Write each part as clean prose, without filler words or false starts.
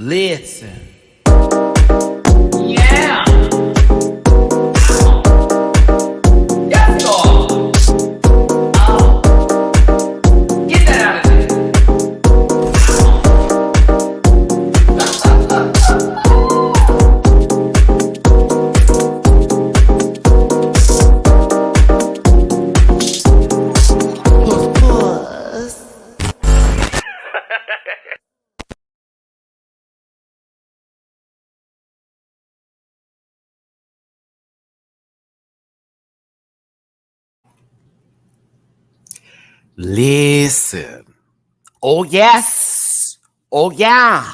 Listen. Yeah. Yes, God. Oh. Get that out of there. Listen. Oh, yes. Oh, yeah.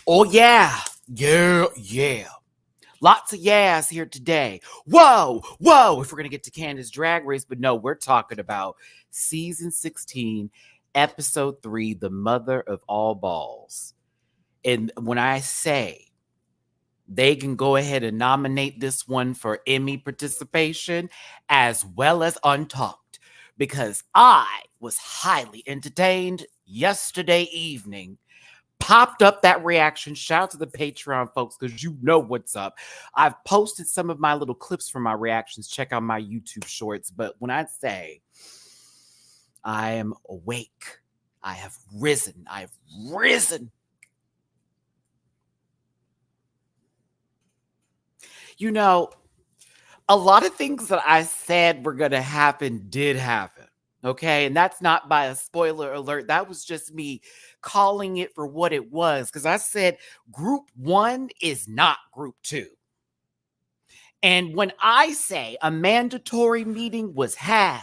Oh, yeah. Yeah. Lots of yes here today. Whoa. If we're going to get to Candace's Drag Race, but no, we're talking about season 16, episode 3, the mother of all balls. And when I say they can go ahead and nominate this one for Emmy participation as well as Untucked, because I was highly entertained yesterday evening. Popped up that reaction. Shout out to the Patreon folks, because you know what's up. I've posted some of my little clips from my reactions. Check out my YouTube shorts. But when I say I am awake, I have risen. You know, a lot of things that I said were going to happen did happen. Okay. And that's not by a spoiler alert. That was just me calling it for what it was. Because I said group 1 is not group 2. And when I say a mandatory meeting was had,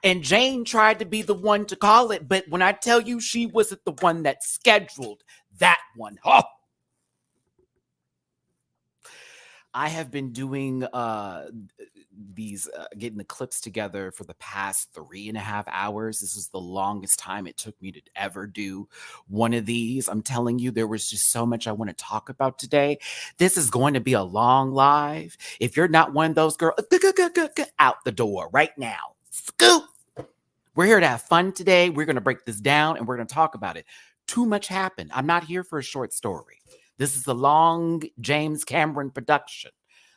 and Jane tried to be the one to call it, but when I tell you she wasn't the one that scheduled that one. Oh. I have been doing getting the clips together for the past 3.5 hours. This was the longest time it took me to ever do one of these. I'm telling you, there was just so much I want to talk about today. This is going to be a long live. If you're not one of those girls, out the door right now. Scoop. We're here to have fun today. We're going to break this down and we're going to talk about it. Too much happened. I'm not here for a short story. This is a long James Cameron production.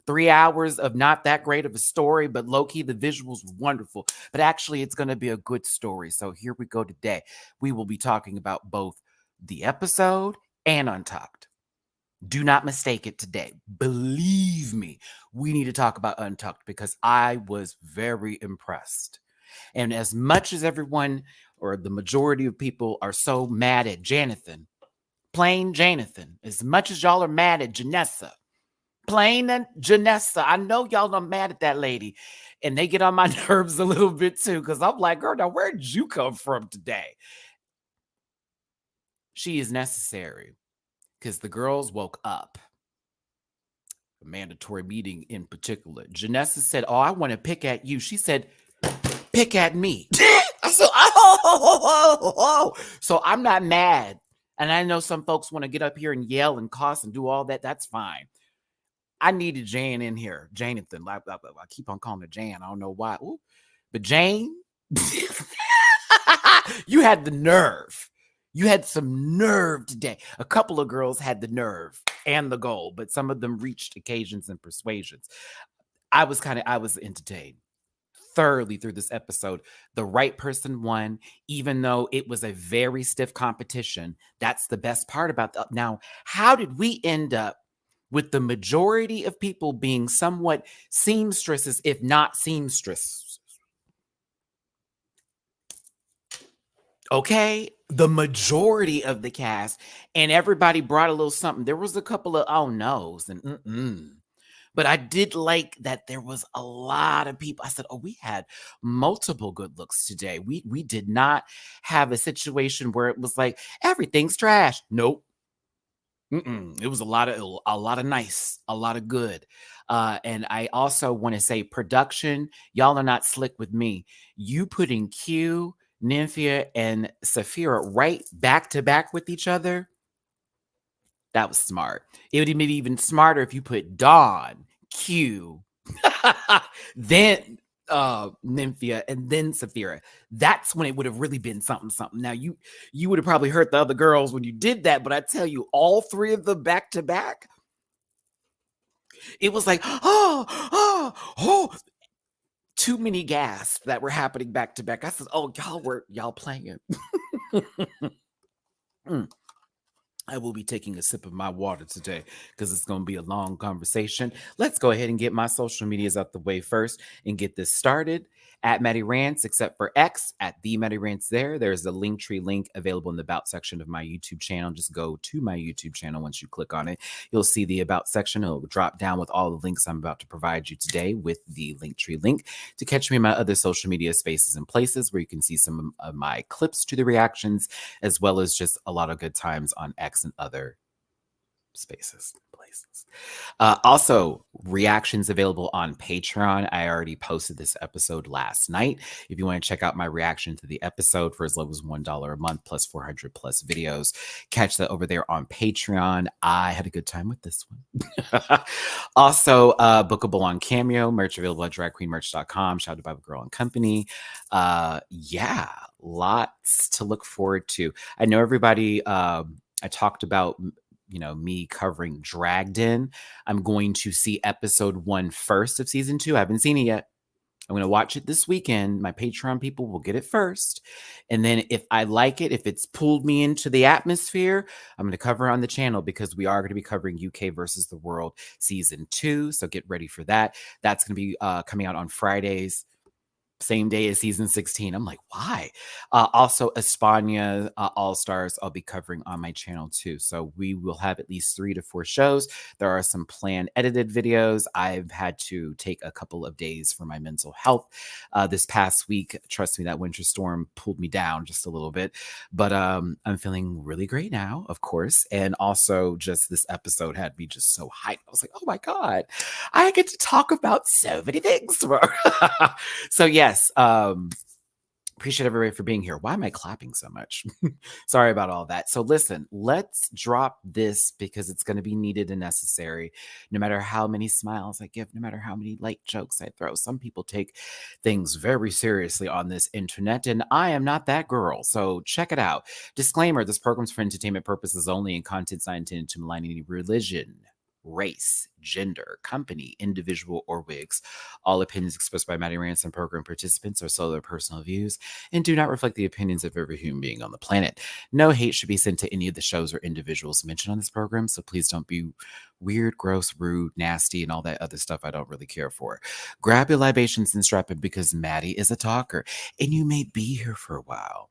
3 hours of not that great of a story, but low-key, the visuals were wonderful. But actually, it's going to be a good story. So here we go today. We will be talking about both the episode and Untucked. Do not mistake it today. Believe me, we need to talk about Untucked because I was very impressed. And as much as everyone or the majority of people are so mad at Jonathan, plain Jonathan, as much as y'all are mad at Janessa, plain and Janessa, I know y'all are mad at that lady, and they get on my nerves a little bit too, because I'm like, girl, now where did you come from today? She is necessary because the girls woke up. A mandatory meeting in particular. Janessa said, oh, I want to pick at you. She said, pick at me. I said, oh. So I'm not mad. And I know some folks want to get up here and yell and cuss and do all that. That's fine. I needed Jan in here. Jonathan. I keep on calling her Jan. I don't know why. Ooh. But Jane, you had the nerve. You had some nerve today. A couple of girls had the nerve and the goal, but some of them reached occasions and persuasions. I was entertained thoroughly through this episode. The right person won, even though it was a very stiff competition. That's the best part about that. Now, how did we end up with the majority of people being somewhat seamstresses, if not seamstresses? Okay, the majority of the cast, and everybody brought a little something. There was a couple of oh no's and but I did like that there was a lot of people. I said, oh, we had multiple good looks today. We did not have a situation where it was like, everything's trash. Nope. It was a lot of nice, a lot of good. And I also want to say production, y'all are not slick with me. You putting Q, Nymphia, and Sapphira right back to back with each other. That was smart. It would be even smarter if you put Dawn, Q, then Nymphia and then Sapphira. That's when it would have really been something. Now you would have probably hurt the other girls when you did that, but I tell you, all three of them back to back, it was like, too many gasps that were happening back to back. I said, oh, y'all playing. I will be taking a sip of my water today because it's going to be a long conversation. Let's go ahead and get my social medias out the way first and get this started. At MattyRants, except for X, at the MattyRants there's a Linktree link available in the About section of my YouTube channel. Just go to my YouTube channel. Once you click on it, you'll see the About section. It'll drop down with all the links I'm about to provide you today with the Linktree link to catch me in my other social media spaces and places where you can see some of my clips to the reactions, as well as just a lot of good times on X and other spaces, places. Also, reactions available on Patreon. I already posted this episode last night. If you want to check out my reaction to the episode for as low as $1 a month plus 400 plus videos, catch that over there on Patreon. I had a good time with this one. Also, bookable on Cameo, merch available at dragqueenmerch.com. Shout out to Bible Girl and Company. Yeah, lots to look forward to. I know everybody, I talked about me covering Dragged In. I'm going to see episode 1 first of season 2. I haven't seen it yet. I'm going to watch it this weekend. My Patreon people will get it first. And then if I like it, if it's pulled me into the atmosphere, I'm going to cover it on the channel because we are going to be covering UK versus the World season 2. So get ready for that. That's going to be coming out on Fridays, same day as season 16. I'm like, why? Also, España All-Stars, I'll be covering on my channel too. So we will have at least 3 to 4 shows. There are some planned edited videos. I've had to take a couple of days for my mental health this past week. Trust me, that winter storm pulled me down just a little bit. But I'm feeling really great now, of course. And also, just this episode had me just so hyped. I was like, oh my God, I get to talk about so many things tomorrow. So yes, appreciate everybody for being here. Why am I clapping so much? Sorry about all that. So listen, let's drop this because it's going to be needed and necessary. No matter how many smiles I give, no matter how many light jokes I throw, some people take things very seriously on this internet, and I am not that girl. So check it out. Disclaimer, this program's for entertainment purposes only, and content's not intended to malign any religion, race, gender, company, individual, or wigs. All opinions expressed by MattyRants and program participants are solely their personal views and do not reflect the opinions of every human being on the planet. No hate should be sent to any of the shows or individuals mentioned on this program, so please don't be weird, gross, rude, nasty, and all that other stuff I don't really care for. Grab your libations and strap in because Matty is a talker, and you may be here for a while.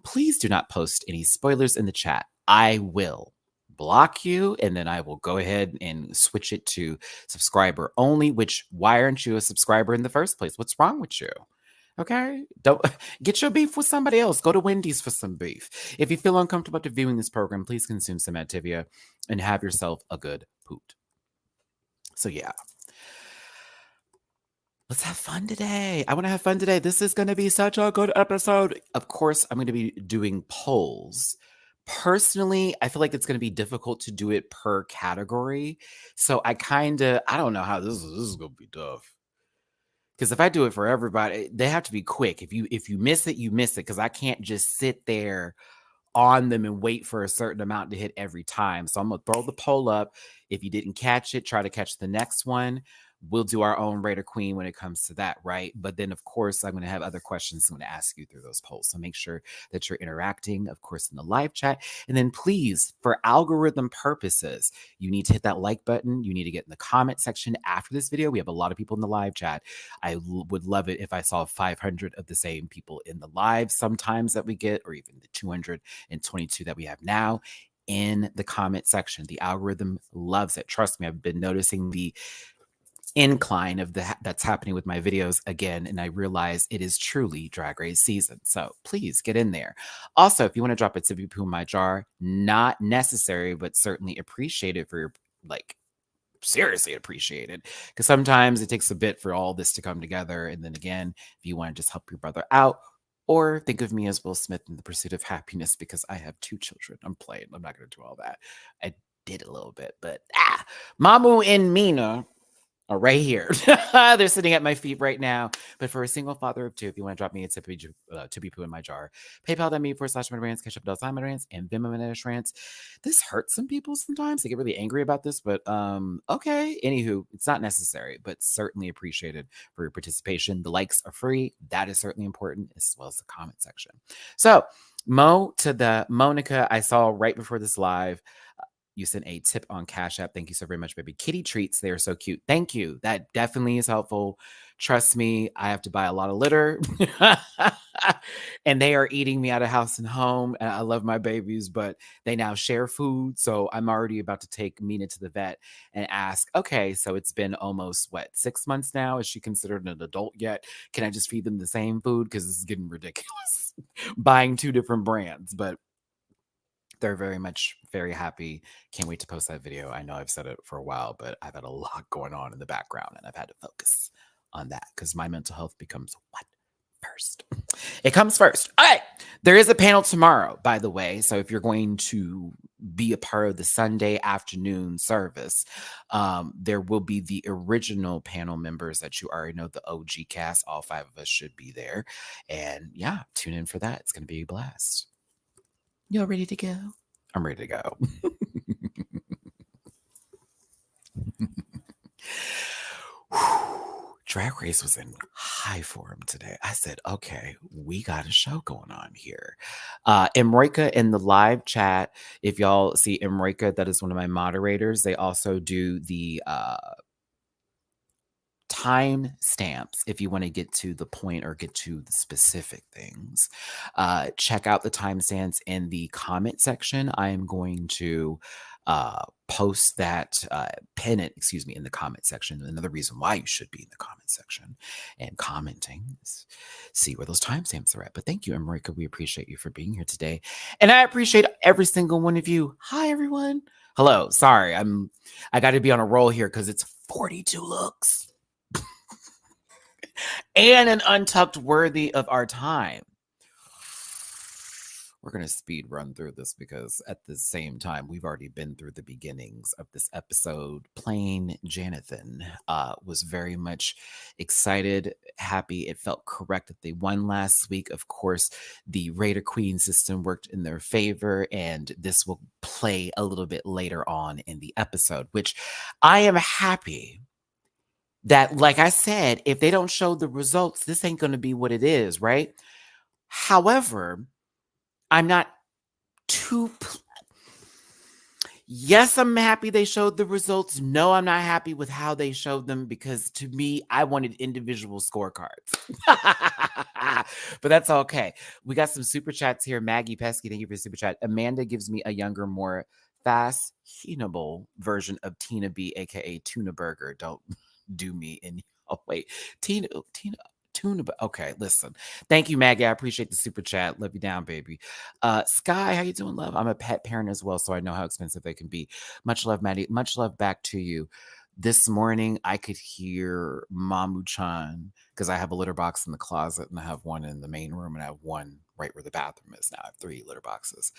Please do not post any spoilers in the chat. I will block you, and then I will go ahead and switch it to subscriber only, which, why aren't you a subscriber in the first place? What's wrong with you? Okay, don't get your beef with somebody else. Go to Wendy's for some beef. If you feel uncomfortable after viewing this program, please consume some Activia and have yourself a good poot. So yeah, let's have fun today. I want to have fun today. This is going to be such a good episode. Of course, I'm going to be doing polls. Personally, I feel like it's going to be difficult to do it per category. So I don't know how this is going to be tough. Because if I do it for everybody, they have to be quick. If you miss it, you miss it. Because I can't just sit there on them and wait for a certain amount to hit every time. So I'm going to throw the poll up. If you didn't catch it, try to catch the next one. We'll do our own Raider Queen when it comes to that, right? But then, of course, I'm going to have other questions I'm going to ask you through those polls. So make sure that you're interacting, of course, in the live chat. And then please, for algorithm purposes, you need to hit that like button. You need to get in the comment section after this video. We have a lot of people in the live chat. I would love it if I saw 500 of the same people in the live sometimes that we get, or even the 222 that we have now in the comment section. The algorithm loves it. Trust me, I've been noticing the incline of that's happening with my videos again, and I realize it is truly Drag Race season. So please get in there. Also, if you want to drop a tippy poo in my jar, not necessary, but certainly appreciated for your, seriously appreciated, because sometimes it takes a bit for all this to come together. And then again, if you want to just help your brother out, or think of me as Will Smith in The Pursuit of Happiness, because I have 2 children. I'm not going to do all that. I did a little bit, but Mamu and Mina, right here. They're sitting at my feet right now. But for a single father of two, if you want to drop me a tippy poo in my jar, PayPal.me/MattyRants, Ketchup.MattyRants, and Venmo MattyRants. This hurts some people sometimes. They get really angry about this, but okay. Anywho, it's not necessary, but certainly appreciated for your participation. The likes are free. That is certainly important, as well as the comment section. So, Mo to the Monica I saw right before this live. You sent a tip on Cash App. Thank you so very much, baby. Kitty treats. They are so cute. Thank you. That definitely is helpful. Trust me, I have to buy a lot of litter. And they are eating me out of house and home. And I love my babies, but they now share food. So I'm already about to take Mina to the vet and ask, okay, so it's been almost, 6 months now? Is she considered an adult yet? Can I just feed them the same food? Because this is getting ridiculous. Buying 2 different brands. But they're very happy. Can't wait to post that video. I know I've said it for a while, but I've had a lot going on in the background and I've had to focus on that because my mental health becomes what? First. It comes first. All right. There is a panel tomorrow, by the way. So if you're going to be a part of the Sunday afternoon service, there will be the original panel members that you already know, the OG cast. All 5 of us should be there. And yeah, tune in for that. It's going to be a blast. Y'all ready to go? I'm ready to go. Drag Race was in high form today. I said, okay, we got a show going on here. Emrika in the live chat, if y'all see Emrika, that is one of my moderators. They also do the time stamps if you want to get to the point or get to the specific things. Check out the timestamps in the comment section. I am going to post that, pin it, in the comment section. Another reason why you should be in the comment section and commenting is see where those timestamps are at. But thank you, Emrika. We appreciate you for being here today. And I appreciate every single one of you. Hi, everyone. Hello. Sorry, I got to be on a roll here because it's 42 looks. And an untucked worthy of our time. We're going to speed run through this because at the same time, we've already been through the beginnings of this episode. Plain Jonathan was very much excited, happy. It felt correct that they won last week. Of course, the Raider Queen system worked in their favor, and this will play a little bit later on in the episode, which I am happy that, like I said, if they don't show the results, this ain't going to be what it is, right? However, I'm not too... Yes, I'm happy they showed the results. No, I'm not happy with how they showed them because to me, I wanted individual scorecards. But that's okay. We got some super chats here. Maggie Pesky, thank you for the super chat. Amanda gives me a younger, more fashionable version of Tina B, aka Tuna Burger. Don't do me in. Oh wait, Tina. Okay, listen. Thank you, Maggie. I appreciate the super chat. Love you down, baby. Sky, how you doing, love? I'm a pet parent as well, so I know how expensive they can be. Much love, Maddie. Much love back to you. This morning, I could hear Mamu-chan because I have a litter box in the closet and I have one in the main room and I have one right where the bathroom is now. I have 3 litter boxes.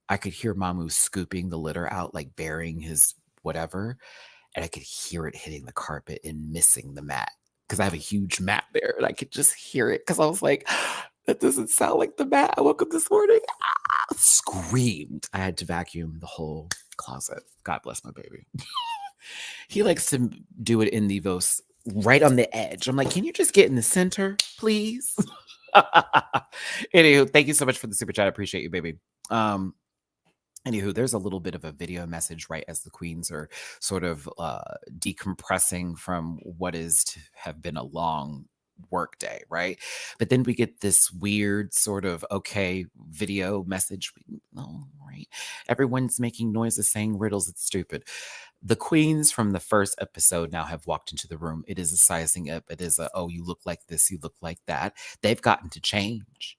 I could hear Mamu scooping the litter out, like burying his whatever, and I could hear it hitting the carpet and missing the mat because I have a huge mat there and I could just hear it because I was like, that doesn't sound like the mat. I woke up this morning, screamed. I had to vacuum the whole closet. God bless my baby. He likes to do it in the right on the edge. I'm like, can you just get in the center, please? Anywho, thank you so much for the super chat. I appreciate you, baby. Anywho, there's a little bit of a video message right as the queens are sort of decompressing from what is to have been a long work day, right? But then we get this weird sort of, okay, video message. Oh, right. Everyone's making noises, saying riddles. It's stupid. The queens from the first episode now have walked into the room. It is a sizing up. It is a, oh, you look like this, you look like that. They've gotten to change.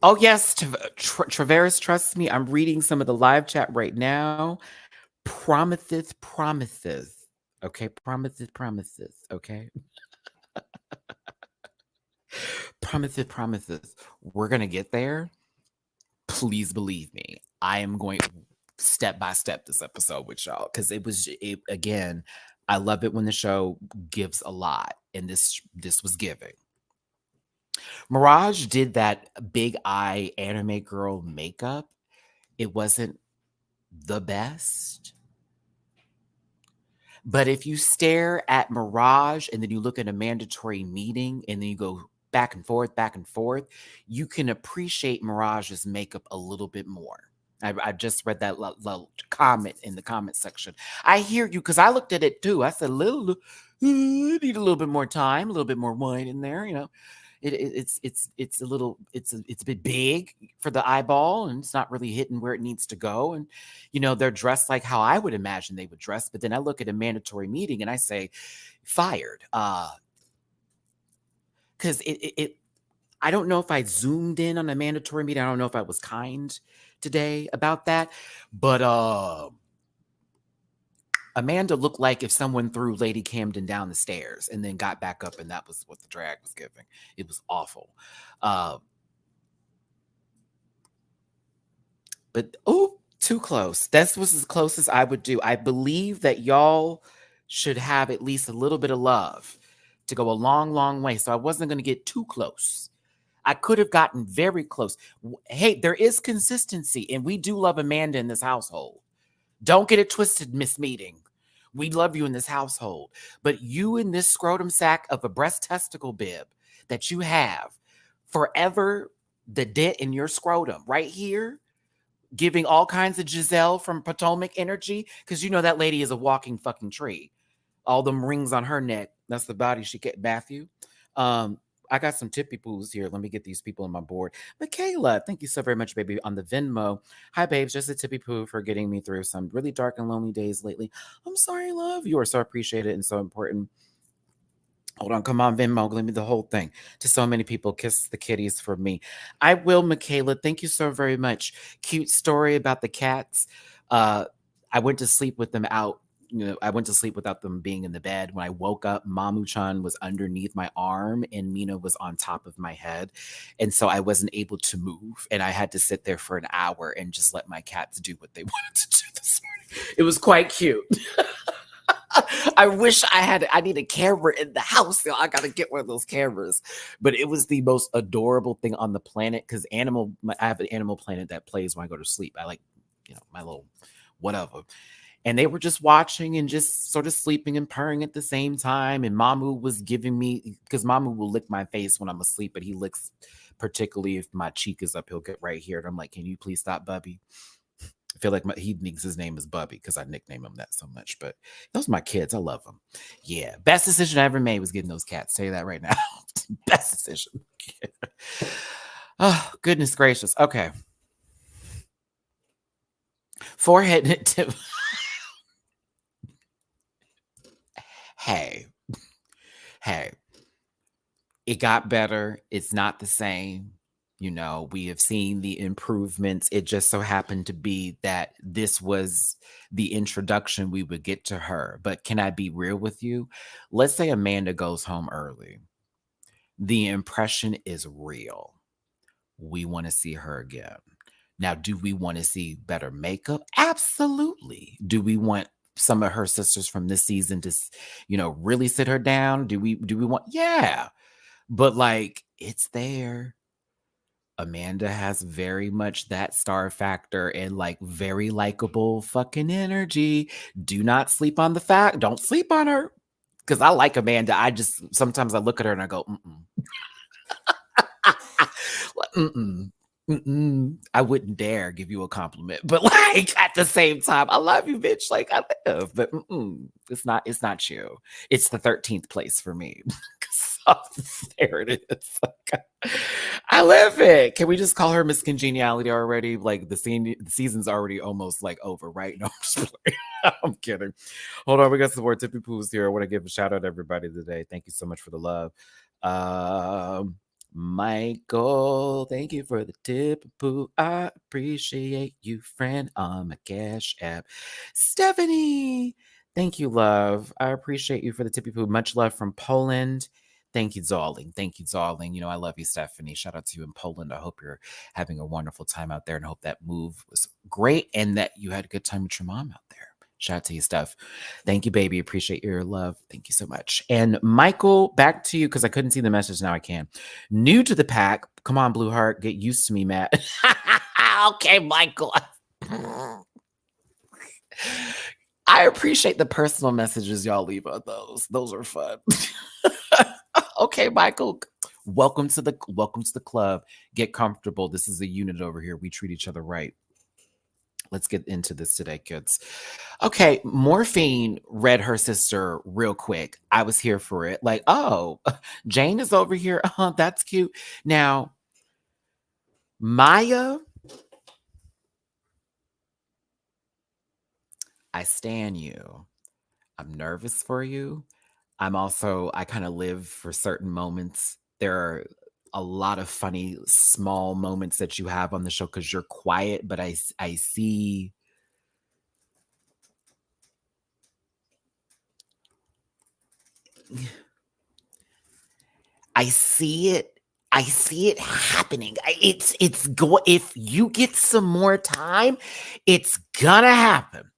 Oh, yes, Traveris trusts me. I'm reading some of the live chat right now. Promises. Okay, promises. Okay. promises. We're going to get there. Please believe me. I am going step by step this episode with y'all because again. I love it when the show gives a lot, and this was giving. Mirage did that big eye anime girl makeup. It wasn't the best. But if you stare at Mirage and then you look at a mandatory meeting and then you go back and forth, you can appreciate Mirage's makeup a little bit more. I just read that comment in the comment section. I hear you because I looked at it too. I said, need a little bit more time, a little bit more wine in there. You know, it's a bit big for the eyeball, and it's not really hitting where it needs to go. And you know, they're dressed like how I would imagine they would dress. But then I look at a mandatory meeting and I say, fired. Because I don't know if I zoomed in on a mandatory meeting. I don't know if I was kind today about that, but Amanda looked like if someone threw Lady Camden down the stairs and then got back up, and that was what the drag was giving. It was awful. But too close. That was as close as I would do. I believe that y'all should have at least a little bit of love to go a long, long way. So I wasn't going to get too close. I could have gotten very close. Hey, there is consistency, and we do love Amanda in this household. Don't get it twisted, Miss Meeting. We love you in this household. But you in this scrotum sack of a breast testicle bib that you have forever, the dent in your scrotum right here, giving all kinds of Giselle from Potomac energy, because you know that lady is a walking fucking tree. All them rings on her neck. That's the body she get. Matthew. I got some tippy poos here. Let me get these people on my board. Michaela, thank you so very much, baby, on the Venmo. Hi, babes. Just a tippy poo for getting me through some really dark and lonely days lately. I'm sorry, love. You are so appreciated and so important. Hold on, come on, Venmo. Give me the whole thing. To so many people, kiss the kitties for me. I will, Michaela. Thank you so very much. Cute story about the cats. I went to sleep with them out. You know, I went to sleep without them being in the bed. When I woke up, Mamu-chan was underneath my arm and Mina was on top of my head. And so I wasn't able to move. And I had to sit there for an hour and just let my cats do what they wanted to do this morning. It was quite cute. I wish I need a camera in the house. You know, I gotta get one of those cameras. But it was the most adorable thing on the planet because I have an Animal Planet that plays when I go to sleep. I like, you know, my little whatever. And they were just watching and just sort of sleeping and purring at the same time. And Mamu was giving me, because Mamu will lick my face when I'm asleep, but he licks, particularly if my cheek is up, he'll get right here. And I'm like, can you please stop, Bubby? I feel like he thinks his name is Bubby because I nickname him that so much. But those are my kids. I love them. Yeah. Best decision I ever made was getting those cats. Tell you that right now. Best decision. Oh, goodness gracious. Okay. Forehead tip. Hey, it got better. It's not the same. You know, we have seen the improvements. It just so happened to be that this was the introduction we would get to her. But can I be real with you? Let's say Amanda goes home early. The impression is real. We want to see her again. Now, do we want to see better makeup? Absolutely. Do we want some of her sisters from this season to, you know, really sit her down? Do we want? Yeah. But like, it's there. Amanda has very much that star factor and like very likable fucking energy. Do not sleep on the fact. Don't sleep on her. Because I like Amanda. I just sometimes I look at her and I go, mm-mm. I wouldn't dare give you a compliment, but like at the same time, I love you, bitch. Like I live, but it's not you. It's the 13th place for me. So, there it is. I love it. Can we just call her Miss Congeniality already? Like the season's already almost like over, right? No, I'm just playing. I'm kidding. Hold on, we got some more tippy poos here. I want to give a shout out to everybody today. Thank you so much for the love. Michael, thank you for the tip poo. I appreciate you, friend, on my Cash App. Stephanie, thank you, love. I appreciate you for the tippy poo. Much love from Poland. Thank you, darling. Thank you, darling. You know, I love you, Stephanie. Shout out to you in Poland. I hope you're having a wonderful time out there and hope that move was great and that you had a good time with your mom out there. Shout out to you, Steph. Thank you, baby. Appreciate your love. Thank you so much. And Michael, back to you because I couldn't see the message. Now I can. New to the pack. Come on, Blue Heart. Get used to me, Matt. Okay, Michael. I appreciate the personal messages y'all leave on those. Those are fun. Okay, Michael. Welcome to the club. Get comfortable. This is a unit over here. We treat each other right. Let's get into this today, kids. Okay, Morphine read her sister real quick. I was here for it. Like, oh, Jane is over here. That's cute. Now, Mhi'ya, I stan you. I'm nervous for you. I kind of live for certain moments. There are a lot of funny small moments that you have on the show because you're quiet, but I see I see it. I see it happening. If you get some more time, it's gonna happen.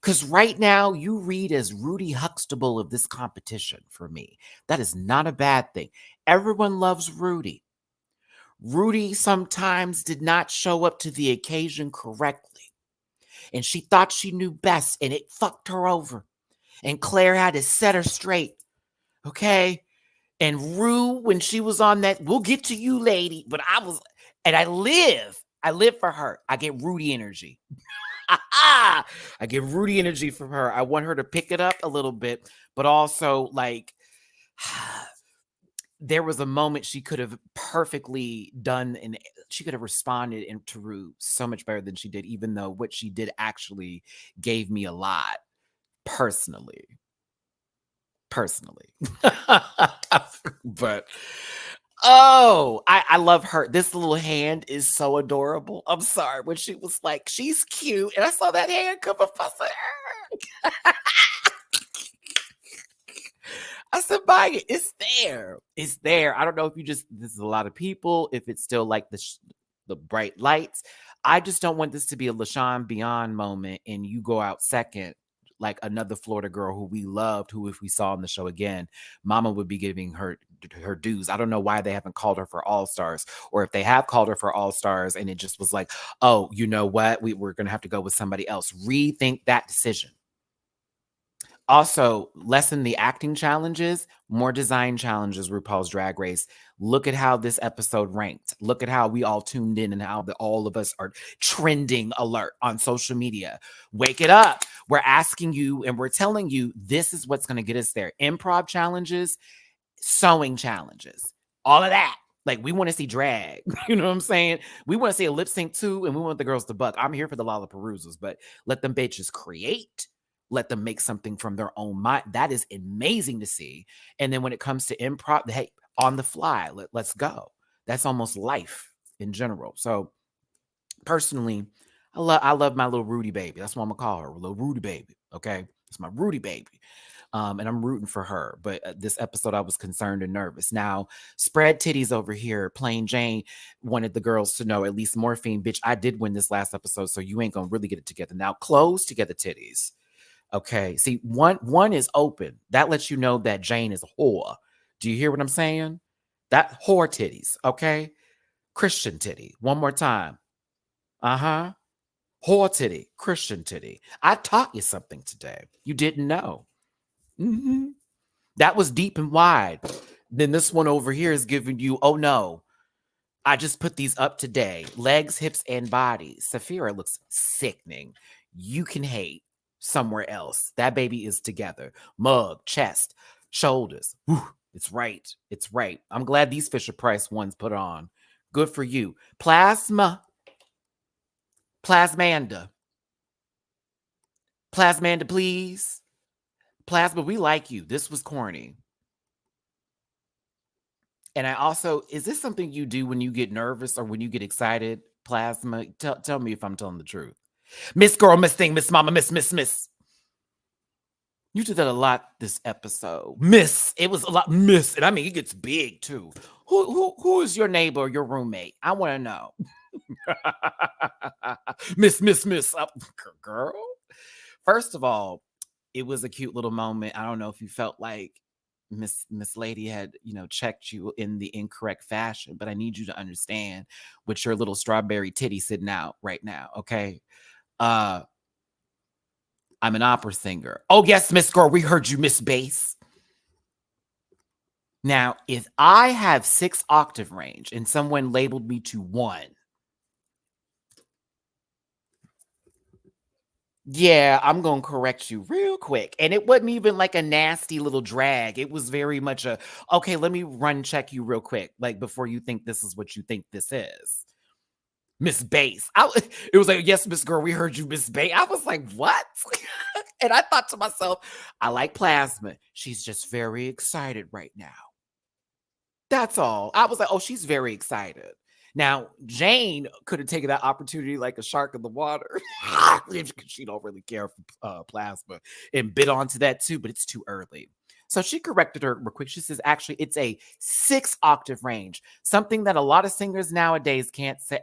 Because right now you read as Rudy Huxtable of this competition for me. That is not a bad thing. Everyone loves Rudy. Rudy sometimes did not show up to the occasion correctly. And she thought she knew best and it fucked her over. And Claire had to set her straight. Okay? And Rue, when she was on that, we'll get to you, lady. But I live for her. I get Rudy energy. I get Rudy energy from her. I want her to pick it up a little bit, but also like there was a moment she could have perfectly done and she could have responded to Rue so much better than she did, even though what she did actually gave me a lot personally. But I love her. This little hand is so adorable. I'm sorry. When she was like, she's cute. And I saw that hand come up. I said, I said, Mhi'ya, it's there. It's there. I don't know if this is a lot of people, if it's still like the bright lights. I just don't want this to be a LaShawn Beyond moment and you go out second like another Florida girl who we loved, who if we saw on the show again, Mama would be giving her dues. I don't know why they haven't called her for All-Stars, or if they have called her for All-Stars and it just was like, oh, you know what? We're going to have to go with somebody else. Rethink that decision. Also, lessen the acting challenges, more design challenges, RuPaul's Drag Race. Look at how this episode ranked. Look at how we all tuned in and how all of us are trending alert on social media. Wake it up. We're asking you and we're telling you this is what's going to get us there. Improv challenges, sewing challenges, all of that. Like, we want to see drag. You know what I'm saying? We want to see a lip sync too, and we want the girls to buck. I'm here for the Lollaparoozas, but let them bitches create. Let them make something from their own mind. That is amazing to see. And then when it comes to improv, hey, on the fly, let's go. That's almost life in general. So personally, I love my little Rudy baby. That's what I'm gonna call her, little Rudy baby. Okay, it's my Rudy baby. And I'm rooting for her. But this episode, I was concerned and nervous. Now, spread titties over here. Plain Jane wanted the girls to know, at least Morphine, bitch, I did win this last episode, so you ain't gonna really get it together. Now, close together titties. Okay, see, one is open. That lets you know that Jane is a whore. Do you hear what I'm saying? That whore titties, okay? Christian titty. One more time. Uh-huh. Whore titty, Christian titty. I taught you something today. You didn't know. Mm-hmm. That was deep and wide. Then this one over here is giving you, oh no, I just put these up today. Legs, hips, and body. Sapphira looks sickening. You can hate somewhere else. That baby is together. Mug, chest, shoulders. Whew, it's right. It's right. I'm glad these Fisher-Price ones put on. Good for you. Plasmanda. Plasmanda, please. Plasma, we like you. This was corny. And I also, is this something you do when you get nervous or when you get excited? Plasma, tell me if I'm telling the truth. Miss Girl, Miss Thing, Miss Mama, Miss. You did that a lot this episode. Miss. It was a lot, miss. And I mean, it gets big too. Who is your neighbor or your roommate? I want to know. Miss. Girl. First of all, it was a cute little moment. I don't know if you felt like Miss Lady had, checked you in the incorrect fashion, but I need you to understand with your little strawberry titty sitting out right now, okay? I'm an opera singer. Oh, yes, Miss Girl, we heard you, Miss Bass. Now, if I have 6 octave range and someone labeled me to 1, yeah, I'm going to correct you real quick. And it wasn't even like a nasty little drag. It was very much a, okay, let me run check you real quick, like before you think this is what you think this is. Miss Bass. It was like, yes, Miss Girl, we heard you, Miss Bass. I was like, what? And I thought to myself, I like Plasma. She's just very excited right now. That's all. I was like, oh, she's very excited. Now, Jane could have taken that opportunity like a shark in the water. She don't really care for Plasma and bit onto that too, but it's too early. So she corrected her real quick. She says, actually, it's a 6 octave range, something that a lot of singers nowadays can't say.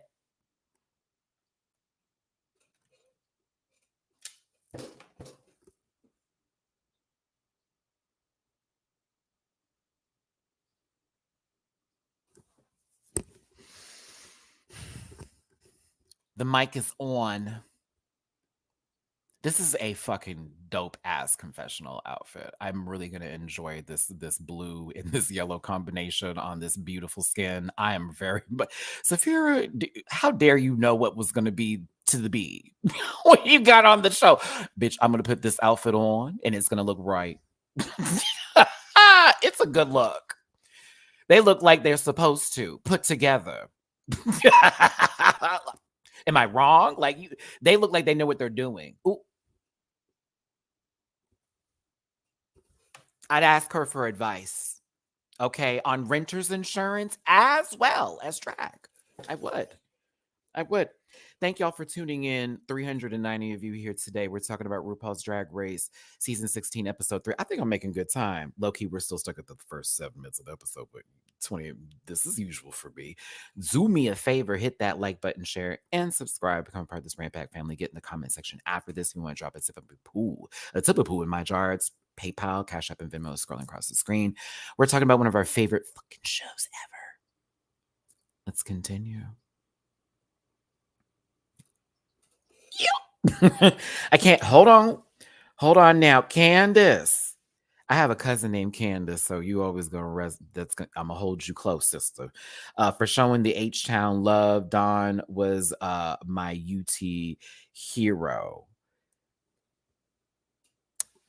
The mic is on. This is a fucking dope ass confessional outfit. I'm really gonna enjoy this blue and this yellow combination on this beautiful skin. I am very, but Sapphira, how dare you know what was gonna be to the B when you got on the show, bitch? I'm gonna put this outfit on and it's gonna look right. It's a good look. They look like they're supposed to put together. Am I wrong? Like they look like they know what they're doing. Ooh. I'd ask her for advice, okay, on renter's insurance as well as drag. I would. Thank y'all for tuning in. 390 of you here today. We're talking about RuPaul's Drag Race, season 16, episode 3. I think I'm making good time. Low key, we're still stuck at the first 7 minutes of the episode, but 20, this is usual for me. Do me a favor, hit that like button, share, and subscribe. Become part of this Rant Pack family. Get in the comment section after this. If you want to drop a tip of poo in my jar. It's PayPal, Cash App, and Venmo scrolling across the screen. We're talking about one of our favorite fucking shows ever. Let's continue. I can't. Hold on now, Candace. I have a cousin named Candace, so you always gonna I'm gonna hold you close, sister. For showing the H-Town love. Don was my UT hero.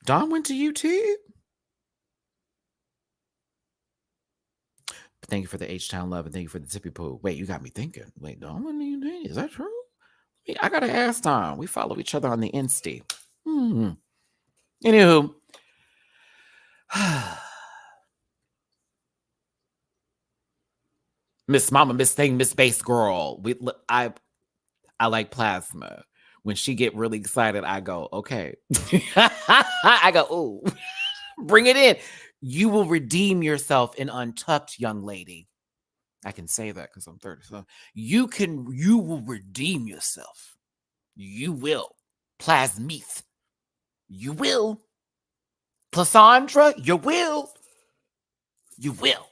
Don went to UT. Thank you for the H-Town love and thank you for the tippy poo. Wait, you got me thinking. Wait, Don went to UT? Is that true? I gotta ask Don. We follow each other on the Insta. Anywho. Miss Mama, Miss Thing, Miss Bass Girl. I like Plasma. When she get really excited, I go, okay. I go, ooh, bring it in. You will redeem yourself in Untucked, young lady. I can say that because I'm 30. So you will redeem yourself. You will. Plasmith. You will. Plasandra, you will. You will.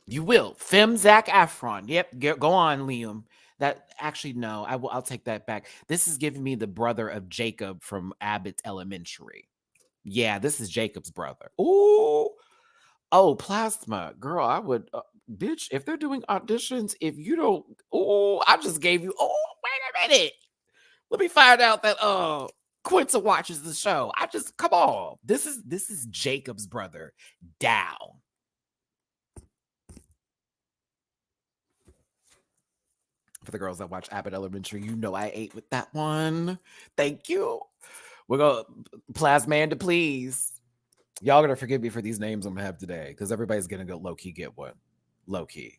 You will. Fem Zac Efron. Yep. Go on, Liam. That actually, no, I'll take that back. This is giving me the brother of Jacob from Abbott Elementary. Yeah, this is Jacob's brother. Ooh. Oh, Plasma. Girl, I would, bitch, if they're doing auditions, if you don't, I just gave you, wait a minute. Let me find out that, Quinta watches the show. Come on. This is Jacob's brother down. For the girls that watch Abbott Elementary, you know I ate with that one. Thank you. We're going to Plasmanda, please. Y'all gonna forgive me for these names I'm gonna have today because everybody's gonna go low-key get one. Low-key.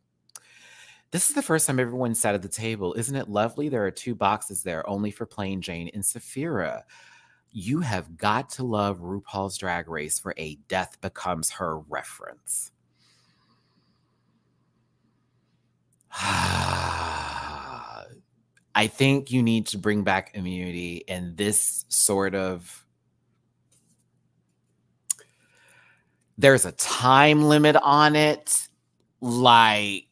This is the first time everyone sat at the table. Isn't it lovely? There are 2 boxes there, only for Plain Jane and Sapphira. You have got to love RuPaul's Drag Race for a Death Becomes Her reference. I think you need to bring back immunity and this sort of. There's a time limit on it. Like,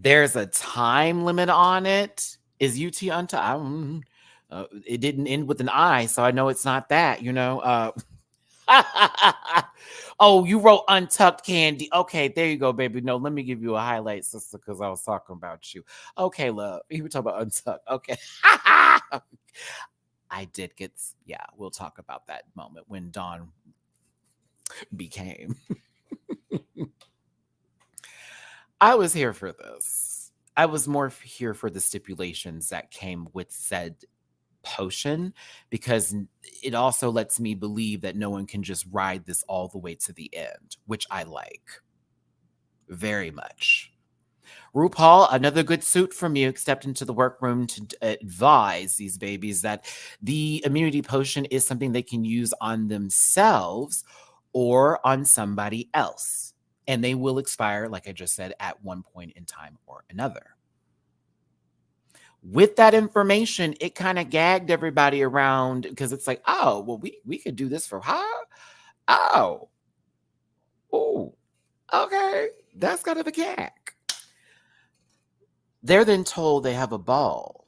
there's a time limit on it. Is UT Untucked? It didn't end with an I, so I know it's not that, you know. Oh, you wrote Untucked Candy. Okay, there you go, baby. No, let me give you a highlight, sister, because I was talking about you. Okay, love. You were talking about Untucked. Okay. I did get, yeah, we'll talk about that moment when Dawn became. I was here for this. I was more here for the stipulations that came with said potion, because it also lets me believe that no one can just ride this all the way to the end, which I like very much. RuPaul, another good suit from you, stepped into the workroom to advise these babies that the immunity potion is something they can use on themselves or on somebody else. And they will expire, like I just said, at one point in time or another. With that information, it kind of gagged everybody around, because it's like, oh, well, we could do this for her. Oh, okay, that's kind of a gag. They're then told they have a ball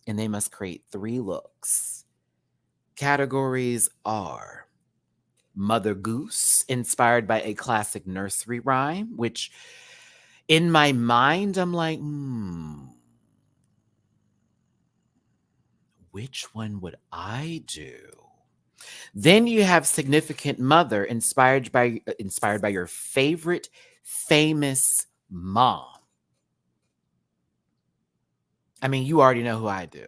and they must create 3 looks. Categories are Mother Goose, inspired by a classic nursery rhyme, which in my mind, I'm like, which one would I do? Then you have Significant Mother, inspired by your favorite famous mom. I mean, you already know who I do.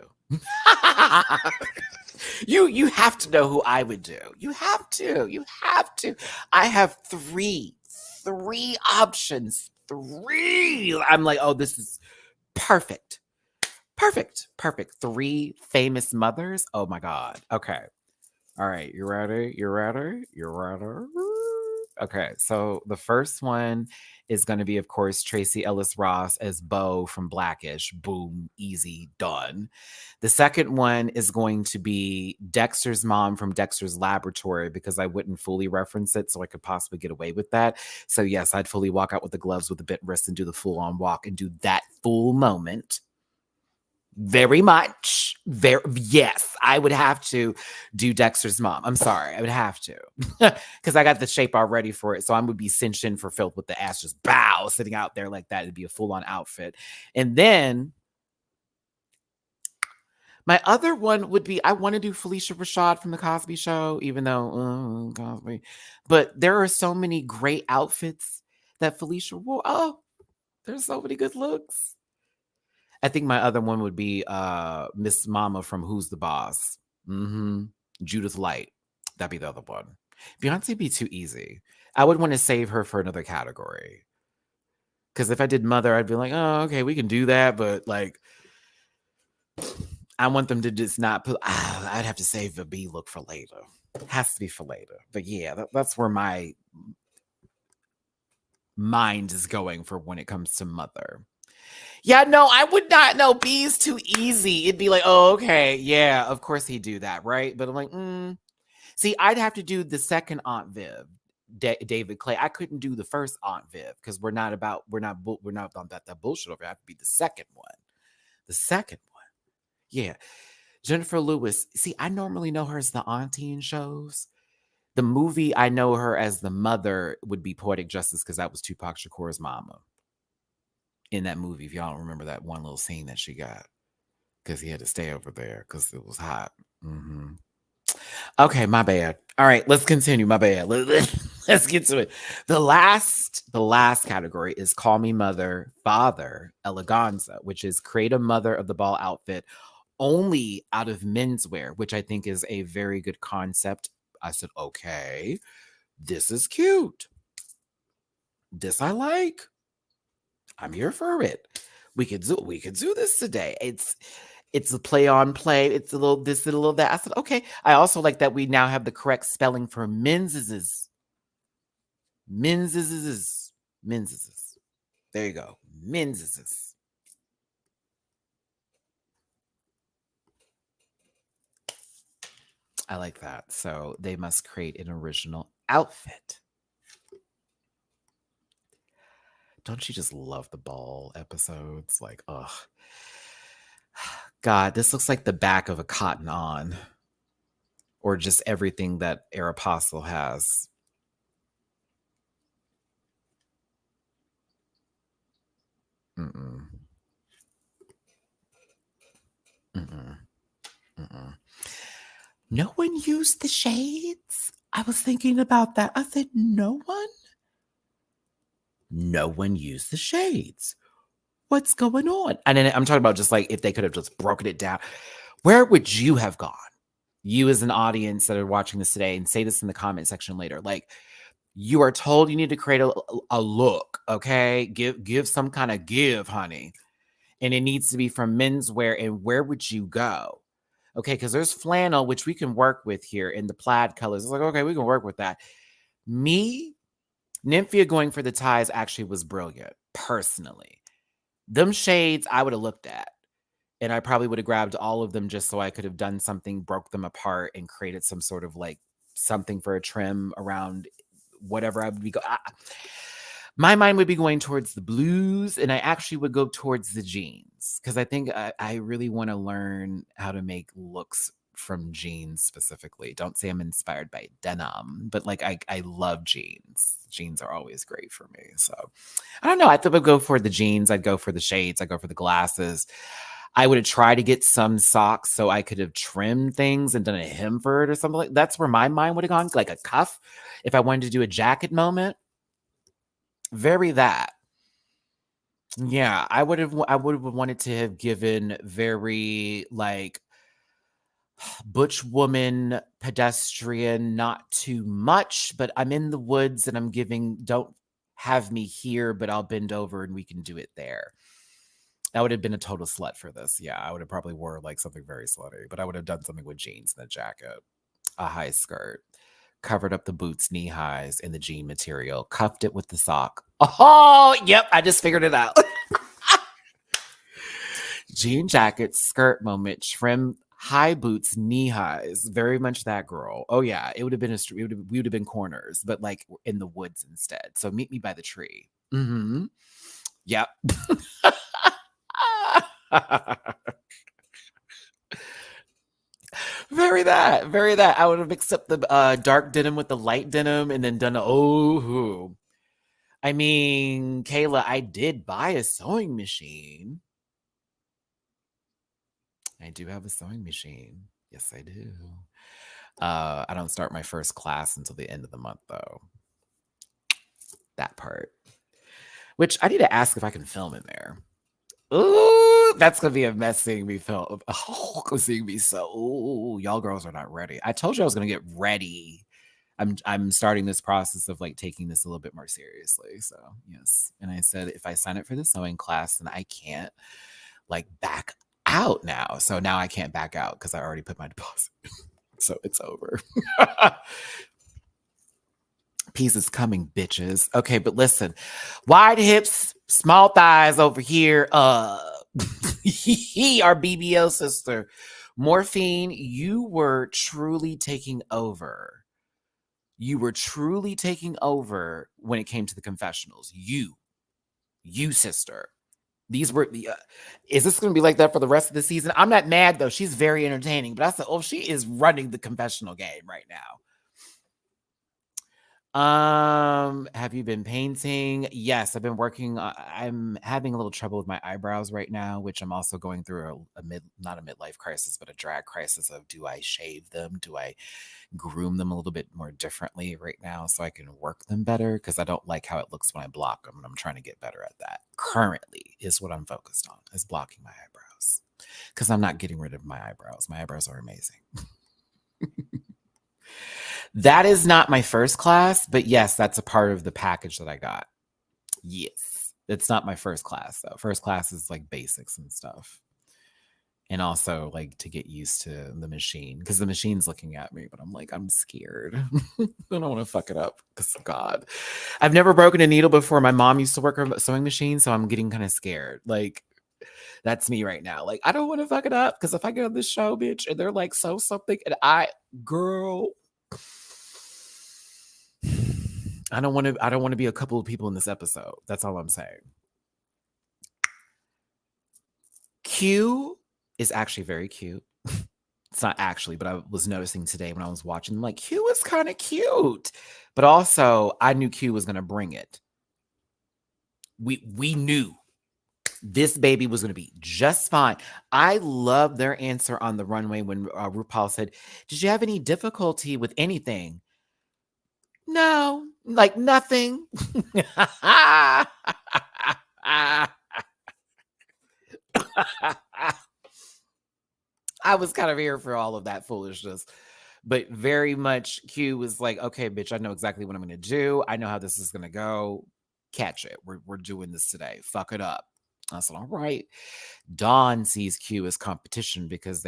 You have to know who I would do. You have to. I have 3 options. 3. I'm like, oh, this is perfect. 3 famous mothers. Oh my God. Okay. All right. You ready? Okay. So the first one is going to be, of course, Tracy Ellis Ross as Bo from Blackish. Boom. Easy. Done. The second one is going to be Dexter's mom from Dexter's Laboratory, because I wouldn't fully reference it, so I could possibly get away with that. So yes, I'd fully walk out with the gloves with the bent wrist and do the full on walk and do that full moment. Very much. Yes, I would have to do Dexter's mom. I'm sorry. I would have to. Because I got the shape already for it. So I would be cinched in for filth with the ass just bow sitting out there like that. It'd be a full-on outfit. And then my other one would be, I want to do Felicia Rashad from The Cosby Show, even though Cosby. But there are so many great outfits that Felicia wore. Oh, there's so many good looks. I think my other one would be Miss Mama from Who's the Boss? Judith Light. That'd be the other one. Beyonce be too easy. I would want to save her for another category. Because if I did Mother, I'd be like, oh, okay, we can do that. But like, I want them to just not put, I'd have to save the B look for later. It has to be for later. But yeah, that's where my mind is going for when it comes to Mother. Yeah, no, I would not. No, B is too easy. It'd be like, oh, okay, yeah, of course he'd do that, right? But I'm like, see, I'd have to do the second Aunt Viv, David Clay. I couldn't do the first Aunt Viv because we're not on that bullshit over. I have to be the second one. The second one, yeah. Jennifer Lewis. See, I normally know her as the auntie in shows. The movie I know her as the mother would be Poetic Justice, because that was Tupac Shakur's mama. In that movie, if y'all don't remember that one little scene that she got, because he had to stay over there because it was hot. Okay, my bad. All right, let's continue. My bad. Let's get to it. The last category is Call Me Mother, Father Eleganza, which is create a mother of the ball outfit only out of menswear, which I think is a very good concept. I said, okay, this is cute. This I like. I'm here for it. We could do this today. It's a play on play. It's a little this and a little that. I said, okay. I also like that we now have the correct spelling for men's. Men's. There you go. Men's. I like that. So they must create an original outfit. Don't you just love the ball episodes? Like, ugh. God, this looks like the back of a Cotton On. Or just everything that Aeropostale has. Mm-mm. Mm-mm. Mm-mm. No one used the shades? I was thinking about that. I said, no one? No one used the shades. What's going on? And then I'm talking about just like if they could have just broken it down. Where would you have gone? You as an audience that are watching this today, and say this in the comment section later. Like, you are told you need to create a look, okay? Give some kind of give, honey. And it needs to be from menswear. And where would you go? Okay, because there's flannel, which we can work with here in the plaid colors. It's like, okay, we can work with that. Me, Nymphia going for the ties actually was brilliant, personally. Them shades I would have looked at. And I probably would have grabbed all of them just so I could have done something, broke them apart, and created some sort of like something for a trim around whatever I would be going. My mind would be going towards the blues, and I actually would go towards the jeans because I think I really want to learn how to make looks from jeans specifically. Don't say I'm inspired by denim, but like I love jeans. Jeans are always great for me. So I don't know. I think I'd go for the jeans. I'd go for the shades. I'd go for the glasses. I would have tried to get some socks so I could have trimmed things and done a hem for it or something like that's where my mind would have gone, like a cuff. If I wanted to do a jacket moment, very that. Yeah, I would have wanted to have given very like butch woman pedestrian, not too much, but I'm in the woods and I'm giving don't have me here, but I'll bend over and we can do it there. I would have been a total slut for this. Yeah, I would have probably wore like something very slutty, but I would have done something with jeans and a jacket, a high skirt, covered up the boots, knee highs, in the jean material, cuffed it with the sock. Oh, yep, I just figured it out. Jean jacket, skirt moment, trim, high boots, knee highs. Very much that girl. Oh yeah, it would have been we would have been corners, but like in the woods instead. So meet me by the tree. Mm-hmm. Yep. Very that. I would have mixed up the dark denim with the light denim and then done I mean, Kayla, I did buy a sewing machine. I do have a sewing machine. Yes, I do. I don't start my first class until the end of the month, though. That part. Which I need to ask if I can film in there. Ooh, that's gonna be a mess seeing me film. Oh, seeing me so. Ooh, y'all girls are not ready. I told you I was gonna get ready. I'm starting this process of like taking this a little bit more seriously. So yes, and I said if I sign up for the sewing class, then I can't like back out now. So now I can't back out because I already put my deposit. So it's over. Peace is coming, bitches. Okay, but listen, wide hips, small thighs over here. Our BBL sister, Morphine, you were truly taking over. You were truly taking over when it came to the confessionals. You sister. These were the. Is this going to be like that for the rest of the season? I'm not mad though. She's very entertaining, but I said, oh, she is running the confessional game right now. Have you been painting? Yes, I've been working. I'm having a little trouble with my eyebrows right now, which I'm also going through not a midlife crisis, but a drag crisis of do I shave them? Do I groom them a little bit more differently right now so I can work them better? Because I don't like how it looks when I block them, and I'm trying to get better at that. Currently is what I'm focused on, is blocking my eyebrows. Because I'm not getting rid of my eyebrows. My eyebrows are amazing. That is not my first class, but yes, that's a part of the package that I got. Yes. It's not my first class though. First class is like basics and stuff. And also like to get used to the machine because the machine's looking at me, but I'm like, I'm scared. I don't want to fuck it up because God, I've never broken a needle before. My mom used to work a sewing machine, so I'm getting kind of scared. Like that's me right now. Like I don't want to fuck it up because if I get on this show, bitch, and they're like sew something, and girl, I don't want to be a couple of people in this episode. That's all I'm saying. Q is actually very cute. It's not actually, but I was noticing today when I was watching, like, Q is kind of cute. But also, I knew Q was going to bring it. We knew this baby was going to be just fine. I love their answer on the runway when RuPaul said, did you have any difficulty with anything? No, like nothing. I was kind of here for all of that foolishness, but very much Q was like, okay, bitch, I know exactly what I'm going to do. I know how this is going to go. Catch it. We're doing this today. Fuck it up. I said, all right. Dawn sees Q as competition because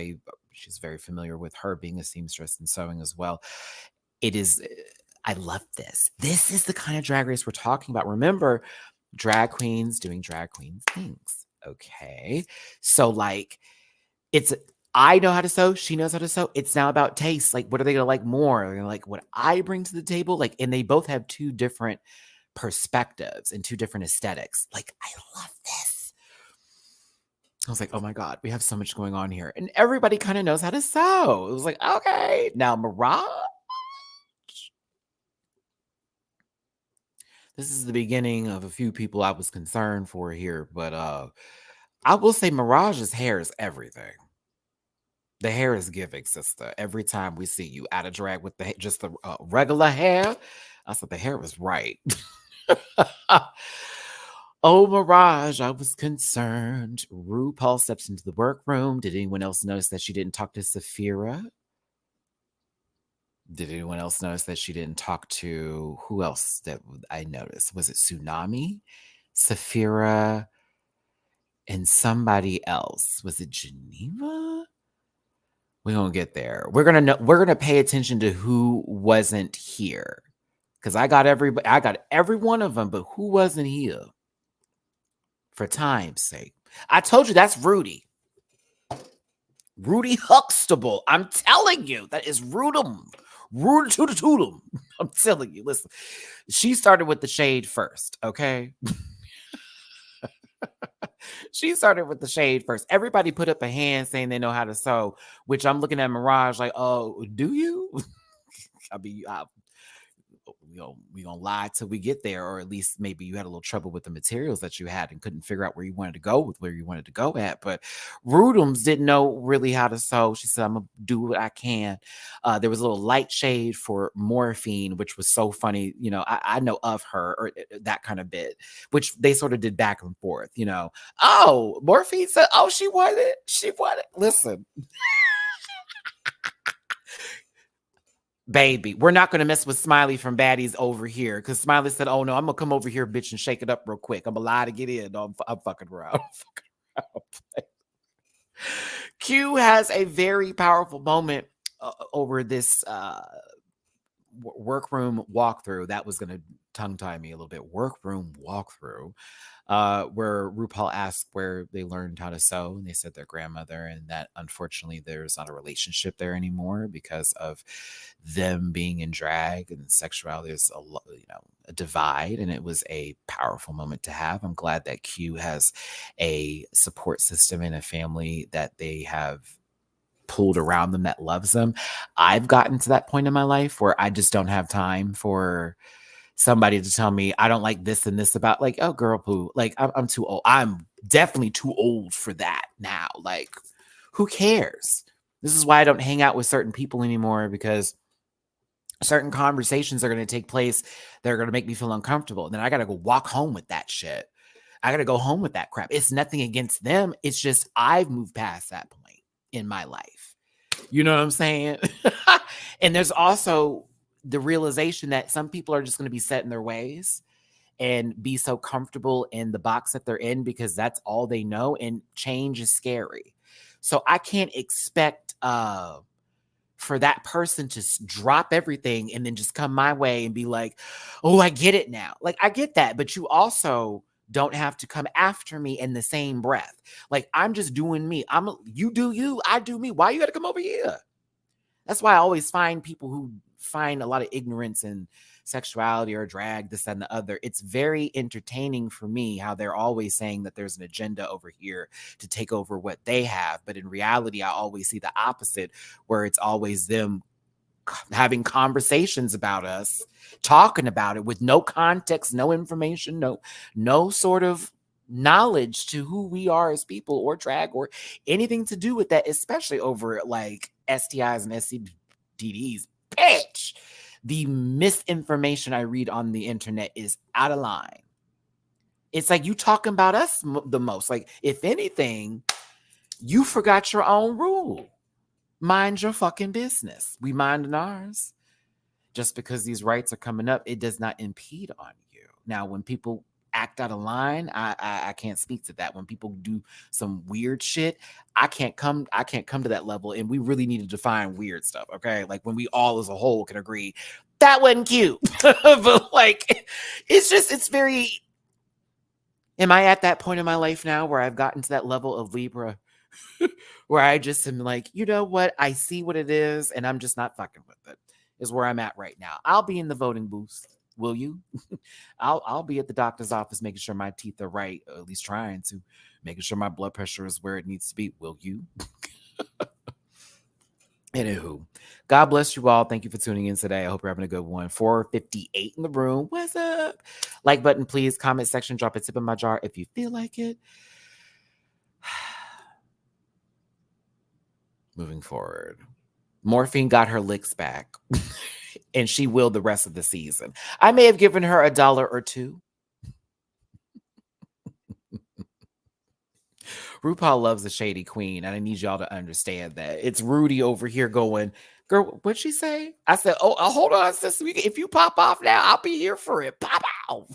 she's very familiar with her being a seamstress and sewing as well. It is, I love this. This is the kind of drag race we're talking about. Remember, drag queens doing drag queens things. Okay. So like, I know how to sew. She knows how to sew. It's now about taste. Like, what are they going to like more? They're like what I bring to the table. Like, and they both have two different perspectives and two different aesthetics. Like, I love this. I was like, oh my God, we have so much going on here. And everybody kind of knows how to sew. It was like, okay. Now, Mirage. This is the beginning of a few people I was concerned for here. But I will say Mirage's hair is everything. The hair is giving, sister. Every time we see you out of drag with just the regular hair, I said the hair was right. Oh, Mirage, I was concerned. RuPaul steps into the workroom. Did anyone else notice that she didn't talk to Sapphira? Did anyone else notice that she didn't talk to who else that I noticed? Was it Tsunami, Sapphira, and somebody else? Was it Geneva? We're gonna get there. We're gonna pay attention to who wasn't here. Because I got every one of them, but who wasn't here? For time's sake. I told you that's Rudy. Rudy Huxtable. I'm telling you, that is Rudum. Rudy Toodum. I'm telling you, listen. She started with the shade first, okay? She started with the shade first. Everybody put up a hand saying they know how to sew, which I'm looking at Mirage like, oh, do you? I mean, we gonna lie till we get there, or at least maybe you had a little trouble with the materials that you had and couldn't figure out where you wanted to go with where you wanted to go at. But Rudums didn't know really how to sew. She said, I'm gonna do what I can. There was a little light shade for Morphine, which was so funny. You know, I know of her or that kind of bit, which they sort of did back and forth, you know. Oh, Morphine said, oh, she won it. She won it. Listen. Baby, we're not going to mess with Smiley from Baddies over here because Smiley said, oh no, I'm going to come over here, bitch, and shake it up real quick. I'm going to lie to get in. No, I'm fucking around. Q has a very powerful moment over this workroom walkthrough. That was going to tongue tie me a little bit. Workroom walkthrough, where RuPaul asked where they learned how to sew, and they said their grandmother, and that unfortunately there's not a relationship there anymore because of them being in drag and sexuality. There's a divide, and it was a powerful moment to have. I'm glad that Q has a support system and a family that they have pulled around them that loves them. I've gotten to that point in my life where I just don't have time for somebody to tell me I don't like this and this about, like, oh girl poo, like I'm too old. I'm definitely too old for that now. Like, who cares? This is why I don't hang out with certain people anymore, because certain conversations are going to take place that are going to make me feel uncomfortable. And then I got to go walk home with that shit. I got to go home with that crap. It's nothing against them. It's just I've moved past that point in my life. You know what I'm saying? And there's also the realization that some people are just going to be set in their ways. and be so comfortable in the box that they're in because that's all they know, and change is scary. So I can't expect for that person to drop everything and then just come my way and be like, oh, I get it now. Like, I get that, but you also don't have to come after me in the same breath. Like, I'm just doing me. You do you, I do me. Why you got to come over here? That's why I always find people who find a lot of ignorance in sexuality or drag, this and the other. It's very entertaining for me how they're always saying that there's an agenda over here to take over what they have. But in reality, I always see the opposite, where it's always them having conversations about us, talking about it with no context, no information, no sort of knowledge to who we are as people or drag or anything to do with that, especially over like STIs and STDs. Bitch, the misinformation I read on the internet is out of line. It's like you talking about us the most. Like, if anything, you forgot your own rule. Mind your fucking business. We minding ours. Just because these rights are coming up, it does not impede on you. Now, when people act out of line, I can't speak to that. When people do some weird shit, I can't come to that level. And we really need to define weird stuff, okay? Like, when we all as a whole can agree that wasn't cute. But like, it's very. Am I at that point in my life now where I've gotten to that level of Libra where I just am like, you know what? I see what it is, and I'm just not fucking with it, is where I'm at right now. I'll be in the voting booth. Will you? I'll be at the doctor's office making sure my teeth are right, or at least trying to, making sure my blood pressure is where it needs to be. Will you? Anywho, God bless you all. Thank you for tuning in today. I hope you're having a good one. 458 in the room. What's up? Like button, please. Comment section. Drop a tip in my jar if you feel like it. Moving forward. Morphine got her licks back. And she will the rest of the season. I may have given her $1 or $2. RuPaul loves a shady queen, and I need y'all to understand that. It's Rudy over here going, girl, what'd she say? I said, hold on, sis. If you pop off now, I'll be here for it. Pop off.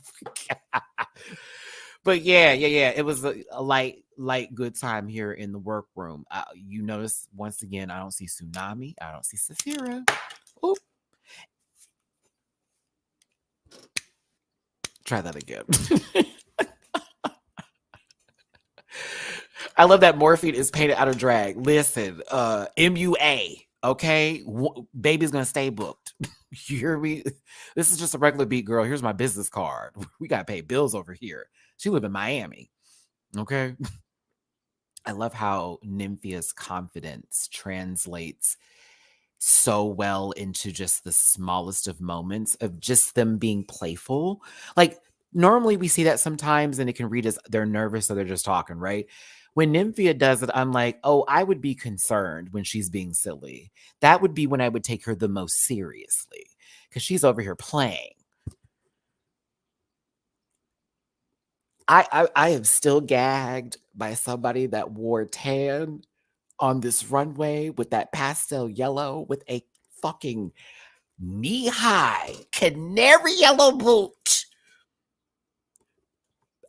But yeah. It was a light, good time here in the workroom. You notice, once again, I don't see Tsunami. I don't see Sapphira. Oop. Try that again. I love that Morphine is painted out of drag. Listen, MUA, okay? Baby's gonna stay booked. You hear me? This is just a regular beat, girl. Here's my business card. We gotta pay bills over here. She live in Miami, okay? I love how Nymphia's confidence translates so well into just the smallest of moments of just them being playful. Like, normally we see that sometimes and it can read as they're nervous or they're just talking, right? When Nymphia does it, I'm like, oh, I would be concerned when she's being silly. That would be when I would take her the most seriously, because she's over here playing. I am still gagged by somebody that wore tan on this runway with that pastel yellow with a fucking knee-high canary yellow boot.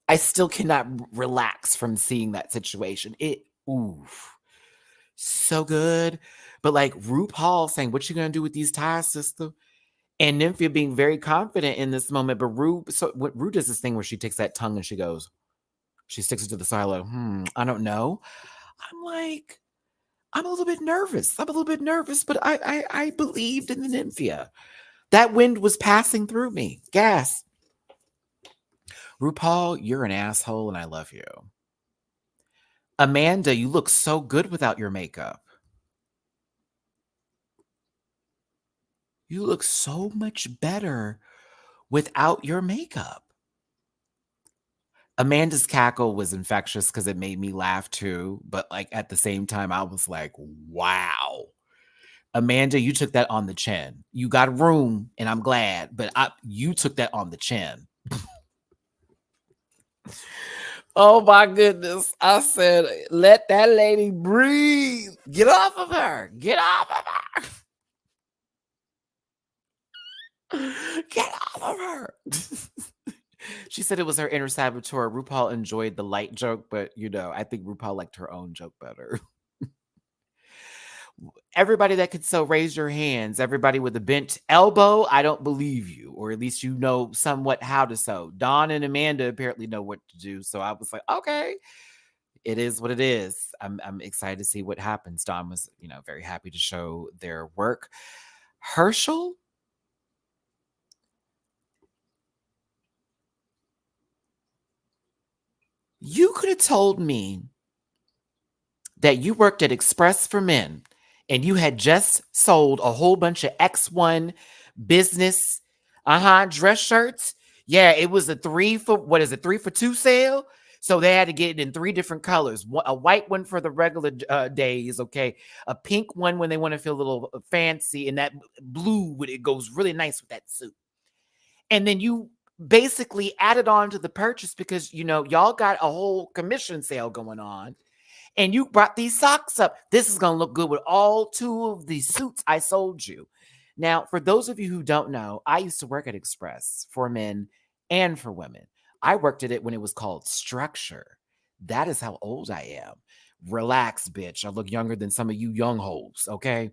I still cannot relax from seeing that situation. So good. But like RuPaul saying, what you gonna do with these ties, sister? And Nymphia being very confident in this moment. But Ru does this thing where she takes that tongue and she sticks it to the side like, I don't know. I'm like, I'm a little bit nervous. But I believed in the Nymphia. That wind was passing through me. Gas. RuPaul, you're an asshole and I love you. Amanda, you look so good without your makeup. You look so much better without your makeup. Amanda's cackle was infectious because it made me laugh too. But like at the same time, I was like, wow. Amanda, you took that on the chin. You got room, and I'm glad, but you took that on the chin. Oh my goodness. I said, let that lady breathe. Get off of her. Get off of her. Get off of her. She said it was her inner saboteur. RuPaul enjoyed the light joke, but I think RuPaul liked her own joke better. Everybody that could sew, raise your hands. Everybody with a bent elbow, I don't believe you, or at least you know somewhat how to sew. Dawn and Amanda apparently know what to do, so I was like, okay, it is what it is. I'm excited to see what happens. Dawn was, very happy to show their work. Herschel, you could have told me that you worked at Express for Men and you had just sold a whole bunch of X1 business dress shirts. Yeah, it was a 3 for 2 sale. So they had to get it in 3 different colors. A white one for the regular days, okay? A pink one when they want to feel a little fancy, and that blue, it goes really nice with that suit. And then you basically added on to the purchase because, y'all got a whole commission sale going on. And you brought these socks up. This is going to look good with all 2 of these suits I sold you. Now, for those of you who don't know, I used to work at Express for men and for women. I worked at it when it was called Structure. That is how old I am. Relax, bitch. I look younger than some of you young hoes, okay?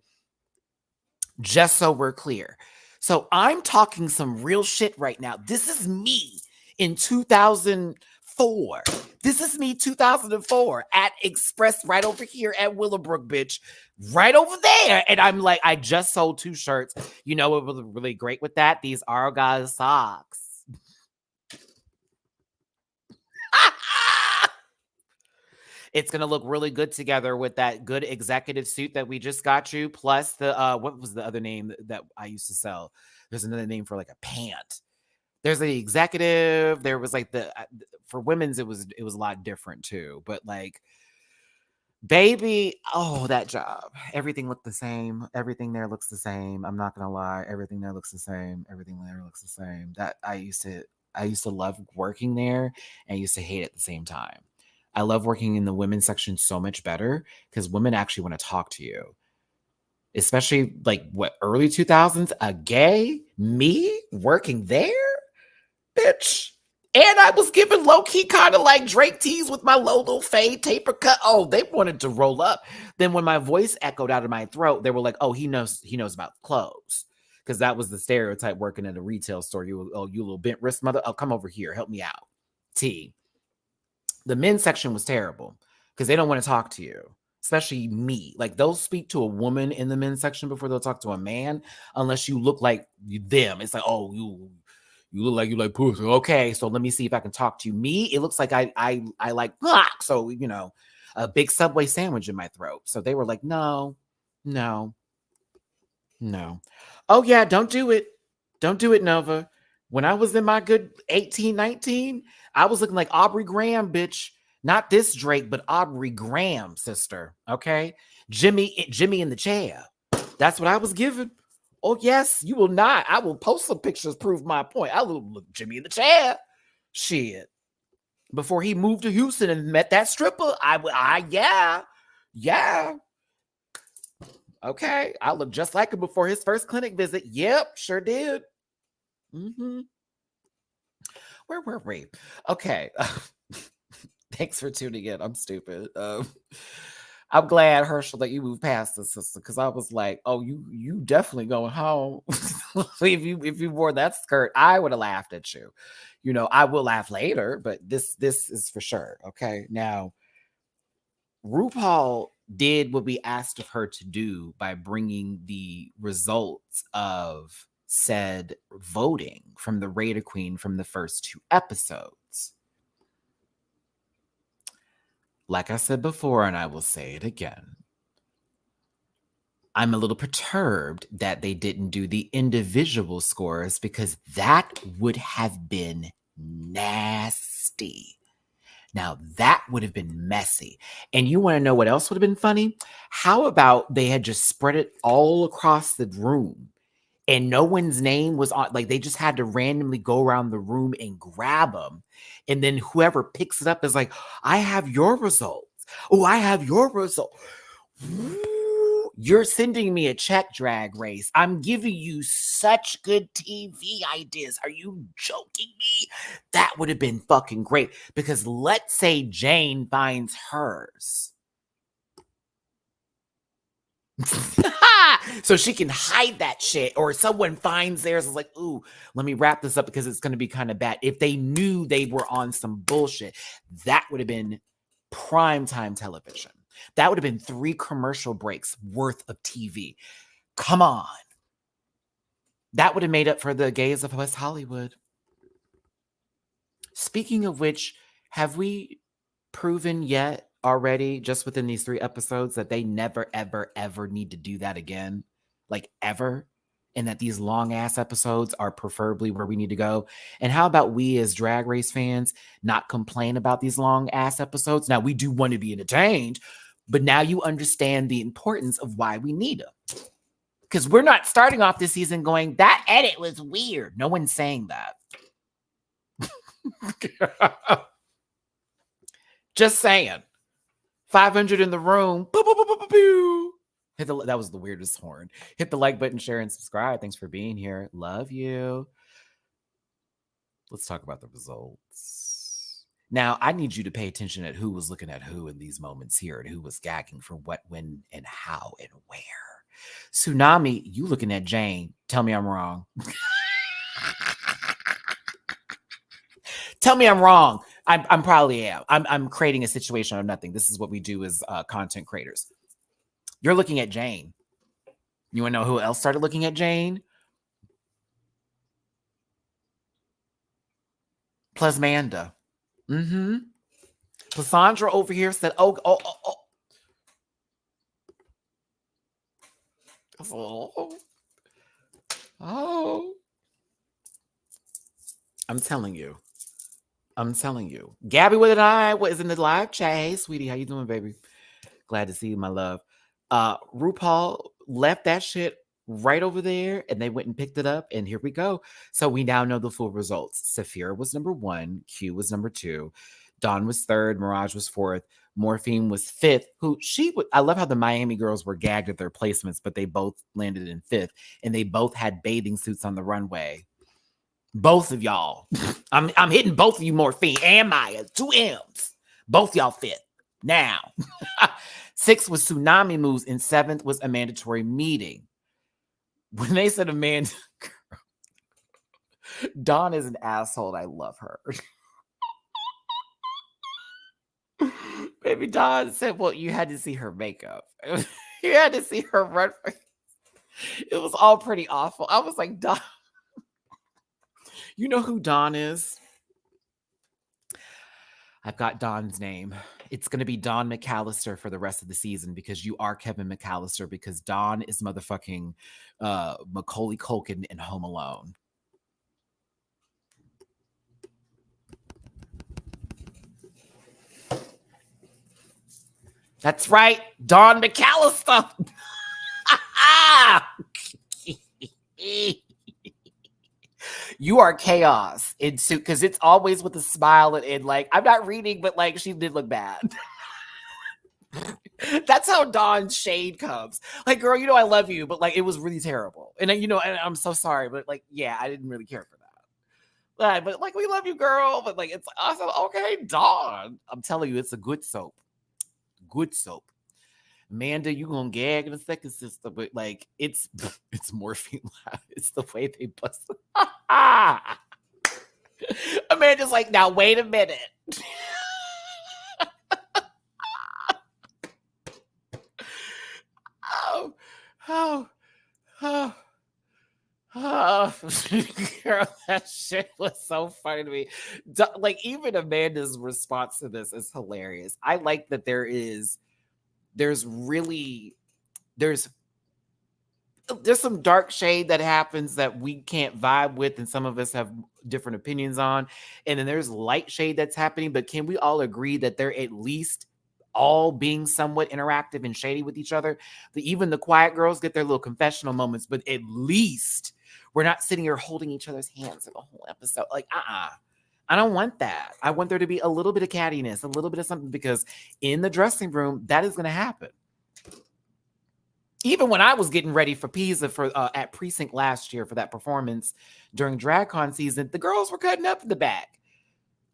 Just so we're clear. So I'm talking some real shit right now. This is me in 2004. This is me 2004 at Express right over here at Willowbrook, bitch. Right over there. And I'm like, I just sold 2 shirts. You know what was really great with that? These Argyle socks. It's going to look really good together with that good executive suit that we just got you. Plus the, what was the other name that I used to sell? There's another name for like a pant. There's the executive. There was like for women's, it was a lot different too. But like, baby, oh, that job. Everything looked the same. Everything there looks the same. I'm not going to lie. Everything there looks the same. Everything there looks the same. That I used to love working there and used to hate it at the same time. I love working in the women's section so much better because women actually want to talk to you. Especially like early 2000s, a gay me working there, bitch. And I was giving low-key kind of like Drake tees with my low little fade taper cut. Oh, they wanted to roll up. Then when my voice echoed out of my throat, they were like, oh, he knows about clothes. Because that was the stereotype working at a retail store. You little bent wrist mother. Oh, come over here. Help me out. T. The men's section was terrible because they don't want to talk to you, especially me. Like they'll speak to a woman in the men's section before they'll talk to a man, unless you look like them. It's like, oh, you look like you like pussy. Okay, so let me see if I can talk to you. Me, it looks like I like so a big Subway sandwich in my throat. So they were like, no. Oh yeah, don't do it, Nova. When I was in my good 18, 19, I was looking like Aubrey Graham, bitch. Not this Drake, but Aubrey Graham, sister. Okay? Jimmy in the chair. That's what I was given. Oh, yes, you will not. I will post some pictures, prove my point. I will look Jimmy in the chair. Shit. Before he moved to Houston and met that stripper, yeah. Okay. I looked just like him before his first clinic visit. Yep, sure did. Where were we? Okay. Thanks for tuning in. I'm stupid. I'm glad, Herschel, that you moved past this, sister, because I was like, oh, you definitely going home. if you wore that skirt, I would have laughed at you. I will laugh later, but this is for sure. Okay. Now, RuPaul did what we asked of her to do by bringing the results of said voting from the Raider Queen from the first 2 episodes. Like I said before, and I will say it again, I'm a little perturbed that they didn't do the individual scores because that would have been nasty. Now, that would have been messy. And you want to know what else would have been funny? How about they had just spread it all across the room and no one's name was on, like they just had to randomly go around the room and grab them. And then whoever picks it up is like, I have your results. Oh, I have your result. you're sending me a check, Drag Race. I'm giving you such good TV ideas. Are you joking me? That would have been fucking great. Because let's say Jane finds hers. So she can hide that shit, or someone finds theirs. Is like, ooh, let me wrap this up because it's going to be kind of bad. If they knew they were on some bullshit, that would have been primetime television. That would have been 3 commercial breaks worth of TV. Come on. That would have made up for the gays of West Hollywood. Speaking of which, have we proven yet already, just within these 3 episodes, that they never, ever, ever need to do that again? Like, ever? And that these long-ass episodes are preferably where we need to go? And how about we as Drag Race fans not complain about these long-ass episodes? Now, we do want to be entertained, but now you understand the importance of why we need them. Because we're not starting off this season going, that edit was weird. No one's saying that. Just saying. 500 in the room. Boo, boo, boo, boo, boo, boo. That was the weirdest horn. Hit the like button, share, and subscribe. Thanks for being here. Love you. Let's talk about the results. Now, I need you to pay attention at who was looking at who in these moments here and who was gagging for what, when, and how, and where. Tsunami, you looking at Jane. Tell me I'm wrong. Tell me I'm wrong. I'm probably am. I'm creating a situation out of nothing. This is what we do as content creators. You're looking at Jane. You want to know who else started looking at Jane? Plasmanda. Mm-hmm. Plasandra over here said, oh. I'm telling you. Gabby with an eye was in the live chat. Hey, sweetie, how you doing, baby? Glad to see you, my love. RuPaul left that shit right over there, and they went and picked it up, and here we go. So we now know the full results. Sapphira was number 1. Q was number 2. Dawn was 3rd. Mirage was 4th. Morphine was 5th. I love how the Miami girls were gagged at their placements, but they both landed in 5th, and they both had bathing suits on the runway. Both of y'all. I'm hitting both of you, Morphine and Mhi'ya. 2 M's. Both y'all 5th. Now. 6th was Tsunami moves, and 7th was a mandatory meeting. When they said Amanda, Dawn is an asshole. I love her. Baby Dawn said, well, you had to see her makeup. You had to see her run. It was all pretty awful. I was like, Dawn. You know who Dawn is? I've got Dawn's name. It's going to be Dawn McAllister for the rest of the season because you are Kevin McAllister, because Dawn is motherfucking Macaulay Culkin in Home Alone. That's right. Dawn McAllister. You are chaos in suit, because it's always with a smile and like, I'm not reading, but like she did look bad. That's how Dawn's shade comes. Like, girl, you know I love you, but like it was really terrible. And you know, and I'm so sorry, but like, yeah, I didn't really care for that. But like, we love you, girl. But like, it's awesome. Okay, Dawn. I'm telling you, it's a good soap. Good soap. Amanda, you gonna gag in a second, sister, but like it's Morphine. It's the way they bust. Amanda's like, now wait a minute. Girl, that shit was so funny to me. Like, even Amanda's response to this is hilarious. I like that there's some dark shade that happens that we can't vibe with, and some of us have different opinions on. And then there's light shade that's happening, but can we all agree that they're at least all being somewhat interactive and shady with each other? Even the quiet girls get their little confessional moments, but at least we're not sitting here holding each other's hands for the whole episode. Like, I don't want that. I want there to be a little bit of cattiness, a little bit of something, because in the dressing room, that is going to happen. Even when I was getting ready for Pisa for at Precinct last year for that performance during DragCon season, the girls were cutting up in the back.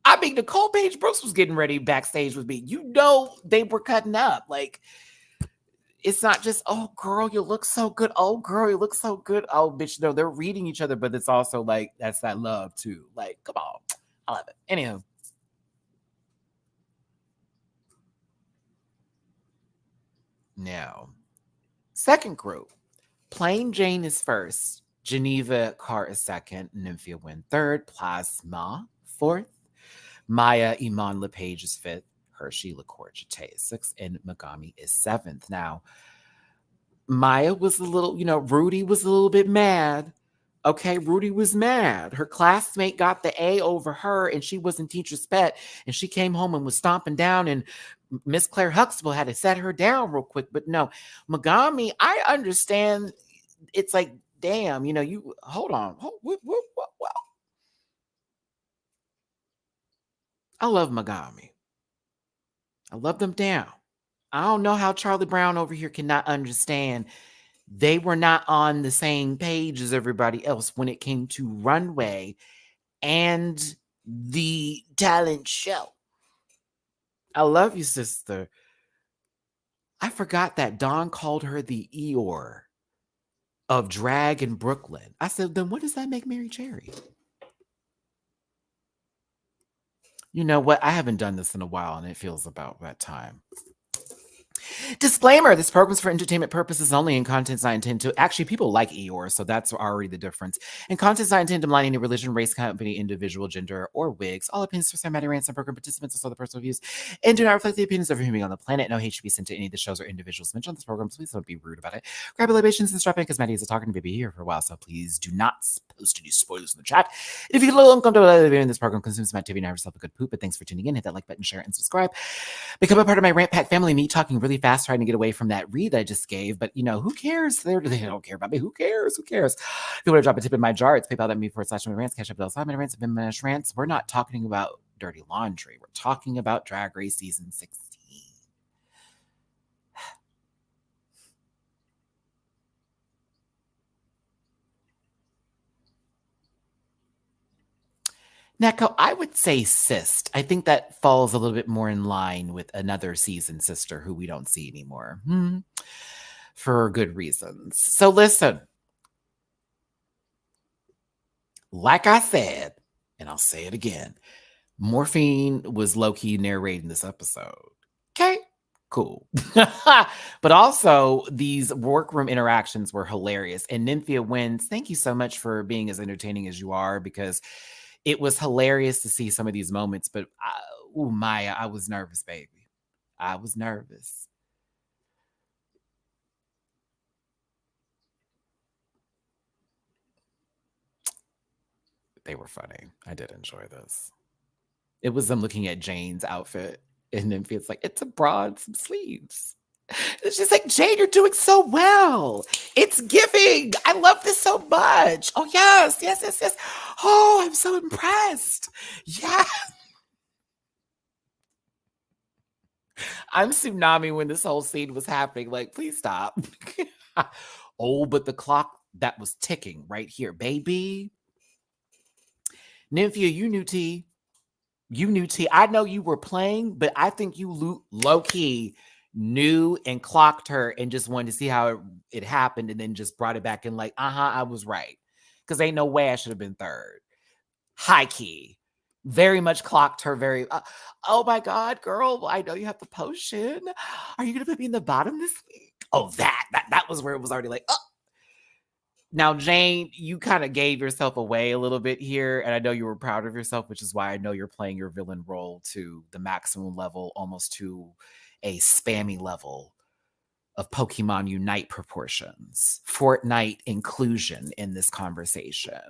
I mean, Nicole Page Brooks was getting ready backstage with me. You know, they were cutting up. Like, it's not just, oh, girl, you look so good. Oh, girl, you look so good. Oh, bitch, no, they're reading each other, but it's also like, that's that love too. Like, come on. I love it. Anyhow. Now, second group. Plain Jane is first. Geneva Carr is second. Nymphia Wind third. Plasma fourth. Mhi'ya Iman LePage is fifth. Hershey Liqour Jate is sixth. And Megami is seventh. Now, Mhi'ya was a little, Rudy was a little bit mad. Okay, Rudy was mad. Her classmate got the A over her, and she wasn't teacher's pet. And she came home and was stomping down, and Miss Claire Huxtable had to set her down real quick. But no, Megami, I understand. It's like, damn, you hold on. What? I love Megami. I love them down. I don't know how Charlie Brown over here cannot understand. They were not on the same page as everybody else when it came to Runway and the talent show. I love you, sister. I forgot that Dawn called her the Eeyore of drag in Brooklyn. I said, then what does that make Mary Cherry? You know what? I haven't done this in a while, and it feels about that time. Disclaimer, this program is for entertainment purposes only, and content's not intended to... Actually, people like Eeyore, so that's already the difference. And content's not intended to malign any religion, race, company, individual, gender, or wigs. All opinions expressed by MattyRants and program participants are the personal views and do not reflect the opinions of every human being on the planet. No hate should be sent to any of the shows or individuals mentioned on this program, so please don't be rude about it. Grab your libations and strap in, because Matty is a talking baby here for a while, so please do not post any spoilers in the chat. If you get a little uncomfortable in this program, consume some activity and have yourself a good poop. But thanks for tuning in. Hit that like button, share, and subscribe. Become a part of my Rant Pack family. Me talking really fast, trying to get away from that read that I just gave. But who cares? They don't care about me. Who cares? Who cares? If you want to drop a tip in my jar, it's PayPal.me/MattyRants, Cash App $5 and MattyRants. We're not talking about dirty laundry. We're talking about Drag Race season 16. Neko, I would say Sist. I think that falls a little bit more in line with another season sister who we don't see anymore. For good reasons. So listen, like I said, and I'll say it again, Morphine was low-key narrating this episode. Okay, cool. But also, these workroom interactions were hilarious. And Nymphia Wind, thank you so much for being as entertaining as you are, because it was hilarious to see some of these moments. But, Mhi'ya, I was nervous, baby. I was nervous. They were funny. I did enjoy this. It was them looking at Jane's outfit, and then it's like, it's a bra and some sleeves. It's just like, Jane, you're doing so well. It's giving. I love this so much. Oh, yes. Oh, I'm so impressed. Yeah. I'm Tsunami when this whole scene was happening. Like, please stop. Oh, but the clock that was ticking right here, baby. Nymphia, you knew tea. You knew tea. I know you were playing, but I think you low-key knew and clocked her and just wanted to see how it happened, and then just brought it back and like, I was right. Because ain't no way I should have been third. High key. Very much clocked her very, oh my God, girl, I know you have the potion. Are you going to put me in the bottom this week? Oh, that was where it was already like, oh. Now, Jane, you kind of gave yourself away a little bit here, and I know you were proud of yourself, which is why I know you're playing your villain role to the maximum level, almost to a spammy level of Pokemon Unite proportions, Fortnite inclusion in this conversation,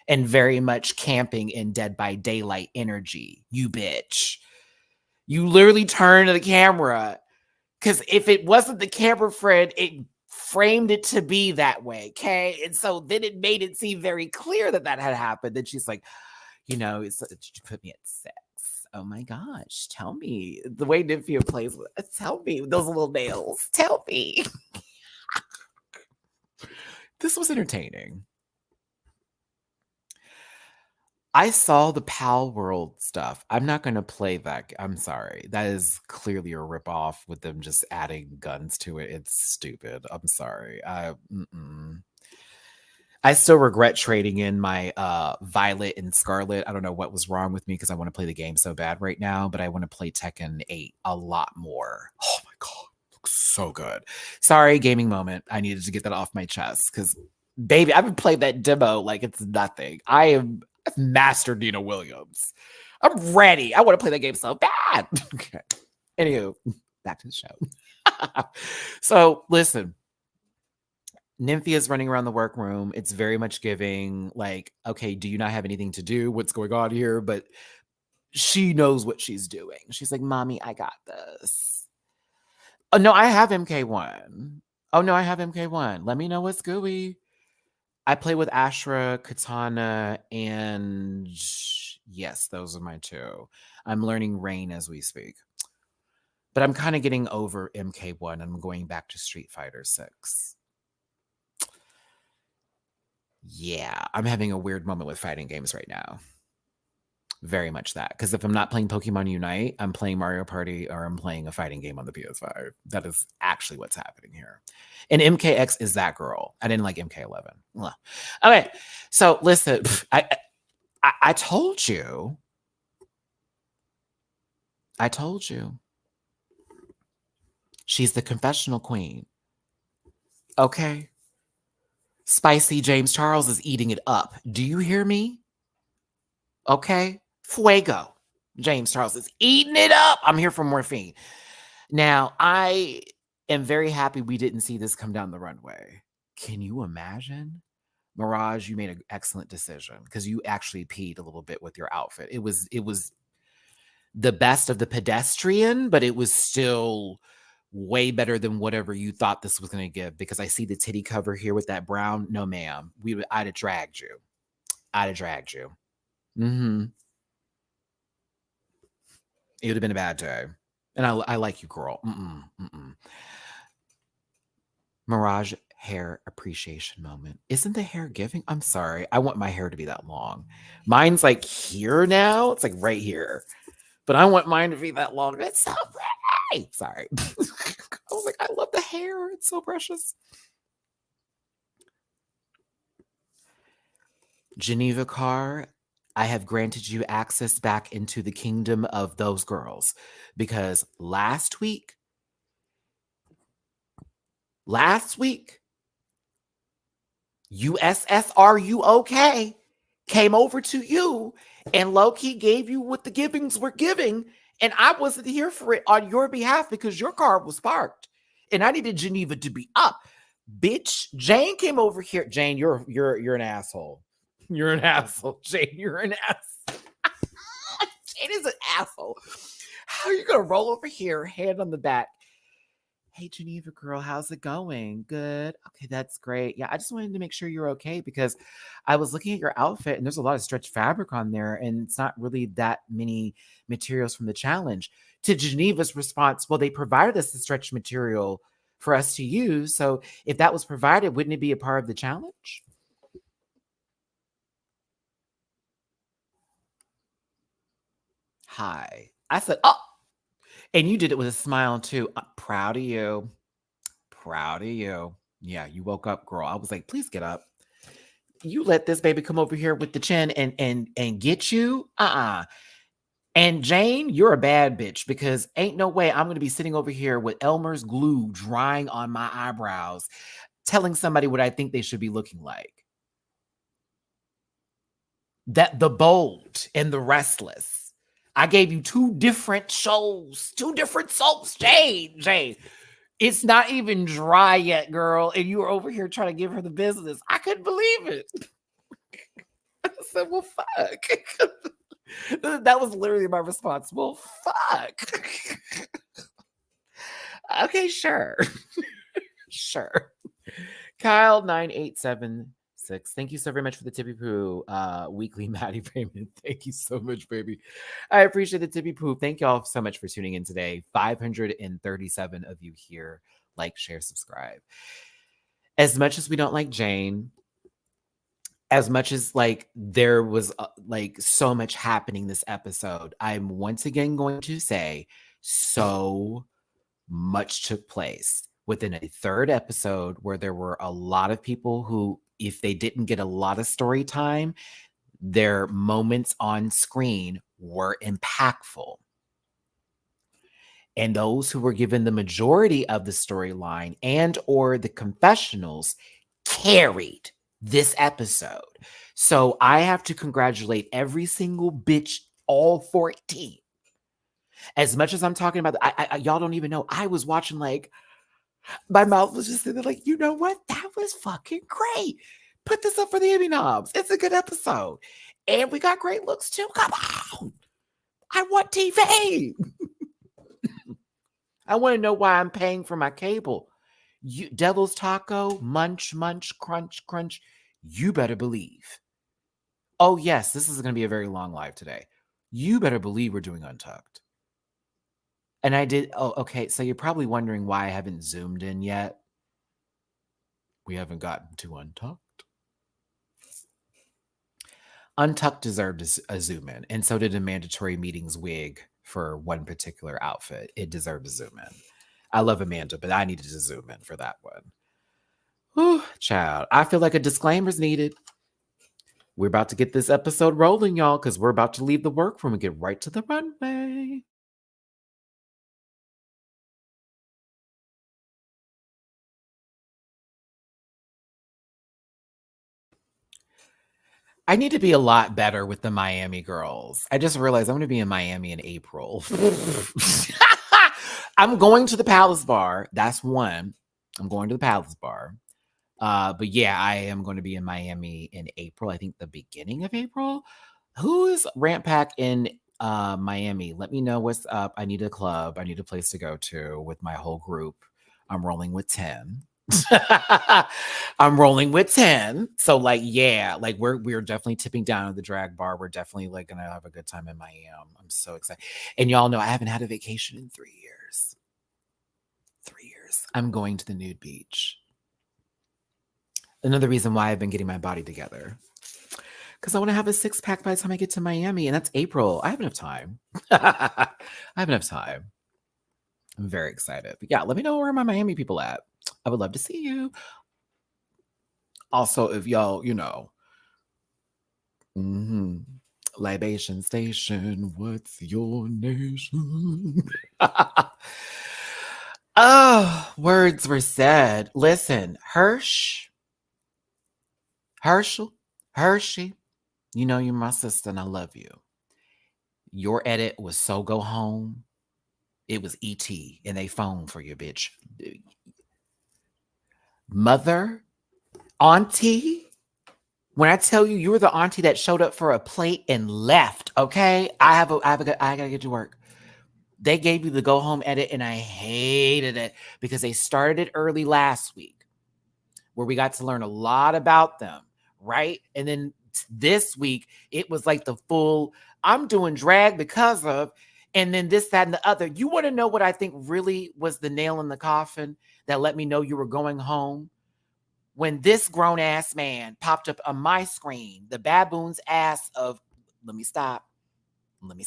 and very much camping in Dead by Daylight energy. You bitch. You literally turned to the camera, because if it wasn't the camera friend, it framed it to be that way, okay? And so then it made it seem very clear that had happened. Then she's like, did you put me at 6? Oh my gosh, tell me. The way Nymphia plays, tell me. Those little nails, tell me. This was entertaining. I saw the Pal World stuff. I'm not going to play that. I'm sorry. That is clearly a ripoff with them just adding guns to it. It's stupid. I'm sorry. I still regret trading in my Violet and Scarlet. I don't know what was wrong with me because I want to play the game so bad right now, but I want to play Tekken 8 a lot more. Oh my God. Looks so good. Sorry, gaming moment. I needed to get that off my chest because, baby, I've been playing that demo like it's nothing. I've mastered Nina Williams. I'm ready. I want to play that game so bad. Okay. Anywho, back to the show. So, listen. Nymphia is running around the workroom. It's very much giving, like, okay, do you not have anything to do? What's going on here? But she knows what she's doing. She's like, Mommy, I got this. Oh, no, I have MK1. Oh, no, I have MK1. Let me know what's gooey. I play with Ashra, Katana, and yes, those are my two. I'm learning Rain as we speak. But I'm kind of getting over MK1. I'm going back to Street Fighter 6. Yeah, I'm having a weird moment with fighting games right now. Very much that. Because if I'm not playing Pokemon Unite, I'm playing Mario Party or I'm playing a fighting game on the PS5. That is actually what's happening here. And MKX is that girl. I didn't like MK11. Ugh. Okay, so listen, I told you. I told you. She's the confessional queen. Okay. Spicy James Charles is eating it up. Do you hear me? Okay. Fuego. James Charles is eating it up. I'm here for Morphine. Now, I am very happy we didn't see this come down the runway. Can you imagine? Mirage, you made an excellent decision because you actually peed a little bit with your outfit. It was the best of the pedestrian, but it was still way better than whatever you thought this was going to give, because I see the titty cover here with that brown. No, ma'am. I'd have dragged you. I'd have dragged you. Mm-hmm. It would have been a bad day. And I like you, girl. Mirage hair appreciation moment. Isn't the hair giving? I'm sorry. I want my hair to be that long. Mine's like here now. It's like right here. But I want mine to be that long. It's so pretty. Sorry. I was like, I love the hair. It's so precious. Geneva Carr, I have granted you access back into the kingdom of those girls, because last week, USSRUOK came over to you and low-key gave you what the givings were giving, and I wasn't here for it on your behalf because your car was parked, and I needed Geneva to be up. Bitch, Jane came over here. Jane, you're an asshole. You're an asshole, Jane. You're an asshole. Jane is an asshole. How are you gonna roll over here, hand on the back? Hey, Geneva girl, how's it going? Good. Okay, that's great. Yeah, I just wanted to make sure you're okay because I was looking at your outfit and there's a lot of stretch fabric on there and it's not really that many materials from the challenge. To Geneva's response, well, they provided us the stretch material for us to use. So if that was provided, wouldn't it be a part of the challenge? Hi. I said, oh, and you did it with a smile too. I'm proud of you. Proud of you. Yeah, you woke up, girl. I was like, please get up. You let this baby come over here with the chin and get you. And Jane, you're a bad bitch because ain't no way I'm going to be sitting over here with Elmer's glue drying on my eyebrows, telling somebody what I think they should be looking like. That the bold and the restless. I gave you two different shows, two different soaps, Jane. It's not even dry yet, girl, and you were over here trying to give her the business. I couldn't believe it. I said, well, fuck. That was literally my response. Well, fuck. Okay, sure. Sure. Kyle 9876. Thank you so very much for the Tippy Poo weekly Maddie payment. Thank you so much, baby. I appreciate the Tippy Poo. Thank y'all so much for tuning in today. 537 of you here. Like, share, subscribe. as much as we don't like Jane, as much as like there was like so much happening this episode, I'm once again going to say so much took place within a third episode where there were a lot of people who, if they didn't get a lot of story time, their moments on screen were impactful. And those who were given the majority of the storyline and or the confessionals carried this episode. So I have to congratulate every single bitch, all 14. As much as I'm talking about, y'all don't even know. I was watching like, my mouth was just sitting there like, you know what? That was fucking great. Put this up for the Emmy knobs. It's a good episode. And we got great looks too. Come on. I want TV. I want to know why I'm paying for my cable. You, Devil's Taco, munch, munch, crunch, crunch. You better believe. Oh, yes, this is going to be a very long live today. You better believe we're doing Untucked. And I did. Oh, okay. So you're probably wondering why I haven't zoomed in yet. We haven't gotten to Untucked. Untucked deserved a zoom in, and so did a mandatory meetings wig for one particular outfit. It deserved a zoom in. I love Amanda, but I needed to zoom in for that one. Whew, child. I feel like a disclaimer's needed. We're about to get this episode rolling, y'all, because we're about to leave the workroom and get right to the runway. I need to be a lot better with the Miami girls. I just realized I'm going to be in Miami in April. I'm going to the Palace Bar. That's one. I'm going to the Palace Bar. But yeah, I am going to be in Miami in April. I think the beginning of April. Who is Ramp Pack in Miami? Let me know what's up. I need a club. I need a place to go to with my whole group. I'm rolling with 10. I'm rolling with 10. So like, yeah, like we're definitely tipping down at the drag bar. We're definitely like gonna have a good time in Miami. I'm so excited. And y'all know I haven't had a vacation in 3 years. 3 years. I'm going to the nude beach. Another reason why I've been getting my body together. Because I want to have a 6-pack by the time I get to Miami, and that's April. I have enough time. I have enough time. I'm very excited. But yeah, let me know where my Miami people at. I would love to see you. Also, if y'all, you know, Libation Station, what's your nation? Oh, words were said. Listen, Hershey, you know you're my sister and I love you. Your edit was so go home. It was ET and they phoned for your bitch. Mother, auntie, when I tell you you were the auntie that showed up for a plate and left, okay? I gotta get to work. They gave you the go home edit and I hated it because they started it early last week where we got to learn a lot about them, right? And then this week, it was like the full, I'm doing drag because of, and then this, that, and the other. You want to know what I think really was the nail in the coffin that let me know you were going home? When this grown-ass man popped up on my screen, the baboon's ass of, let me stop. When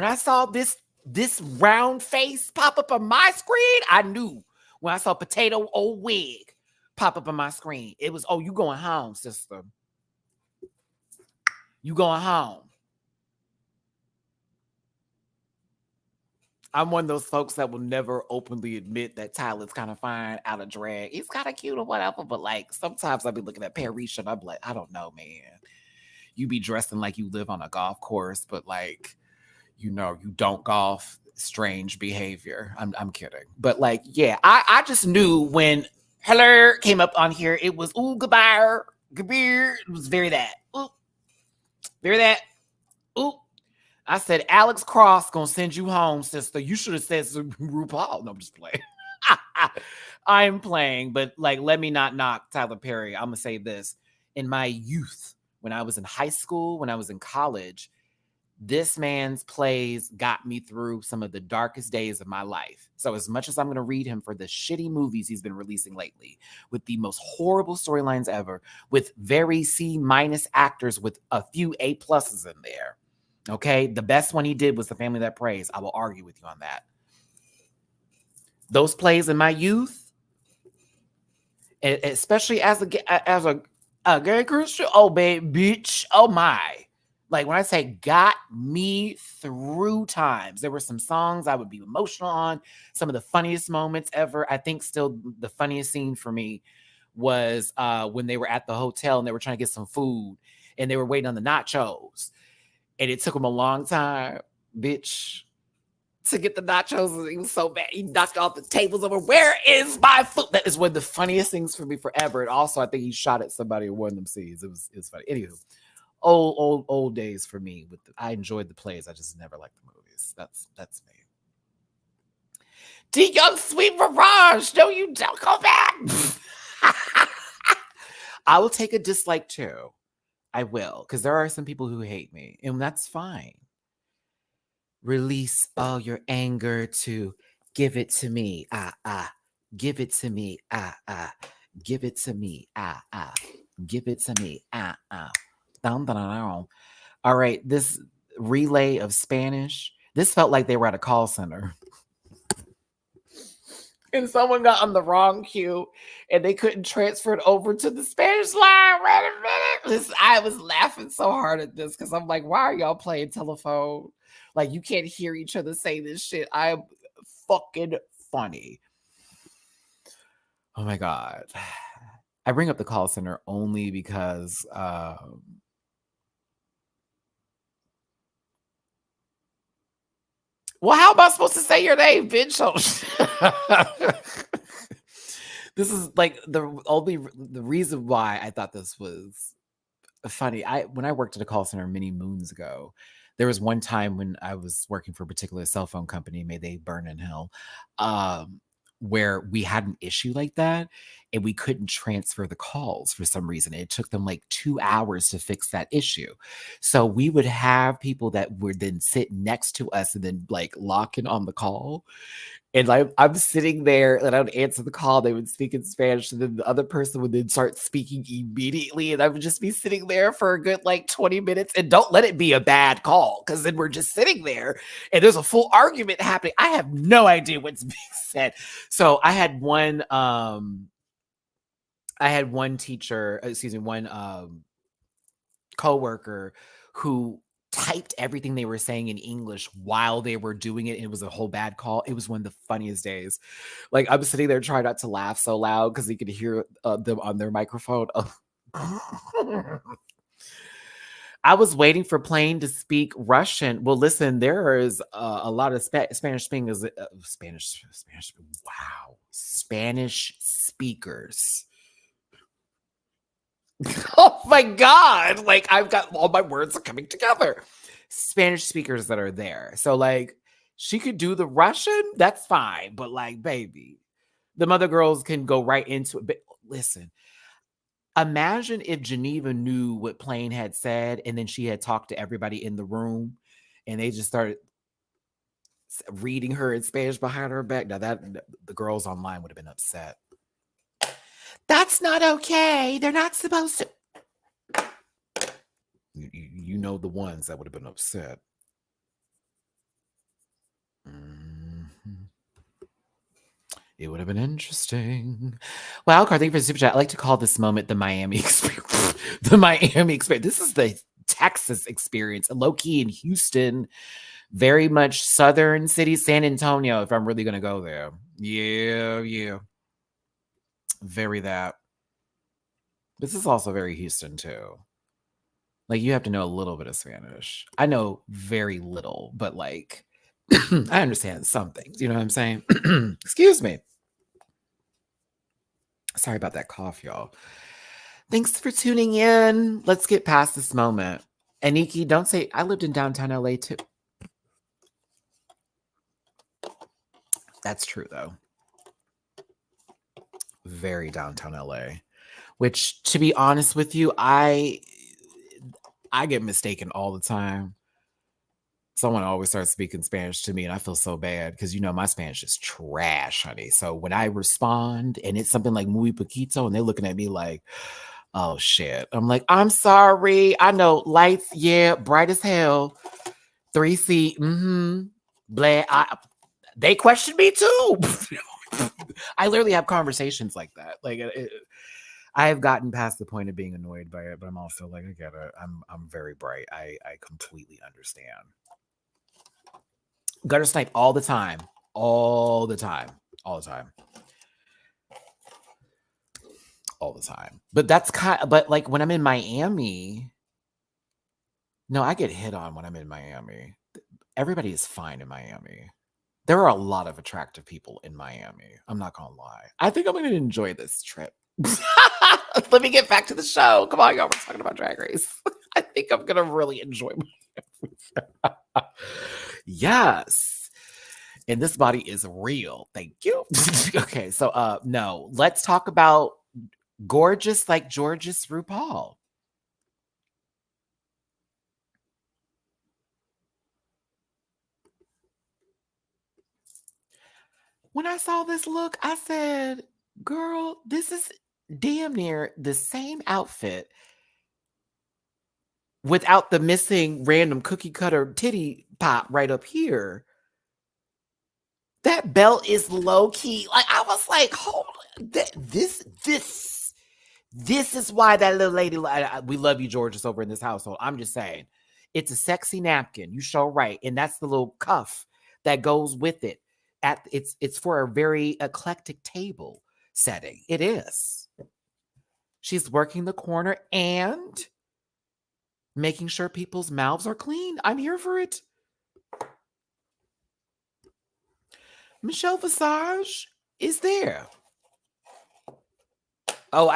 I saw this round face pop up on my screen, I knew. When I saw potato old wig pop up on my screen, it was, oh, you going home, sister. You going home. I'm one of those folks that will never openly admit that Tyler's kind of fine out of drag. He's kind of cute or whatever, but like sometimes I'll be looking at Parisha and I'm like, I don't know, man. You be dressing like you live on a golf course, but like, you know, you don't golf. Strange behavior. I'm kidding. But like, yeah, I just knew when Heller came up on here, it was ooh, goodbye, Gabir. It was very that. Ooh, very that. Ooh. I said, Alex Cross gonna send you home, sister. You should have said RuPaul. No, I'm just playing. I'm playing, but like, let me not knock Tyler Perry. I'm gonna say this. In my youth, when I was in high school, when I was in college, This man's plays got me through some of the darkest days of my life. So as much as I'm going to read him for the shitty movies he's been releasing lately, with the most horrible storylines ever, with very C- actors with a few A+ in there. Okay, the best one he did was The Family That Prays. I will argue with you on that. Those plays in my youth, especially as a gay Christian, oh baby, bitch, oh my. Like when I say got me through times, there were some songs I would be emotional on. Some of the funniest moments ever. I think still the funniest scene for me was when they were at the hotel and they were trying to get some food and they were waiting on the nachos. And it took them a long time, bitch, to get the nachos. He was so bad. He knocked off the tables over. Where is my food? That is one of the funniest things for me forever. And also, I think he shot at somebody in one of them scenes. It was funny. Anywho, old days for me. I enjoyed the plays. I just never liked the movies. That's me. Dion, sweet mirage. No, you don't go back. I will take a dislike too. I will, because there are some people who hate me, and that's fine. Release all your anger to give it to me. Give it to me. Give it to me. Give it to me. Dun, dun, dun, dun. All right, this relay of Spanish. This felt like they were at a call center. And someone got on the wrong queue and they couldn't transfer it over to the Spanish line. Wait a minute. I was laughing so hard at this because I'm like, why are y'all playing telephone? Like, you can't hear each other say this shit. I'm fucking funny. Oh my God. I bring up the call center only because well, how am I supposed to say your name, bitch? This is like the reason why I thought this was funny. When I worked at a call center many moons ago, there was one time when I was working for a particular cell phone company, may they burn in hell, where we had an issue like that and we couldn't transfer the calls for some reason. It took them like 2 hours to fix that issue. So we would have people that would then sit next to us and then like lock in on the call. And I'm sitting there and I would answer the call. They would speak in Spanish, and then the other person would then start speaking immediately. And I would just be sitting there for a good like 20 minutes. And don't let it be a bad call, because then we're just sitting there and there's a full argument happening. I have no idea what's being said. So I had one teacher, one coworker who typed everything they were saying in English while they were doing it. And it was a whole bad call. It was one of the funniest days. Like, I was sitting there trying not to laugh so loud because you could hear them on their microphone. I was waiting for Plane to speak Russian. Well, listen, there is a lot of Spanish speakers. Wow, Spanish speakers. Oh my God. Like, I've got all my words are coming together. Spanish speakers that are there. So, like, she could do the Russian. That's fine. But, like, baby, the mother girls can go right into it. But listen, imagine if Geneva knew what Plane had said and then she had talked to everybody in the room and they just started reading her in Spanish behind her back. Now, the girls online would have been upset. That's not okay. They're not supposed to. You know the ones that would have been upset. Mm-hmm. It would have been interesting. Well, thank you for the super chat. I like to call this moment the Miami experience. The Miami experience. This is the Texas experience. Low key in Houston. Very much southern city, San Antonio, if I'm really going to go there. Yeah. Very that. This is also very Houston, too. Like, you have to know a little bit of Spanish. I know very little, but like, I understand some things. You know what I'm saying? Excuse me. Sorry about that cough, y'all. Thanks for tuning in. Let's get past this moment. And Nikki, don't say, I lived in downtown LA too. That's true, though. Very downtown LA. Which, to be honest with you, I get mistaken all the time. Someone always starts speaking Spanish to me, and I feel so bad because my Spanish is trash, honey. So when I respond and it's something like muy poquito, and they're looking at me like, oh shit, I'm like, I'm sorry. I know lights, yeah, bright as hell. 3C, they question me too. I literally have conversations like that. Like I have gotten past the point of being annoyed by it, but I'm also like, I get it. I'm very bright. I completely understand. Gutter snipe all the time. All the time. All the time. All the time. But that's but like when I'm in Miami, no, I get hit on when I'm in Miami. Everybody is fine in Miami. There are a lot of attractive people in Miami. I'm not gonna lie. I think I'm gonna enjoy this trip. Let me get back to the show. Come on, y'all. We're talking about Drag Race. I think I'm gonna really enjoy my Yes. And this body is real. Thank you. Okay, so no, let's talk about gorgeous like Georgeous RuPaul. When I saw this look, I said, girl, this is damn near the same outfit without the missing random cookie cutter titty pop right up here. That belt is low key. Like I was like, hold on. This is why that little lady. We love you, Georgeous, over in this household. I'm just saying, it's a sexy napkin. You show right, and that's the little cuff that goes with it. It's for a very eclectic table setting. It is. She's working the corner and making sure people's mouths are clean. I'm here for it. Michelle Visage is there. Oh,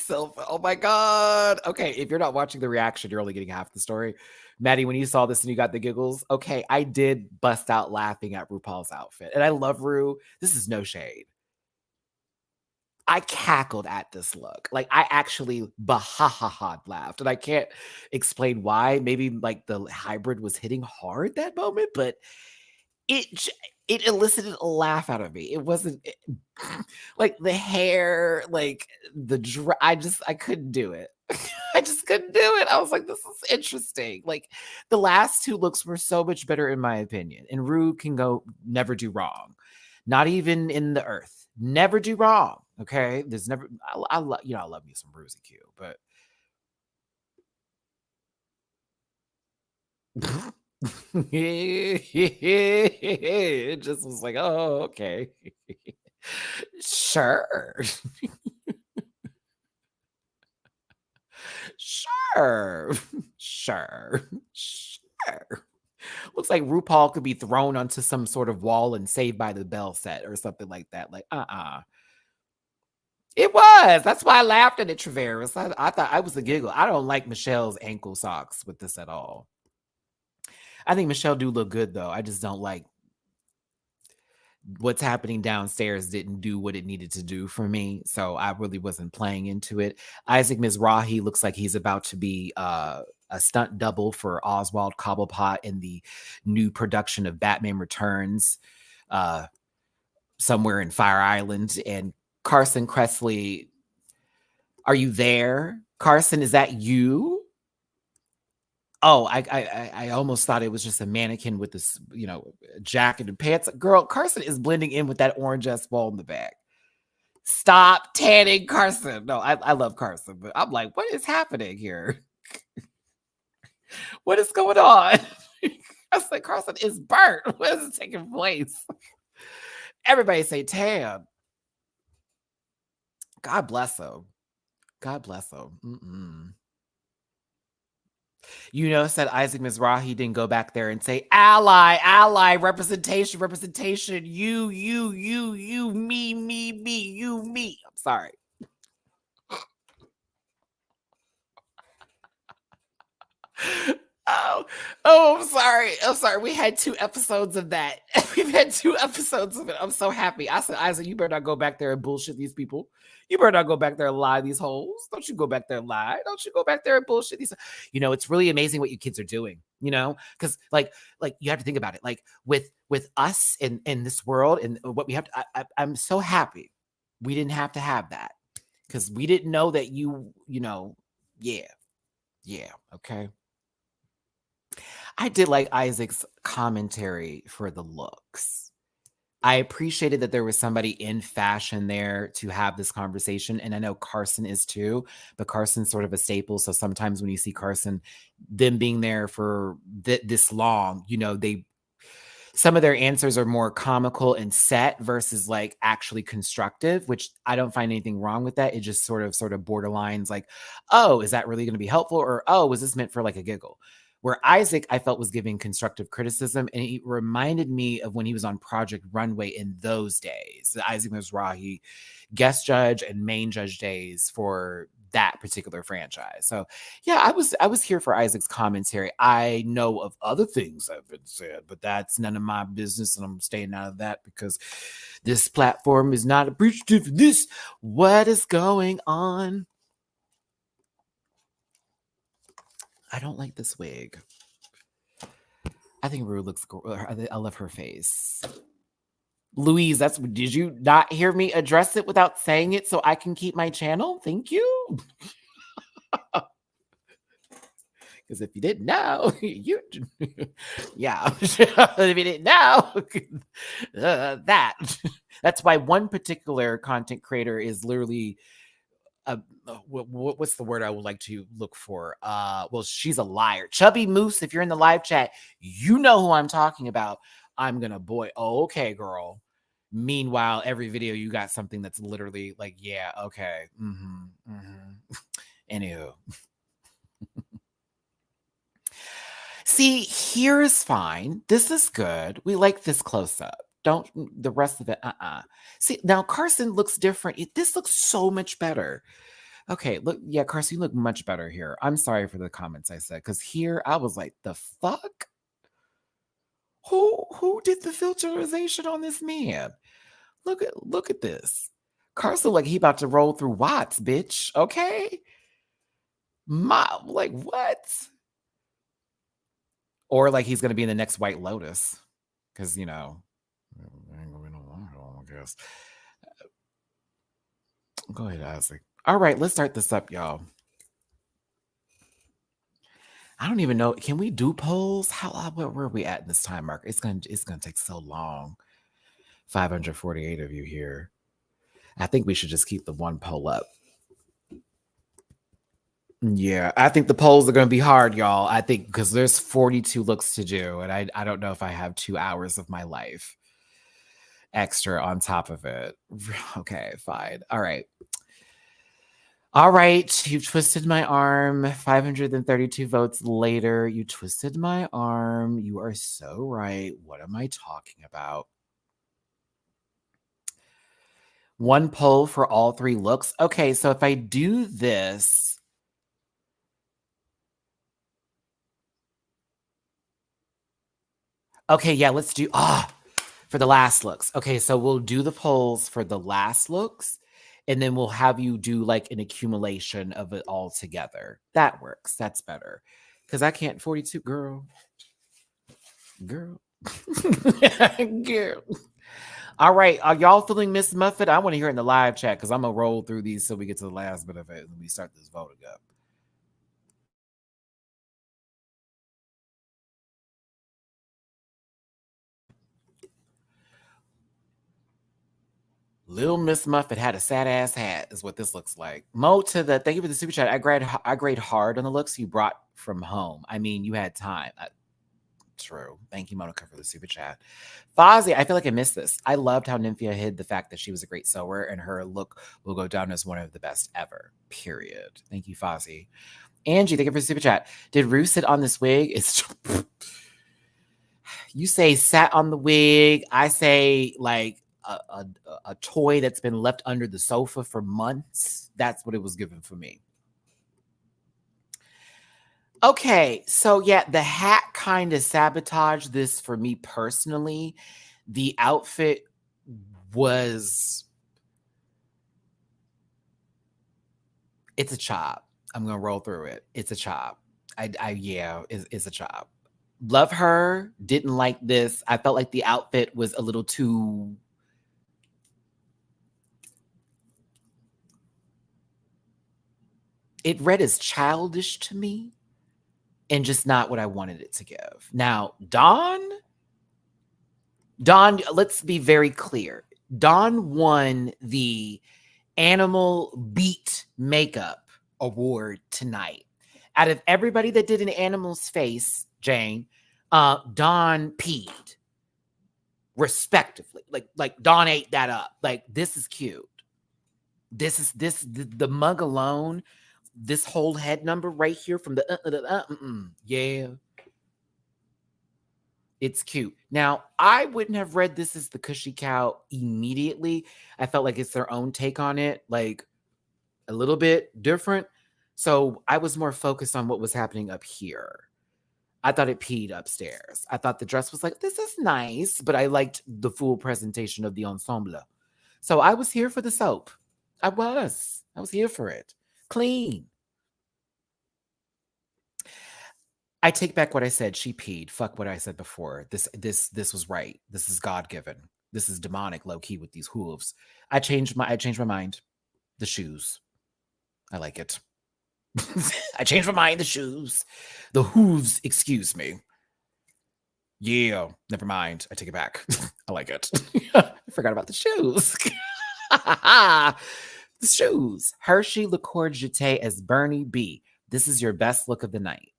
oh my God. Okay, if you're not watching the reaction, you're only getting half the story. Matty, when you saw this and you got the giggles, okay, I did bust out laughing at RuPaul's outfit. And I love Ru. This is no shade. I cackled at this look. Like I actually bah-ha-ha-ha laughed. And I can't explain why. Maybe like the hybrid was hitting hard that moment, but it elicited a laugh out of me. It wasn't like the hair, like I couldn't do it. I just couldn't do it. I was like, this is interesting. Like the last two looks were so much better in my opinion. And Ru can go never do wrong. Not even in the earth. Never do wrong. Okay. There's never I love I love me some Ruzy Q, but it just was like, oh, okay. Sure. Sure. Sure. Sure. Looks like RuPaul could be thrown onto some sort of wall and Saved by the Bell set or something like that. Like, It was. That's why I laughed at it, Traveris. I thought I was a giggle. I don't like Michelle's ankle socks with this at all. I think Michelle do look good, though. I just don't like what's happening downstairs didn't do what it needed to do for me. So I really wasn't playing into it. Isaac Mizrahi looks like he's about to be a stunt double for Oswald Cobblepot in the new production of Batman Returns somewhere in Fire Island. And Carson Kressley, are you there? Carson, is that you? Oh, I almost thought it was just a mannequin with this, jacket and pants. Girl, Carson is blending in with that orange ass ball in the back. Stop tanning Carson. No, I love Carson, but I'm like, what is happening here? What is going on? I was like, Carson is burnt. What is taking place? Everybody say tan. God bless him. God bless him. You notice that Isaac Mizrahi didn't go back there and say, ally, representation, you, me, you, me. I'm sorry. Oh, I'm sorry. I'm sorry. We had 2 episodes of that. We've had 2 episodes of it. I'm so happy. I said, Isaac, you better not go back there and bullshit these people. You better not go back there and lie these hoes. Don't you go back there and lie. Don't you go back there and bullshit these. It's really amazing what you kids are doing. you know, because like you have to think about it, like with us in this world and what we have to, I'm so happy we didn't have to have that, because we didn't know that you know, yeah, okay. I did like Isaac's commentary for the looks. I appreciated that there was somebody in fashion there to have this conversation. And I know Carson is too, but Carson's sort of a staple. So sometimes when you see Carson, them being there for this long, you know, some of their answers are more comical and set versus like actually constructive, which I don't find anything wrong with that. It just sort of borderlines like, oh, is that really going to be helpful? Or, oh, was this meant for like a giggle? Where Isaac, I felt, was giving constructive criticism. And it reminded me of when he was on Project Runway in those days. Isaac Mizrahi, guest judge and main judge days for that particular franchise. So yeah, I was here for Isaac's commentary. I know of other things have been said, but that's none of my business, and I'm staying out of that because this platform is not appreciative of this. What is going on? I don't like this wig. I think Rue looks cool. I love her face. Louise, did you not hear me address it without saying it so I can keep my channel? Thank you. Because if you didn't know, you, yeah, if you didn't know, that's why one particular content creator is literally, what's the word I would like to look for? Well, she's a liar. Chubby Moose, if you're in the live chat, you know who I'm talking about. I'm gonna okay, girl. Meanwhile, every video you got something that's literally like, yeah, okay. Anywho. See, here's fine. This is good. We like this close up. Don't the rest of it. See, now Carson looks different. This looks so much better. Okay, look, yeah, Carson, you look much better here. I'm sorry for the comments I said, because here I was like, the fuck? Who did the filterization on this man? Look at this. Carson, like he about to roll through Watts, bitch. Okay. Like what? Or like he's gonna be in the next White Lotus. Because you know, ain't gonna be no long, I guess. Go ahead, Isaac. All right, let's start this up, y'all. I don't even know. Can we do polls? Where are we at in this time mark? It's gonna take so long. 548 of you here. I think we should just keep the one poll up. Yeah, I think the polls are going to be hard, y'all. I think because there's 42 looks to do, and I don't know if I have 2 hours of my life extra on top of it. Okay, fine. All right. All right, you've twisted my arm. 532 votes later, you twisted my arm. You are so right. What am I talking about? One poll for all 3 looks. Okay, so if I do this, okay, yeah, let's do for the last looks. Okay, so we'll do the polls for the last looks, and then we'll have you do like an accumulation of it all together. That works. That's better. Because I can't 42, girl. Girl. Girl. All right. Are y'all feeling Miss Muffet? I want to hear it in the live chat because I'm going to roll through these so we get to the last bit of it and we start this voting up. Little Miss Muffet had a sad ass hat, is what this looks like. Mo to the thank you for the super chat. I grade hard on the looks you brought from home. I mean, you had time. True. Thank you, Monica, for the super chat. Fozzie, I feel like I missed this. I loved how Nymphia hid the fact that she was a great sewer, and her look will go down as one of the best ever. Period. Thank you, Fozzie. Angie, thank you for the super chat. Did Rue sit on this wig? It's you say sat on the wig. I say like a toy that's been left under the sofa for months. That's what it was given for me. Okay, so yeah, the hat kind of sabotaged this for me personally. The outfit was it's a chop. I'm gonna roll through it. It's a chop. Yeah, it's a chop. Love her. Didn't like this. I felt like the outfit was a little too... It read as childish to me and just not what I wanted it to give. Now, Dawn, let's be very clear. Dawn won the Animal Beat Makeup Award tonight. Out of everybody that did an animal's face, Jane, Dawn peed respectively. Like Dawn ate that up. Like, this is cute. The mug alone, this whole head number right here from the yeah, it's cute. Now, I wouldn't have read this as the Cushy Cow immediately. I felt like it's their own take on it, like a little bit different. So I was more focused on what was happening up here. I thought it peed upstairs. I thought the dress was like, this is nice, but I liked the full presentation of the ensemble. So I was here for the soap. I was here for it. Clean. I take back what I said. She peed. Fuck what I said before. This was right. This is God-given. This is demonic, low-key, with these hooves. I changed my mind. The shoes. I like it. I changed my mind. The shoes. The hooves, excuse me. Yeah, never mind. I take it back. I like it. I forgot about the shoes. The shoes. Hershey Liqour Jeté as Bernie B. This is your best look of the night.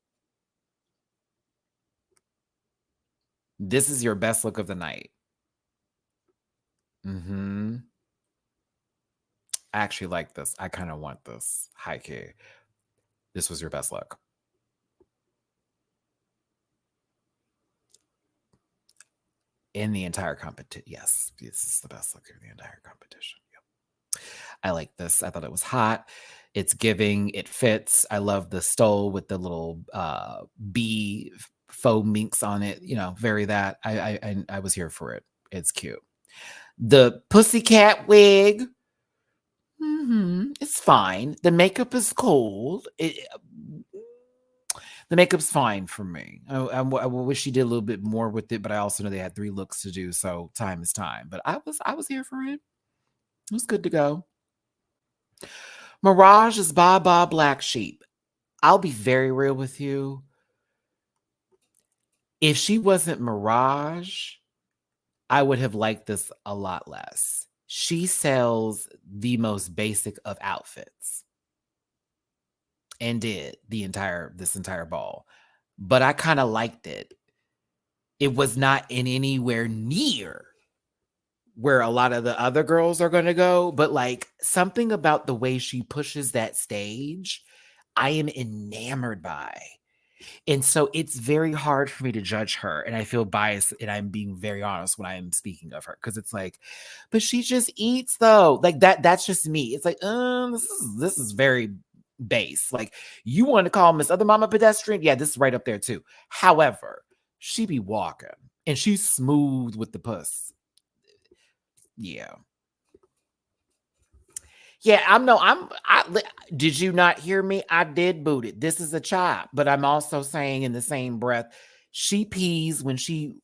This is your best look of the night. I actually like this. I kind of want this. High key. This was your best look. In the entire competition. Yes, this is the best look in the entire competition. Yep. I like this. I thought it was hot. It's giving. It fits. I love the stole with the little bee faux minks on it. You know, very that. I was here for it. It's cute. The pussycat wig. It's fine. The makeup is cold. The makeup's fine for me. I wish she did a little bit more with it, but I also know they had 3 looks to do, so time is time. But I was here for it. It was good to go. Mirage is Baba Black Sheep. I'll be very real with you. If she wasn't Mirage, I would have liked this a lot less. She sells the most basic of outfits. And did this entire ball. But I kind of liked it. It was not in anywhere near where a lot of the other girls are going to go, but like something about the way she pushes that stage, I am enamored by. And so it's very hard for me to judge her. And I feel biased, and I'm being very honest when I am speaking of her, because it's like, but she just eats though. Like that's just me. It's like, this is very base. Like, you want to call Miss Other Mama pedestrian? Yeah, this is right up there too. However, she be walking and she's smooth with the puss. Yeah. Yeah, did you not hear me? I did boot it. This is a chop, but I'm also saying in the same breath, she pees when she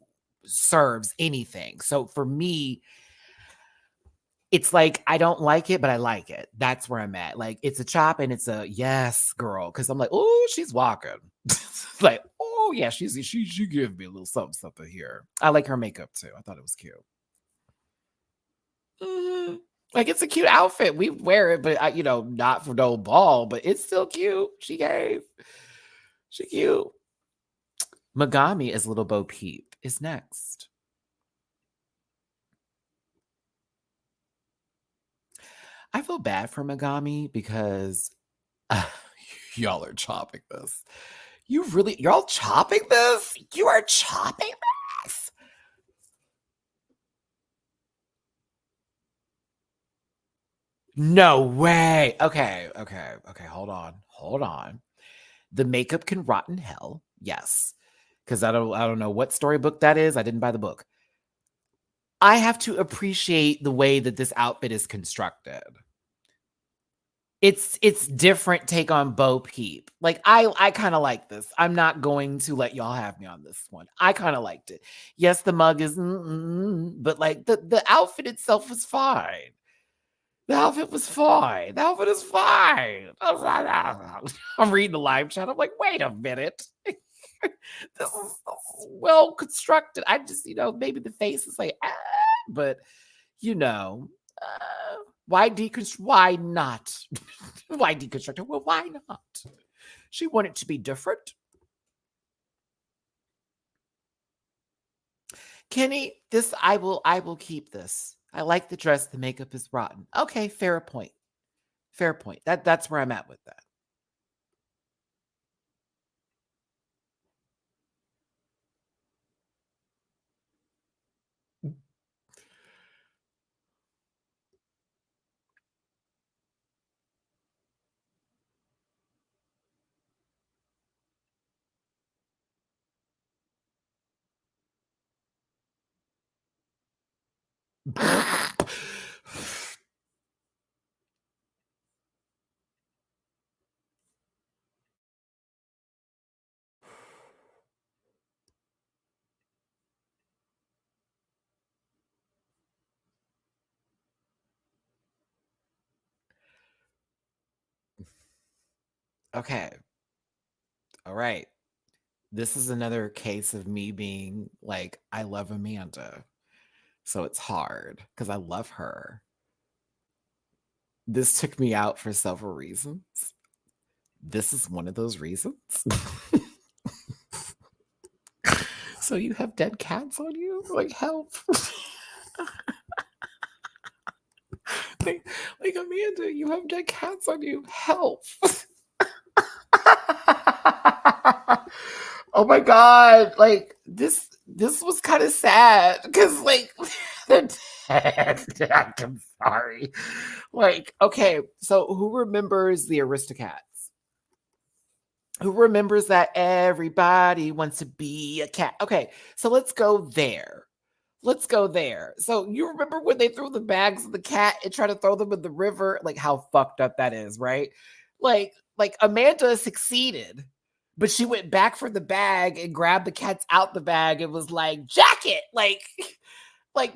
serves anything. So for me, it's like, I don't like it, but I like it. That's where I'm at. Like, it's a chop and it's a yes, girl. Cause I'm like, oh, she's walking. Like, oh yeah, she give me a little something here. I like her makeup too. I thought it was cute. Like, it's a cute outfit. We wear it, but not for no ball, but it's still cute. She cute. Megami as Little Bo Peep is next. I feel bad for Megami because y'all are chopping this. Y'all chopping this? You are chopping this? No way. Okay. Hold on. The makeup can rot in hell. Yes. Because I don't know what storybook that is. I didn't buy the book. I have to appreciate the way that this outfit is constructed. It's different take on Bo Peep. Like I kind of like this. I'm not going to let y'all have me on this one. I kind of liked it. Yes, the mug is, but like the outfit itself was fine. The outfit was fine. The outfit is fine. I'm reading the live chat. I'm like, wait a minute. This is well constructed. I just, maybe the face is like, but why deconstruct? Why not? Why deconstruct it? Well, why not? She wanted to be different. Kenny, this I will keep this. I like the dress. The makeup is rotten. Okay, fair point. Fair point. That's where I'm at with that. Okay. All right. This is another case of me being like, I love Amanda. So it's hard because I love her. This took me out for several reasons. This is one of those reasons. So you have dead cats on you? Like, help. like Amanda, you have dead cats on you. Help. Oh my God. Like, this was kind of sad because, like, they're dead. I'm sorry. Like, okay, so who remembers the Aristocats? Who remembers that everybody wants to be a cat? Okay, so let's go there. Let's go there. So you remember when they threw the bags of the cat and tried to throw them in the river? Like how fucked up that is, right? Like Amanda succeeded, but she went back for the bag and grabbed the cats out the bag and was like, jacket! Like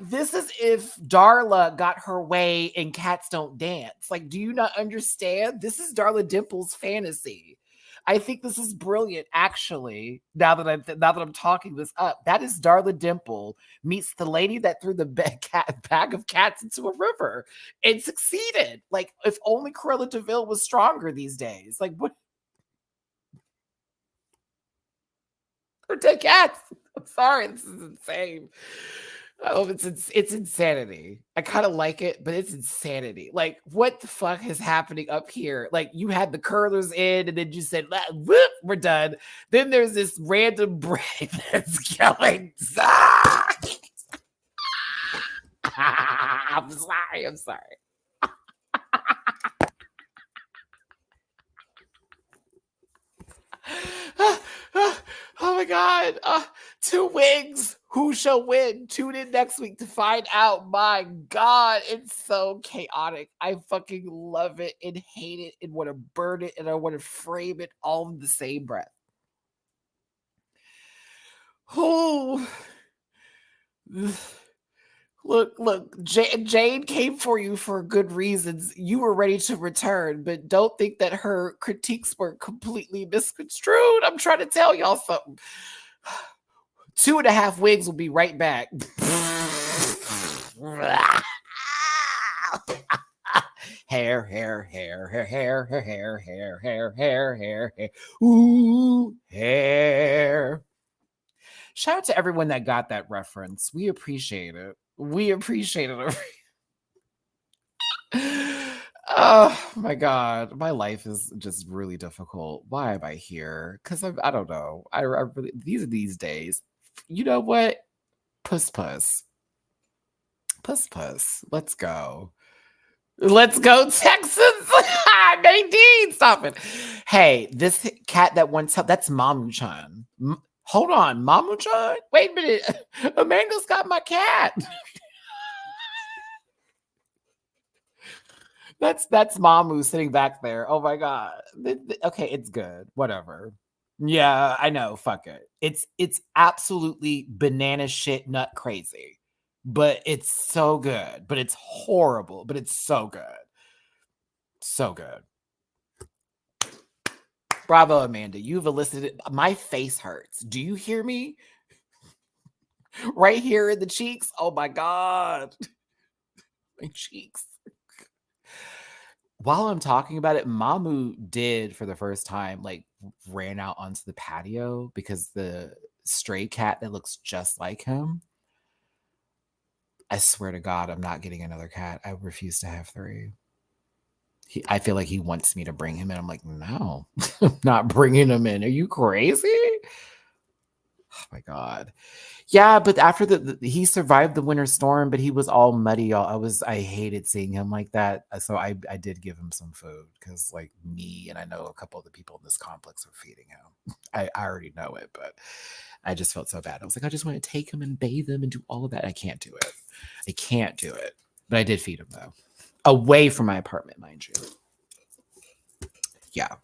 this is if Darla got her way and cats don't dance. Like, do you not understand? This is Darla Dimple's fantasy. I think this is brilliant, actually. Now that I'm talking this up, that is Darla Dimple meets the lady that threw the bag of cats into a river and succeeded. Like, if only Cruella DeVille was stronger these days. Like, what? They're dead cats. I'm sorry, this is insane. Oh, it's insanity. I kind of like it, but it's insanity. Like, what the fuck is happening up here? Like, you had the curlers in, and then you said, "Whoop, we're done." Then there's this random braid that's going. I'm sorry. I'm sorry. Oh my God. 2 wigs. Who shall win? Tune in next week to find out. My God, it's so chaotic. I fucking love it and hate it and want to burn it and I want to frame it all in the same breath. Oh, look, Jane came for you for good reasons. You were ready to return, but don't think that her critiques were completely misconstrued. I'm trying to tell y'all something. 2.5 wigs will be right back. Hair, hair, hair, hair, hair, hair, hair, hair, hair, hair, hair, hair. Ooh, hair. Shout out to everyone that got that reference. We appreciate it. We appreciate it. Oh my God, my life is just really difficult. Why am I here? Because I don't know. I really, these days. You know what? Puss puss. Puss puss. Let's go. Let's go, Texans. Nadine, stop it. Hey, this cat that once that's Mamu-chan. Hold on, Mamu-chan? Wait a minute. Amanda's got my cat. That's Mamu sitting back there. Oh my god. Okay, it's good. Whatever. Yeah, I know. Fuck it. It's absolutely banana shit nut crazy. But it's so good. But it's horrible. But it's so good. So good. Bravo, Amanda. You've elicited my face hurts. Do you hear me? Right here in the cheeks. Oh my god. My cheeks. While I'm talking about it, Mamu did for the first time, like, ran out onto the patio because the stray cat that looks just like him. I swear to God, I'm not getting another cat. I refuse to have 3. I feel like he wants me to bring him in. I'm like, no, I'm not bringing him in. Are you crazy? Oh my God. Yeah, but after he survived the winter storm, but he was all muddy. I hated seeing him like that. So I did give him some food because, like, me and I know a couple of the people in this complex were feeding him. I already know it, but I just felt so bad. I was like, I just want to take him and bathe him and do all of that. I can't do it. I can't do it. But I did feed him though, away from my apartment, mind you. Yeah.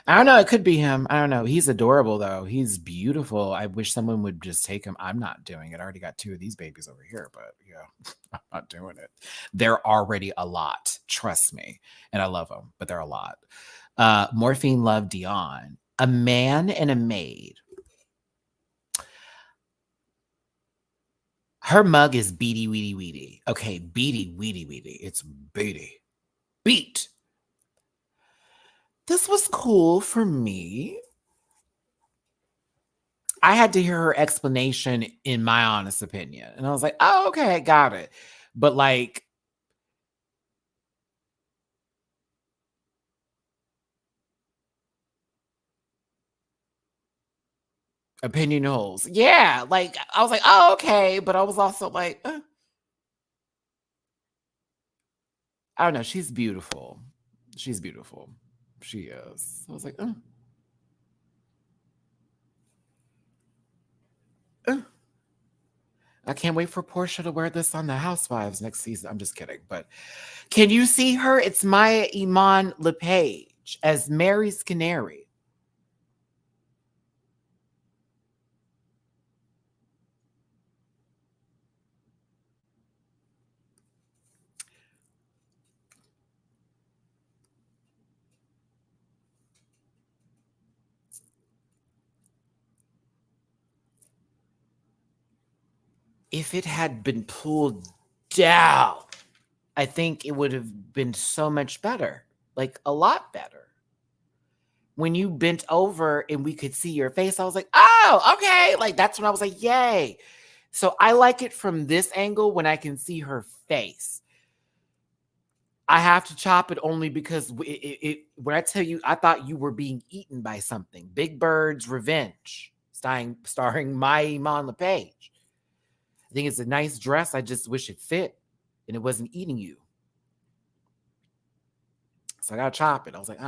I don't know. It could be him. I don't know. He's adorable, though. He's beautiful. I wish someone would just take him. I'm not doing it. I already got 2 of these babies over here, but yeah, I'm not doing it. They're already a lot. Trust me. And I love them, but they're a lot. Morphine loved Dion. A man and a maid. Her mug is beady weedy weedy. Okay, beady weedy weedy. It's beady. Beat. This was cool for me. I had to hear her explanation, in my honest opinion. And I was like, oh, okay, got it. But like, opinion holes. Yeah. Like, I was like, oh, okay. But I was also like, I don't know. She's beautiful. She's beautiful. She is. I was like, I can't wait for Portia to wear this on the Housewives next season. I'm just kidding. But can you see her? It's Mhi'ya Iman LePage as Mary's Canary. If it had been pulled down, I think it would have been so much better, like a lot better. When you bent over and we could see your face, I was like, oh, okay. Like, that's when I was like, yay. So I like it from this angle when I can see her face. I have to chop it only because when I tell you, I thought you were being eaten by something. Big Bird's Revenge, starring Mhi'ya Iman LePage. I think it's a nice dress. I just wish it fit and it wasn't eating you. So I got to chop it. I was like,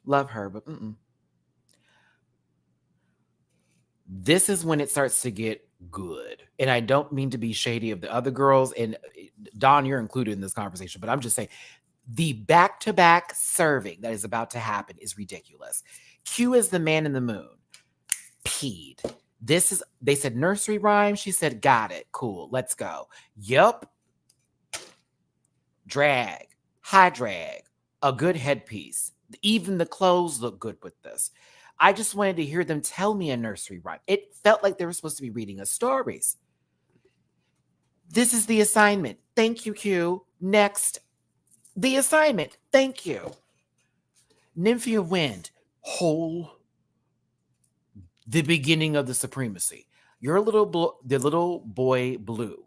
love her, but this is when it starts to get good. And I don't mean to be shady of the other girls. And Don, you're included in this conversation, but I'm just saying the back-to-back serving that is about to happen is ridiculous. Q is the man in the moon. Peed. They said nursery rhyme. She said, got it. Cool. Let's go. Yup. Drag. High drag. A good headpiece. Even the clothes look good with this. I just wanted to hear them tell me a nursery rhyme. It felt like they were supposed to be reading us stories. This is the assignment. Thank you, Q. Next. The assignment. Thank you. Nymphia Wind. Whole. The beginning of the supremacy. You're the little boy blue.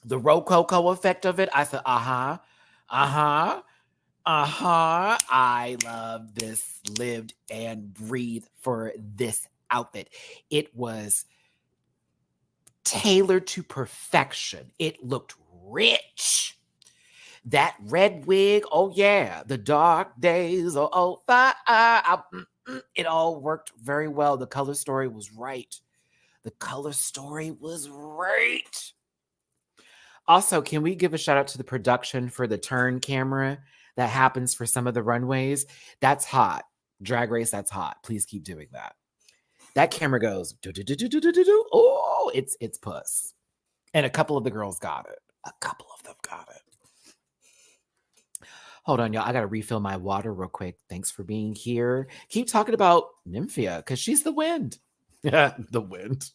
The Rococo effect of it. I said, I love this, lived and breathed for this outfit. It was tailored to perfection. It looked rich. That red wig, oh yeah, the dark days are over. It all worked very well. The color story was right. The color story was right. Also, can we give a shout out to the production for the turn camera that happens for some of the runways? That's hot. Drag Race, that's hot. Please keep doing that. That camera goes, oh, it's puss. And a couple of the girls got it. A couple of them got it. Hold on, y'all. I got to refill my water real quick. Thanks for being here. Keep talking about Nymphia because she's the wind. Yeah, the wind.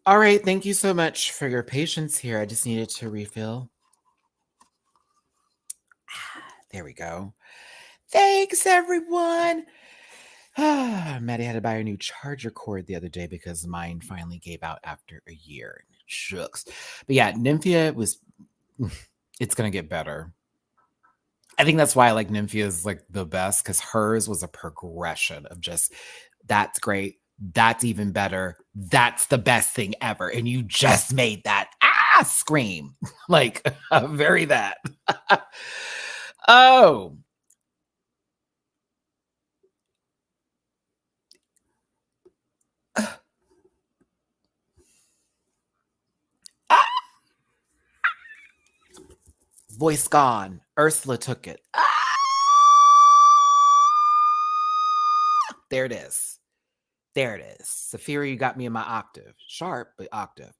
All right. Thank you so much for your patience here. I just needed to refill. There we go. Thanks, everyone. Maddie had to buy a new charger cord the other day because mine finally gave out after a year. Shucks. But yeah, Nymphia was, it's going to get better. I think that's why I like Nymphia is like the best because hers was a progression of just, that's great. That's even better. That's the best thing ever. And you just made that scream. Like, very that. Oh. Voice gone. Ursula took it. There it is. There it is. Sapphira, you got me in my octave. Sharp, but octave.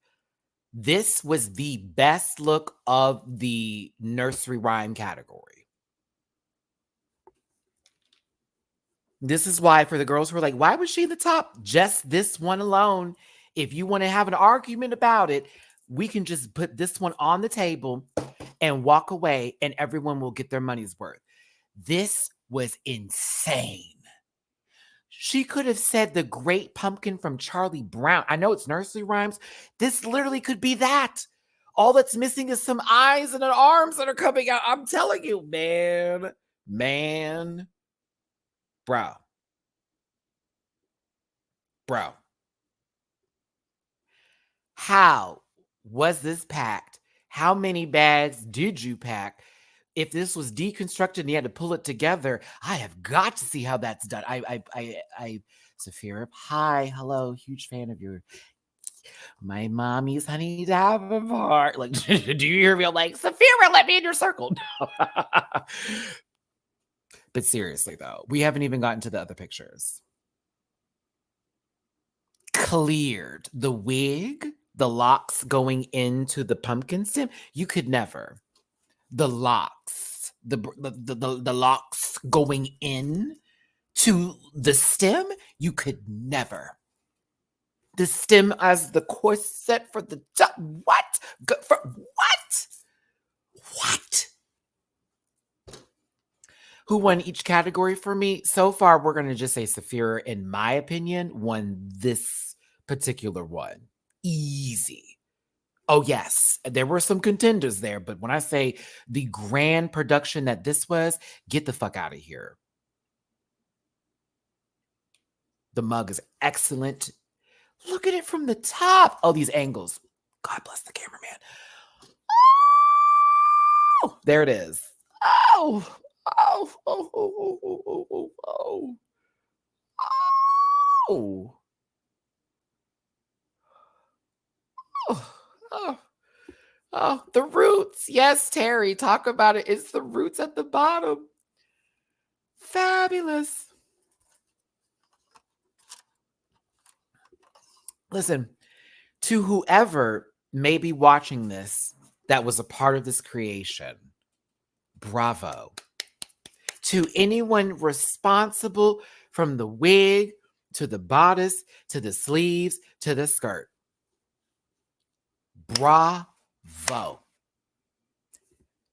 This was the best look of the nursery rhyme category. This is why for the girls who are like, why was she the top? Just this one alone. If you want to have an argument about it, we can just put this one on the table and walk away and everyone will get their money's worth. This was insane. She could have said the Great Pumpkin from Charlie Brown. I know it's nursery rhymes. This literally could be that. All that's missing is some eyes and arms that are coming out. I'm telling you, man. Bro. How was this packed? How many bags did you pack? If this was deconstructed and you had to pull it together, I have got to see how that's done. Sapphira, hi, hello, huge fan of your. My mommy's honey Davenport. Like, do you hear me? I'm like, Sapphira, let me in your circle. But seriously, though, we haven't even gotten to the other pictures. Cleared the wig, the locks going into the pumpkin stem. You could never. The locks, the locks going in to the stem, you could never. The stem as the corset for the top. What? What? Who won each category for me? So far, we're going to just say Sapphira, in my opinion, won this particular one. Easy. Oh, yes. There were some contenders there, but when I say the grand production that this was, get the fuck out of here. The mug is excellent. Look at it from the top. Oh, these angles. God bless the cameraman. Oh, there it is. Oh. Oh, the roots. Yes, Terry, talk about it. It's the roots at the bottom. Fabulous. Listen, to whoever may be watching this that was a part of this creation, bravo. To anyone responsible from the wig to the bodice to the sleeves to the skirt, bravo.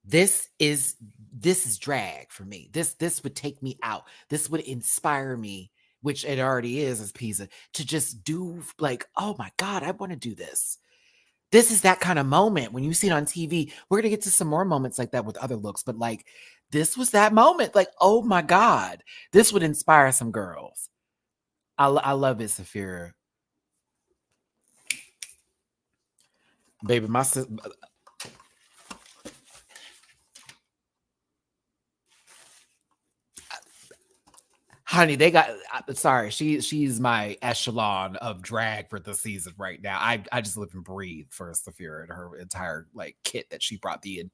This is this is drag for me. This would take me out. This would inspire me, which it already is as Pisa, to just do like, oh my God, I want to do this. This is that kind of moment when you see it on TV. We're going to get to some more moments like that with other looks, but like this was that moment. Like, oh my God, this would inspire some girls. I love it, Sapphira. Baby, my sister. Honey, they got. Sorry, she's my echelon of drag for the season right now. I just live and breathe for Sapphira and her entire like kit that she brought. The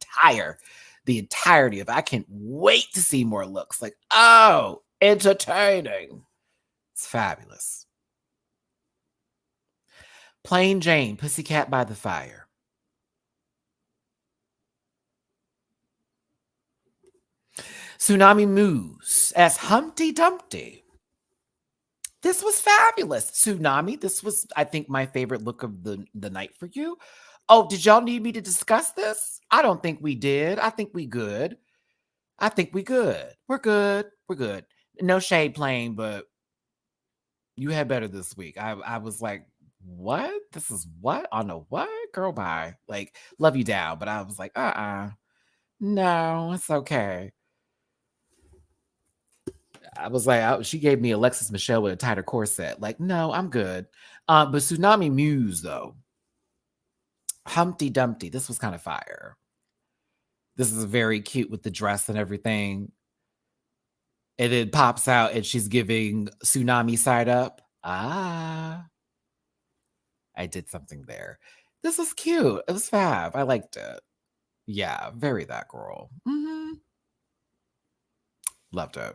entirety of. I can't wait to see more looks. Like, oh, entertaining. It's fabulous. Plain Jane, Pussycat by the Fire. Tsunami Muse as Humpty Dumpty. This was fabulous. Tsunami, this was, I think, my favorite look of the night for you. Oh, did y'all need me to discuss this? I don't think we did. I think we good. I think we good. We're good. We're good. No shade playing, but you had better this week. I was like, what? This is what? On a what? Girl, bye. Like, love you down. But I was like, no, it's okay. I was like, she gave me Alexis Michelle with a tighter corset. Like, no, I'm good. But Tsunami Muse, though. Humpty Dumpty. This was kind of fire. This is very cute with the dress and everything. And it pops out and she's giving Tsunami side up. I did something there. This was cute. It was fab. I liked it. Yeah, very that girl. Mm-hmm. Loved it.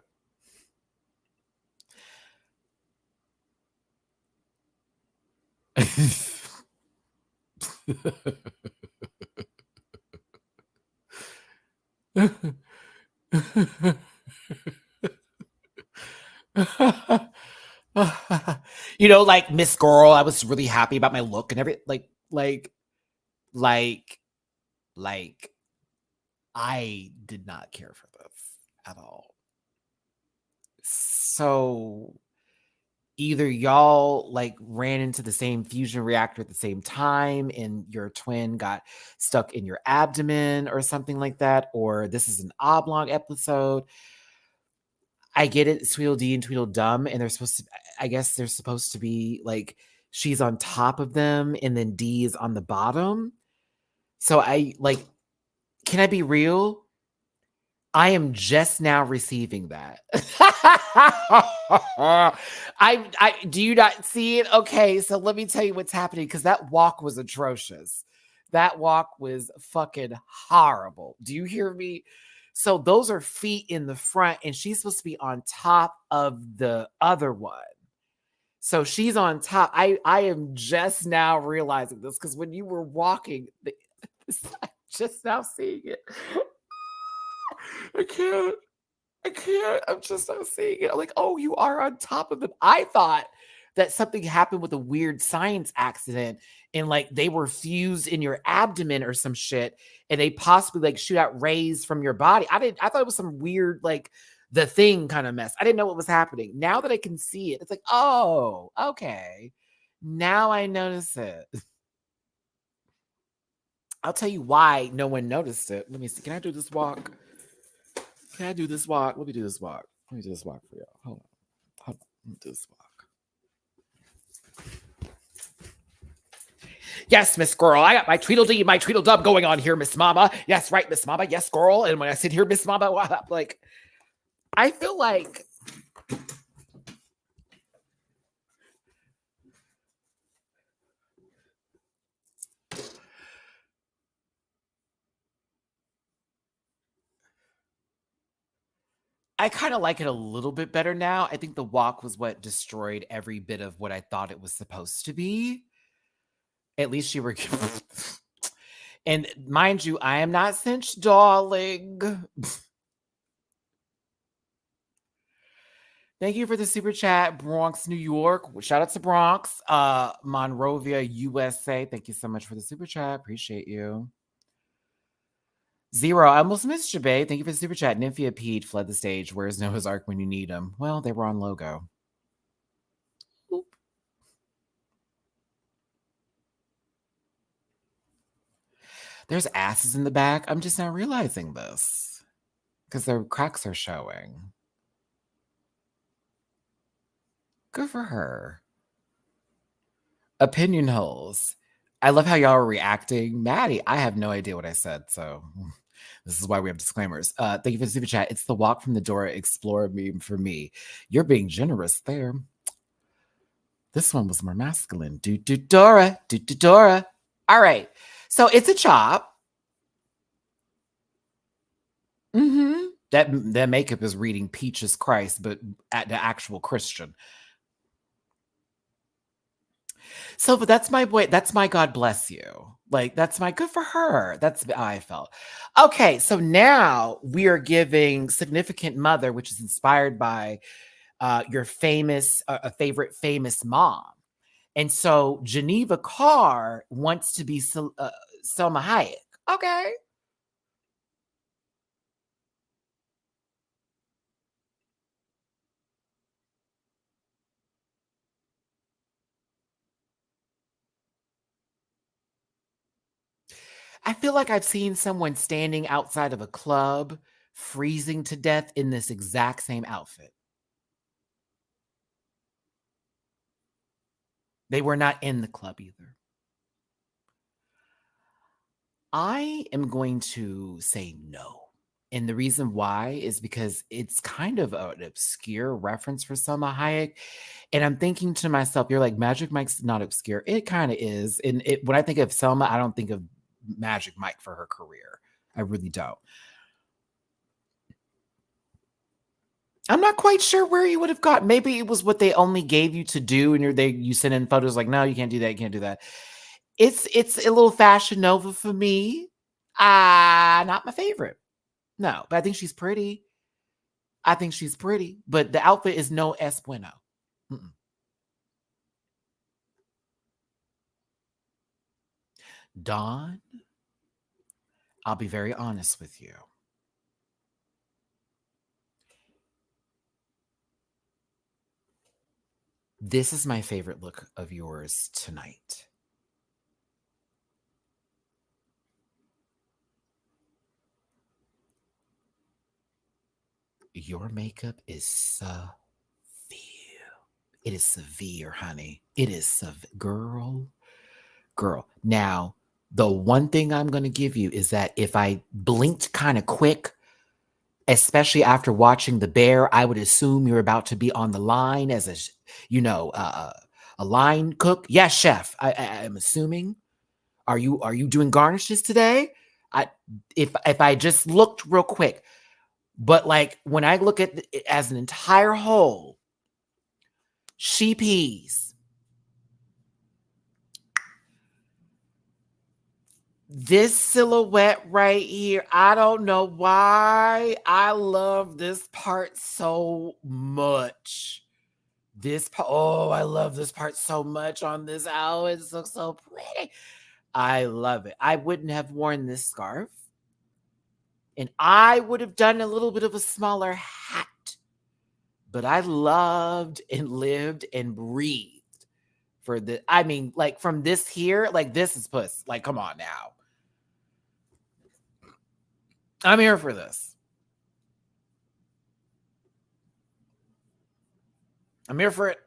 You know, like Miss Girl, I was really happy about my look and everything. Like, I did not care for this at all. So either y'all like ran into the same fusion reactor at the same time and your twin got stuck in your abdomen or something like that, or this is an oblong episode. I get it, Tweedledee and Tweedledum, and I guess they're supposed to be like she's on top of them and then D is on the bottom. So can I be real? I am just now receiving that. I do you not see it? Okay, so let me tell you what's happening because that walk was atrocious. That walk was fucking horrible. Do you hear me? So those are feet in the front, and she's supposed to be on top of the other one. So she's on top. I am just now realizing this because when you were walking, I'm just now seeing it. I can't. I'm just not seeing it. I'm like, oh, you are on top of them. I thought that something happened with a weird science accident and like they were fused in your abdomen or some shit and they possibly like shoot out rays from your body. I thought it was some weird like the thing kind of mess. I didn't know what was happening. Now that I can see it, it's like, oh, okay. Now I notice it. I'll tell you why no one noticed it. Let me see. Can I do this walk? Can I do this walk? Let me do this walk. Let me do this walk for y'all. Hold on. Let me do this walk. Yes, Miss Girl. I got my Tweedledee, my Tweedledum going on here, Miss Mama. Yes, right, Miss Mama. Yes, girl. And when I sit here, Miss Mama, like, I feel like I kind of like it a little bit better now. I think the walk was what destroyed every bit of what I thought it was supposed to be. At least you were. And mind you, I am not cinched, darling. Thank you for the super chat, Bronx, New York. Shout out to Bronx, Monrovia, USA. Thank you so much for the super chat. Appreciate you. Zero, I almost missed you, babe. Thank you for the super chat. Nymphia Pete fled the stage. Where's Noah's Ark when you need him? Well, they were on logo. Oop. There's asses in the back. I'm just not realizing this because their cracks are showing. Good for her. Opinion holes. I love how y'all are reacting. Maddie, I have no idea what I said, so this is why we have disclaimers. Thank you for the super chat. It's the walk from the Dora Explorer meme for me. You're being generous there. This one was more masculine. Dora. Dora. All right. So it's a chop. Mm-hmm. That makeup is reading Peaches Christ, but at the actual Christian. So, but that's my boy. That's my God bless you. Like, that's my good for her. That's how I felt. Okay, so now we are giving Significant Mother, which is inspired by your famous, a favorite famous mom. And so Geneva Carr wants to be Selma Hayek. Okay. I feel like I've seen someone standing outside of a club, freezing to death in this exact same outfit. They were not in the club either. I am going to say no. And the reason why is because it's kind of an obscure reference for Selma Hayek. And I'm thinking to myself, you're like, Magic Mike's not obscure. It kind of is. And when I think of Selma, I don't think of Magic Mike for her career. I really don't. I'm not quite sure where you would have got. Maybe it was what they only gave you to do, and you send in photos like, no, you can't do that, you can't do that. It's a little Fashion Nova for me. Not my favorite. No, but I think she's pretty. But the outfit is no es bueno. Mm-mm. Dawn, I'll be very honest with you. This is my favorite look of yours tonight. Your makeup is severe. It is severe, honey. It is girl. Now, the one thing I'm going to give you is that if I blinked kind of quick, especially after watching The Bear, I would assume you're about to be on the line as a line cook. Yes, chef. I'm assuming. Are you doing garnishes today? If I just looked real quick, but like when I look at it as an entire whole, she peas. This silhouette right here, I don't know why I love this part so much. I love this part so much on this outfit. It looks so pretty. I love it. I wouldn't have worn this scarf. And I would have done a little bit of a smaller hat. But I loved and lived and breathed for the, I mean, like from this here, like this is puss. Like, come on now. I'm here for this. I'm here for it.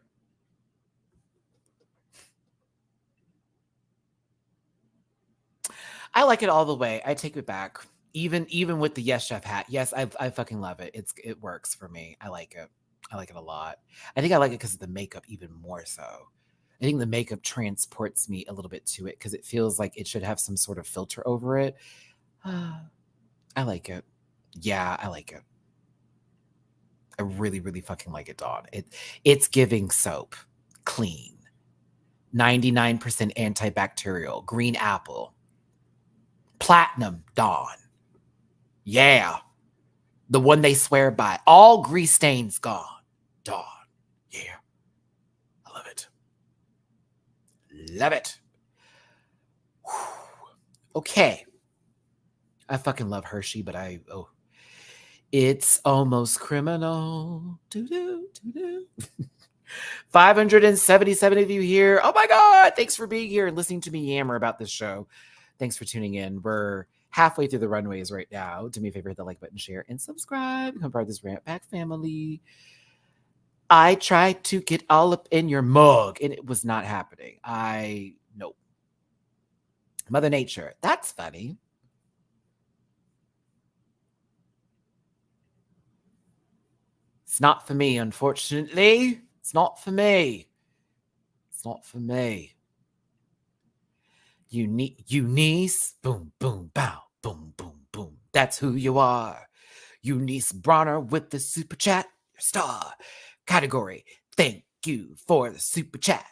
I like it all the way. I take it back. Even with the Yes Chef hat. Yes, I fucking love it. It works for me. I like it. I like it a lot. I think I like it because of the makeup even more so. I think the makeup transports me a little bit to it because it feels like it should have some sort of filter over it. I like it. Yeah, I like it. I really, really fucking like it, Dawn. It's giving soap. Clean. 99% antibacterial. Green apple. Platinum, Dawn. Yeah. The one they swear by. All grease stains gone. Dawn. Yeah. I love it. Love it. Whew. Okay. I fucking love Hershey, but it's almost criminal. Doo-doo, doo-doo. 577 of you here. Oh my God. Thanks for being here and listening to me yammer about this show. Thanks for tuning in. We're halfway through the runways right now. Do me a favor, hit the like button, share, and subscribe. Become part of this Rant Pack family. I tried to get all up in your mug and it was not happening. Nope. Mother Nature. That's funny. It's not for me, unfortunately. It's not for me. It's not for me. Eunice, boom, boom, bow, boom, boom, boom. That's who you are. Eunice Bronner with the super chat, star category. Thank you for the super chat.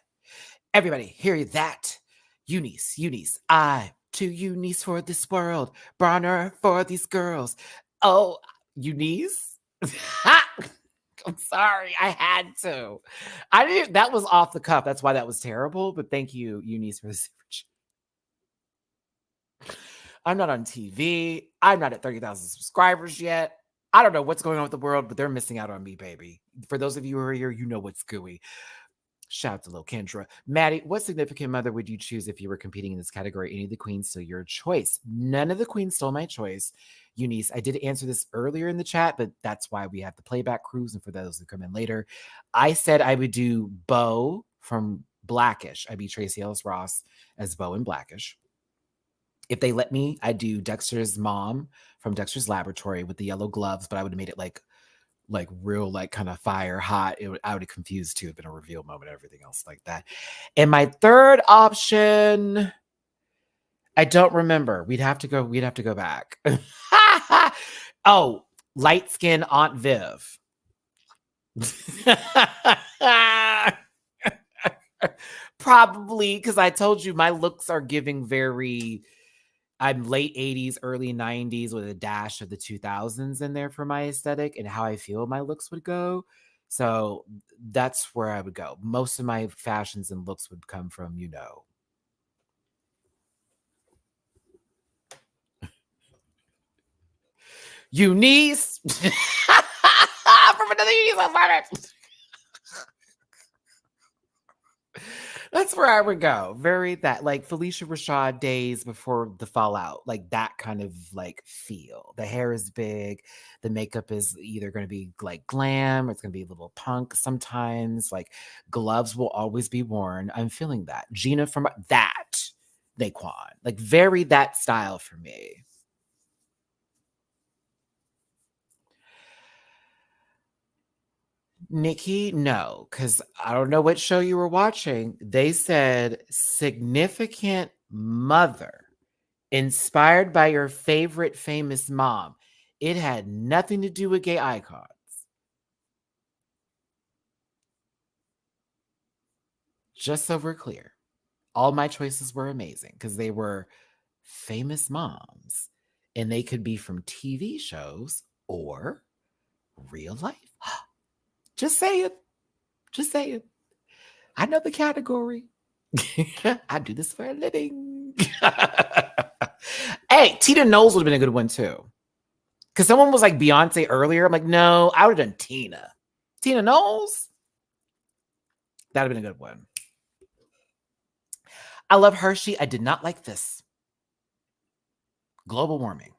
Everybody, hear that? Eunice, I to Eunice for this world, Bronner for these girls. Oh, Eunice? I'm sorry, I had to. I didn't. That was off the cuff. That's why that was terrible. But thank you, Eunice, for the super chat. I'm not on TV. I'm not at 30,000 subscribers yet. I don't know what's going on with the world, but they're missing out on me, baby. For those of you who are here, you know what's gooey. Shout out to Lil Kendra. Matty, what significant mother would you choose if you were competing in this category? Any of the queens stole your choice? None of the queens stole my choice. Eunice, I did answer this earlier in the chat, but that's why we have the playback cruise. And for those who come in later, I said I would do Bo from Blackish. I'd be Tracy Ellis Ross as Bo in Blackish. If they let me, I'd do Dexter's mom from Dexter's Laboratory with the yellow gloves, but I would have made it like real, like kind of fire hot. I would have confused too. It'd been a reveal moment, and everything else like that. And my third option, I don't remember. We'd have to go back. Oh, light skin Aunt Viv. Probably because I told you my looks are giving very. I'm late 80s, early 90s with a dash of the 2000s in there for my aesthetic and how I feel my looks would go. So that's where I would go. Most of my fashions and looks would come from, Eunice from another Eunice on Murder. That's where I would go. Very that like Felicia Rashad days before the fallout, like that kind of like feel. The hair is big, the makeup is either going to be like glam or it's going to be a little punk sometimes. Like gloves will always be worn. I'm feeling that. Gina from that Naquan, like very that style for me. Nikki, no, because I don't know what show you were watching. They said significant mother inspired by your favorite famous mom. It had nothing to do with gay icons. Just so we're clear, all my choices were amazing because they were famous moms and they could be from TV shows or real life. Just say it. Just say it. I know the category. I do this for a living. Hey, Tina Knowles would have been a good one too. Because someone was like Beyonce earlier. I'm like, no, I would have done Tina. Tina Knowles? That would have been a good one. I love Hershey. I did not like this. Global warming.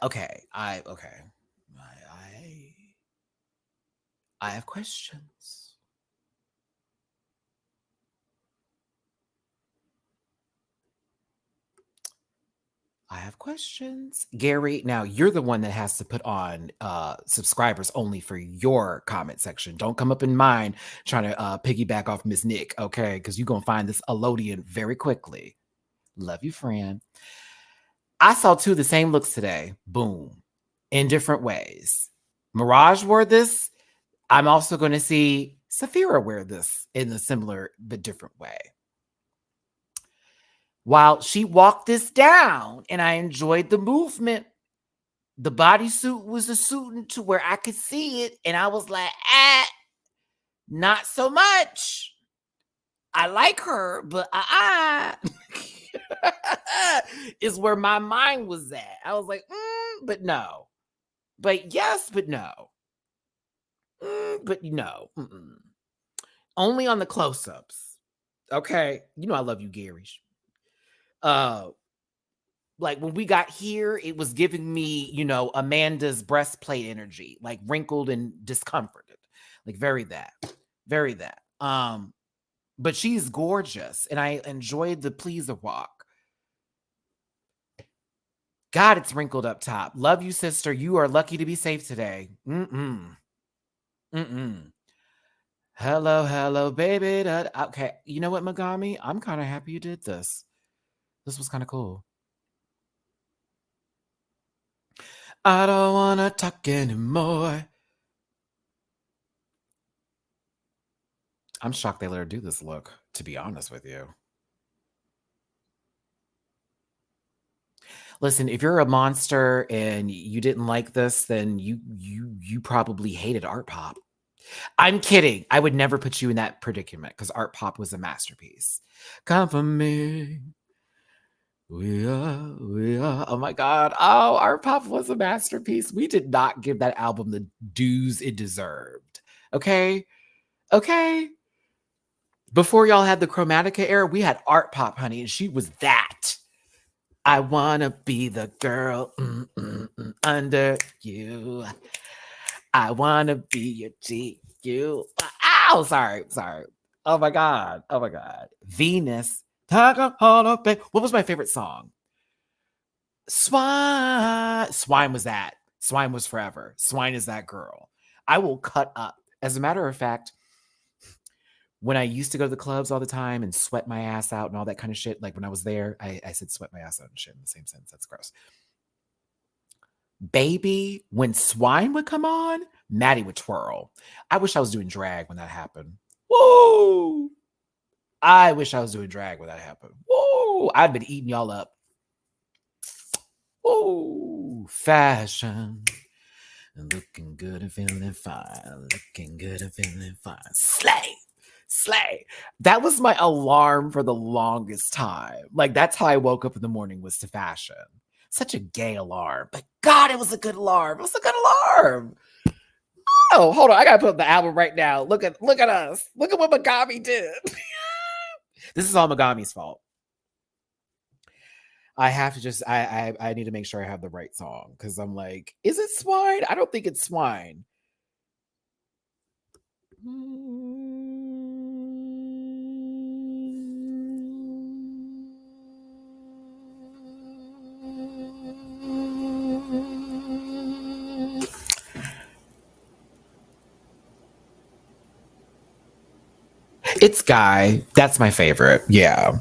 Okay. I have questions. I have questions. Gary, now you're the one that has to put on subscribers only for your comment section. Don't come up in mine trying to piggyback off Miss Nick, okay? Because you're going to find this Elodian very quickly. Love you, friend. I saw two of the same looks today. Boom. In different ways. Mirage wore this. I'm also going to see Sapphira wear this in a similar but different way. While she walked this down and I enjoyed the movement, the bodysuit was a suit to where I could see it. And I was like, not so much. I like her, but is where my mind was at. I was like, but no. But yes, but no. But no. Only on the close-ups. Okay. You know I love you, Gary. Like when we got here, it was giving me, Amanda's breastplate energy, like wrinkled and discomforted. Like very that. Very that. But she's gorgeous, and I enjoyed the pleaser walk. God, it's wrinkled up top. Love you, sister. You are lucky to be safe today. Hello, baby. Okay, you know what, Megami? I'm kind of happy you did this. This was kind of cool. I don't want to talk anymore. I'm shocked they let her do this look, to be honest with you. Listen, if you're a monster and you didn't like this, then you probably hated art pop. I'm kidding. I would never put you in that predicament because art pop was a masterpiece. Come for me. We are. Oh my God. Oh, art pop was a masterpiece. We did not give that album the dues it deserved. Okay. Before y'all had the Chromatica era, we had art pop, honey, and she was that. I wanna be the girl under you. I wanna be your GU. Ow, sorry. Oh my God. Venus. What was my favorite song? Swine was that. Swine was forever. Swine is that girl. I will cut up. As a matter of fact, when I used to go to the clubs all the time and sweat my ass out and all that kind of shit, like when I was there, I said sweat my ass out and shit in the same sense. That's gross. Baby, when Swine would come on, Matty would twirl. I wish I was doing drag when that happened. Woo! I wish I was doing drag when that happened. Woo! I'd been eating y'all up. Woo! Fashion. Looking good and feeling fine. Looking good and feeling fine. Slay. That was my alarm for the longest time. Like, that's how I woke up in the morning, was to fashion. Such a gay alarm. But God, it was a good alarm. It was a good alarm. Oh, hold on. I gotta put up the album right now. Look at us. Look at what Megami did. This is all Megami's fault. I have to just I need to make sure I have the right song, because I'm like, is it Swine? I don't think it's Swine. It's Guy. That's my favorite. Yeah.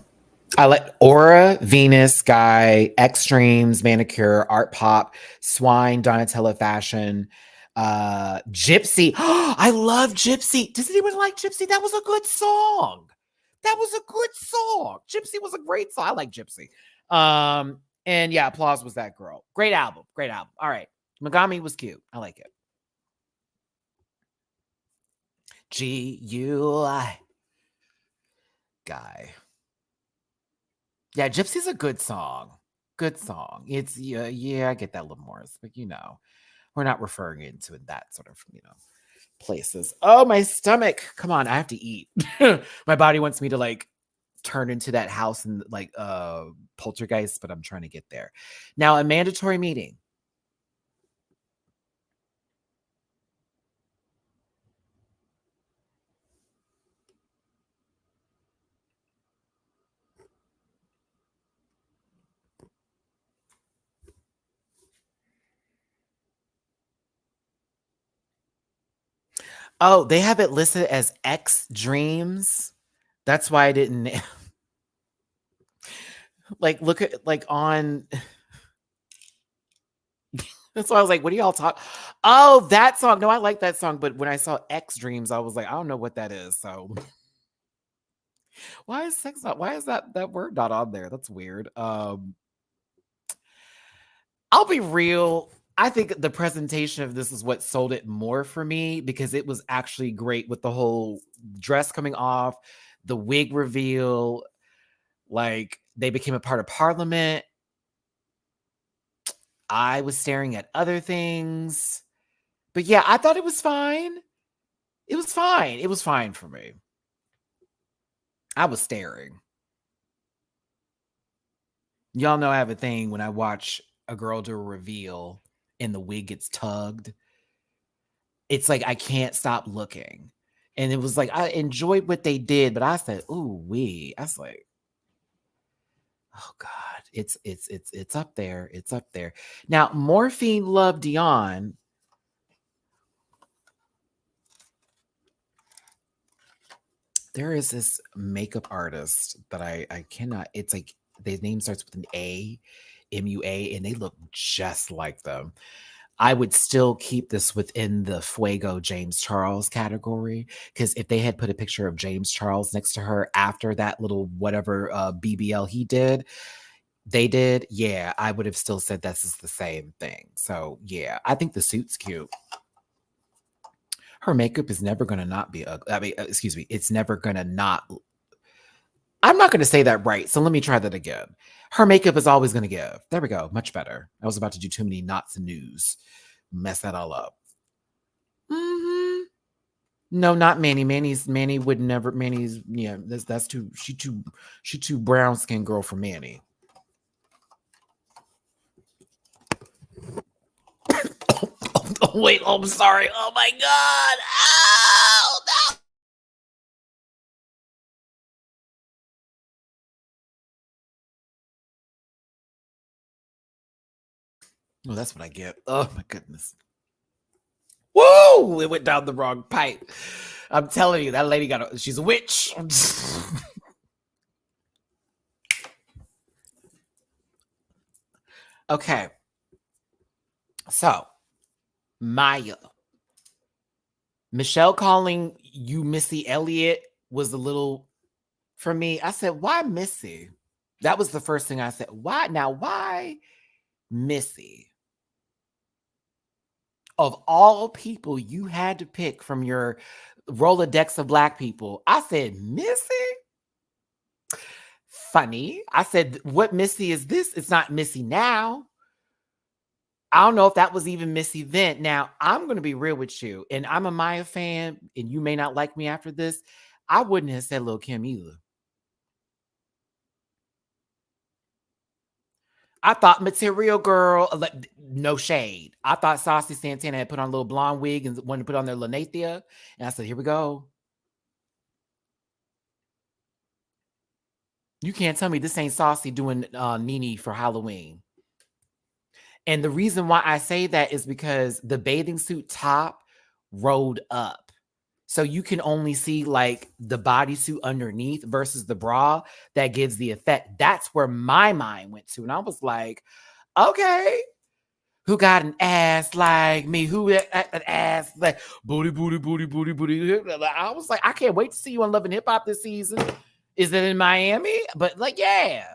I like Aura, Venus, Guy, Extremes, Manicure, Art Pop, Swine, Donatella Fashion, Gypsy. I love Gypsy. Does anyone like Gypsy? That was a good song. Gypsy was a great song. I like Gypsy. And yeah, Applause was that girl. Great album. All right. Megami was cute. I like it. GUI. Guy. Yeah, Gypsy's a good song. It's yeah, I get that, Lamorse, but we're not referring into that sort of, places. Oh, my stomach. Come on, I have to eat. My body wants me to like turn into that house and like Poltergeist, but I'm trying to get there. Now, a mandatory meeting. Oh, they have it listed as X Dreams. That's why I didn't like look at like on. That's why I was like, what do y'all talk? Oh, that song. No, I like that song, but when I saw X Dreams, I was like, I don't know what that is. So why is that word not on there? That's weird. I'll be real. I think the presentation of this is what sold it more for me, because it was actually great with the whole dress coming off, the wig reveal, like they became a part of Parliament. I was staring at other things. But yeah, I thought it was fine. It was fine. It was fine for me. I was staring. Y'all know I have a thing when I watch a girl do a reveal and the wig gets tugged. It's like I can't stop looking. And it was like I enjoyed what they did, but I said, "Ooh, wee." I was like, "Oh God, it's up there. It's up there." Now, Morphine loved Dion. There is this makeup artist that I cannot. It's like their name starts with an A, MUA, and they look just like them. I would still keep this within the Fuego James Charles category, because if they had put a picture of James Charles next to her after that little whatever BBL he did, they did, yeah, I would have still said this is the same thing. So yeah, I think the suit's cute. Her makeup is never gonna not be ugly. I mean, excuse me, it's never gonna not. I'm not gonna say that right, so let me try that again. Her makeup is always gonna give. There we go, much better. I was about to do too many knots and news, mess that all up. Mm-hmm. No, not Manny. Manny would never. Manny's yeah. That's too. She too brown skinned girl for Manny. Oh, wait. Oh, I'm sorry. Oh my God. Oh no. Oh, that's what I get. Oh my goodness. Whoa! It went down the wrong pipe. I'm telling you, that lady she's a witch. Okay. So, Mhi'ya. Michelle calling you Missy Elliott was a little, for me, I said, why Missy? That was the first thing I said. Why? Now, why Missy? Of all people you had to pick from your Rolodex of Black people, I said, Missy? Funny. I said, what Missy is this? It's not Missy now. I don't know if that was even Missy then. Now, I'm going to be real with you, and I'm a Mhi'ya fan, and you may not like me after this. I wouldn't have said Lil' Kim either. I thought Material Girl, no shade. I thought Saucy Santana had put on a little blonde wig and wanted to put on their Lanathia. And I said, here we go. You can't tell me this ain't Saucy doing Nene for Halloween. And the reason why I say that is because the bathing suit top rolled up. So you can only see like the bodysuit underneath versus the bra that gives the effect. That's where my mind went to. And I was like, okay, who got an ass like me? Who an ass like booty, booty, booty, booty, booty? I was like, I can't wait to see you on Love and Hip Hop this season. Is it in Miami? But like, yeah.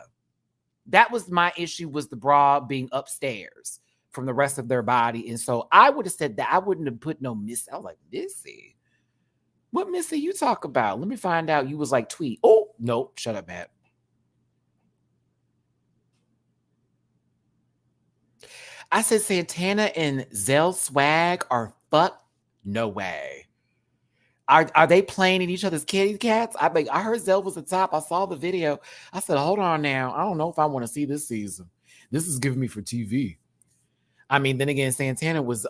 That was my issue, was the bra being upstairs from the rest of their body. And so I would have said that. I wouldn't have put no Missy. I was like, Missy? What Missy you talk about? Let me find out. You was like, tweet. Oh, nope. Shut up, Matt. I said Santana and Zell Swag are fuck. No way. Are they playing in each other's kitty cats? I heard Zell was the top. I saw the video. I said, hold on now. I don't know if I want to see this season. This is giving me for TV. I mean, then again, Santana was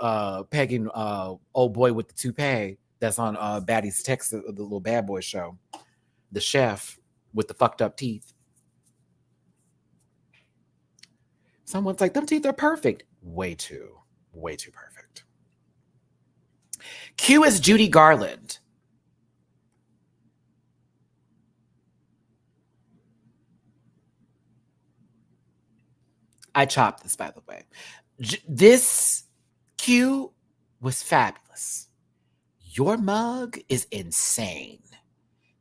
pegging old boy with the toupee that's on Baddie's Texas, the little bad boy show. The chef with the fucked up teeth. Someone's like, them teeth are perfect. Way too perfect. Q is Judy Garland. I chopped this, by the way. This Q was fabulous. Your mug is insane.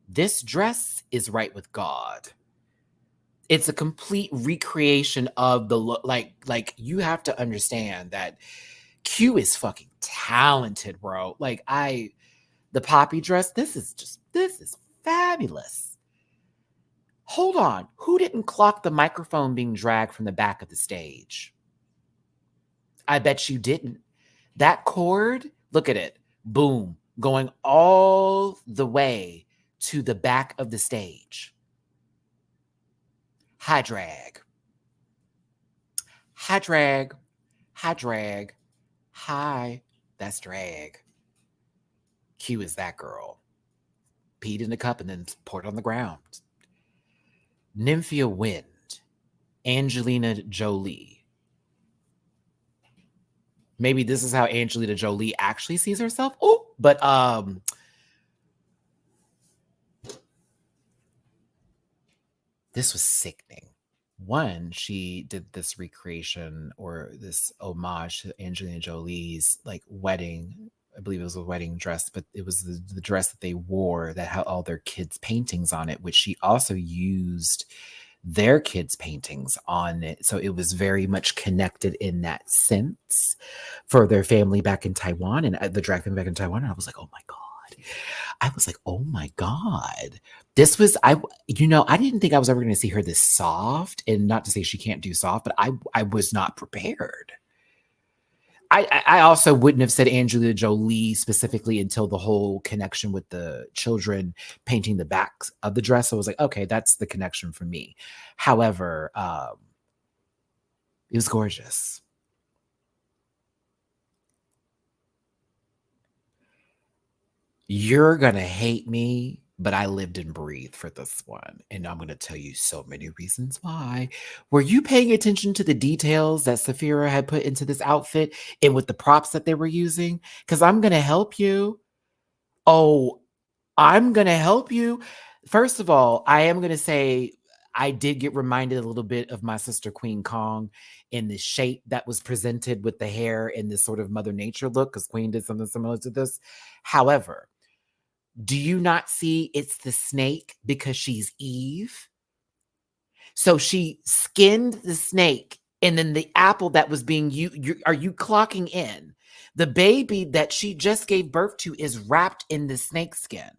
This dress is right with God. It's a complete recreation of the look. Like you have to understand that Q is fucking talented, bro. Like the poppy dress, this is fabulous. Hold on. Who didn't clock the microphone being dragged from the back of the stage? I bet you didn't. That cord, look at it. Boom. Going all the way to the back of the stage. High drag. High drag. High drag. High. That's drag. Q is that girl. Peed in the cup and then poured on the ground. Nymphia Wind. Angelina Jolie. Maybe this is how Angelina Jolie actually sees herself. Oh, but this was sickening. One, she did this recreation or this homage to Angelina Jolie's like wedding. I believe it was a wedding dress, but it was the dress that they wore that had all their kids' paintings on it, which she also used their kids' paintings on it. So it was very much connected in that sense for their family back in Taiwan and the drag family back in Taiwan. And I was like, oh my God. I was like, oh my God. This was, I didn't think I was ever going to see her this soft, and not to say she can't do soft, but I was not prepared. I also wouldn't have said Angelina Jolie specifically until the whole connection with the children painting the backs of the dress. So I was like, okay, that's the connection for me. However, it was gorgeous. You're going to hate me, but I lived and breathed for this one. And I'm going to tell you so many reasons why. Were you paying attention to the details that Sapphira had put into this outfit and with the props that they were using? Because I'm going to help you. Oh, I'm going to help you. First of all, I am going to say I did get reminded a little bit of my sister Queen Kong in the shape that was presented with the hair and this sort of Mother Nature look, because Queen did something similar to this. However, do you not see it's the snake because she's Eve? So she skinned the snake, and then the apple that was being are you clocking in? The baby that she just gave birth to is wrapped in the snake skin.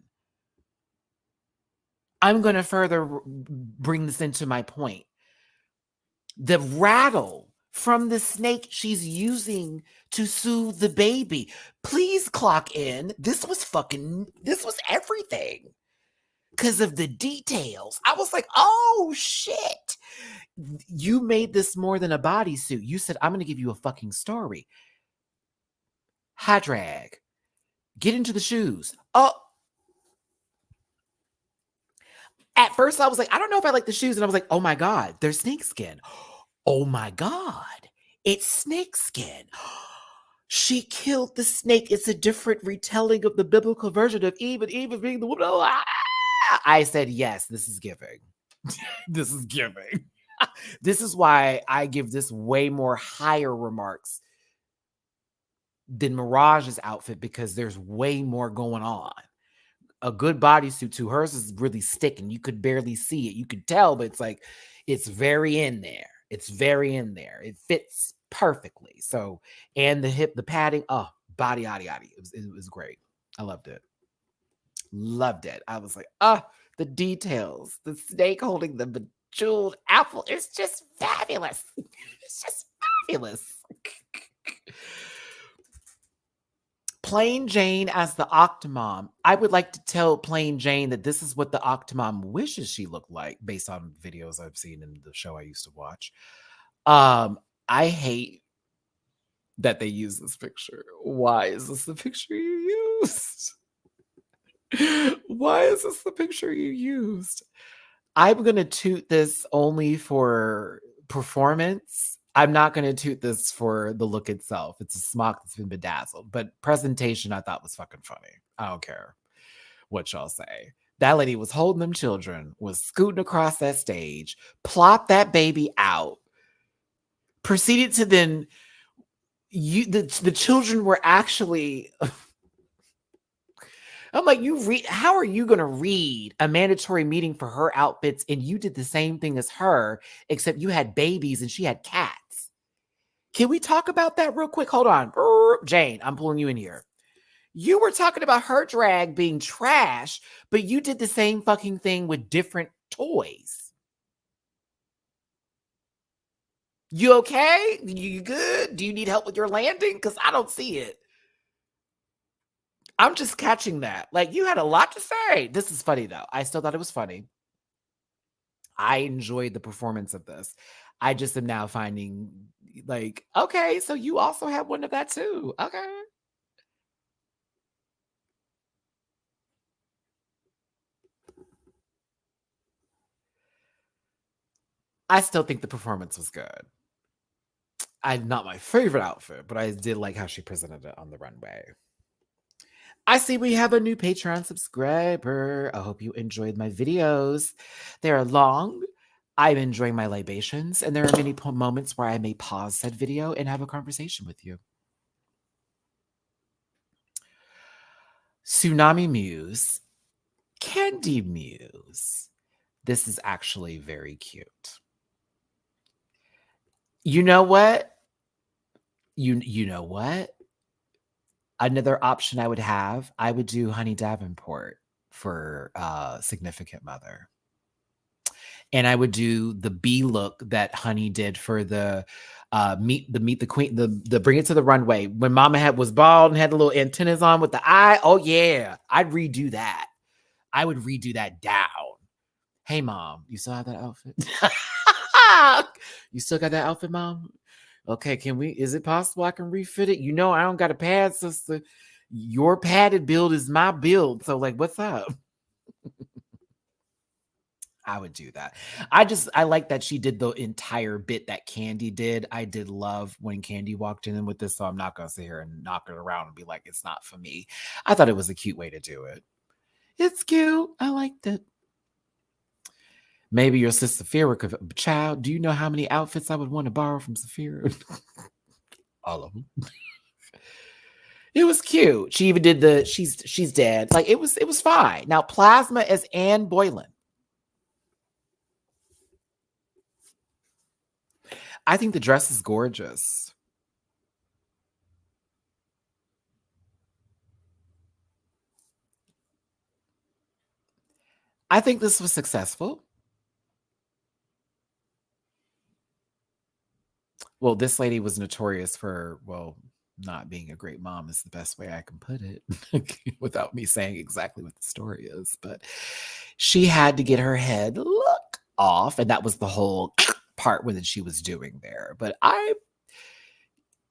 I'm going to further bring this into my point. The rattle from the snake she's using to soothe the baby. Please clock in. This was everything. Because of the details. I was like, oh shit. You made this more than a bodysuit. You said, I'm going to give you a fucking story. High drag. Get into the shoes. Oh. At first I was like, I don't know if I like the shoes. And I was like, oh my God, they're snakeskin. Oh my God, it's snakeskin. She killed the snake. It's a different retelling of the biblical version of Eve and Eve being the woman. I said, yes, this is giving. This is giving. This is why I give this way more higher remarks than Mirage's outfit, because there's way more going on. A good bodysuit to hers is really sticking. You could barely see it. You could tell, but it's like, it's very in there. It's very in there. It fits perfectly. So, and the hip, the padding, body, yaddy. It was great. I loved it. Loved it. I was like, the details, the snake holding the bejeweled apple. It's just fabulous. It's just fabulous. Plain Jane as the Octomom. I would like to tell Plain Jane that this is what the Octomom wishes she looked like based on videos I've seen in the show I used to watch. I hate that they use this picture. Why is this the picture you used? Why is this the picture you used? I'm going to toot this only for performance. I'm not going to toot this for the look itself. It's a smock that's been bedazzled. But presentation, I thought was fucking funny. I don't care what y'all say. That lady was holding them children, was scooting across that stage, plopped that baby out, proceeded to then... the children were actually... I'm like, how are you going to read a mandatory meeting for her outfits and you did the same thing as her, except you had babies and she had cats? Can we talk about that real quick? Hold on. Jane, I'm pulling you in here. You were talking about her drag being trash, but you did the same fucking thing with different toys. You okay? You good? Do you need help with your landing? Because I don't see it. I'm just catching that. Like, you had a lot to say. This is funny, though. I still thought it was funny. I enjoyed the performance of this. I just am now finding, like, okay, so you also have one of that too. Okay. I still think the performance was good. Not my favorite outfit, but I did like how she presented it on the runway. I see we have a new Patreon subscriber. I hope you enjoyed my videos. They are long. I'm enjoying my libations, and there are many moments where I may pause said video and have a conversation with you. Tsunami Muse, Candy Muse. This is actually very cute. You know what? You know what? Another option I would do Honey Davenport for Significant Mother. And I would do the B look that Honey did for the meet the queen, the Bring It to the Runway. When Mama was bald and had the little antennas on with the eye. Oh yeah, I'd redo that. I would redo that down. Hey mom, you still have that outfit? You still got that outfit, mom? Okay, is it possible I can refit it? You know, I don't got a pad, sister. Your padded build is my build. So, like, what's up? I would do that. I like that she did the entire bit that Candy did. I did love when Candy walked in with this, so I'm not going to sit here and knock it around and be like, it's not for me. I thought it was a cute way to do it. It's cute. I liked it. Maybe your sister Sapphira could, child, do you know how many outfits I would want to borrow from Sapphira? All of them. It was cute. She even did the she's dead. Like it was fine. Now Plasma as Anne Boylan. I think the dress is gorgeous. I think this was successful. Well, this lady was notorious for, well, not being a great mom is the best way I can put it without me saying exactly what the story is. But she had to get her head look off. And that was the whole part when she was doing there. But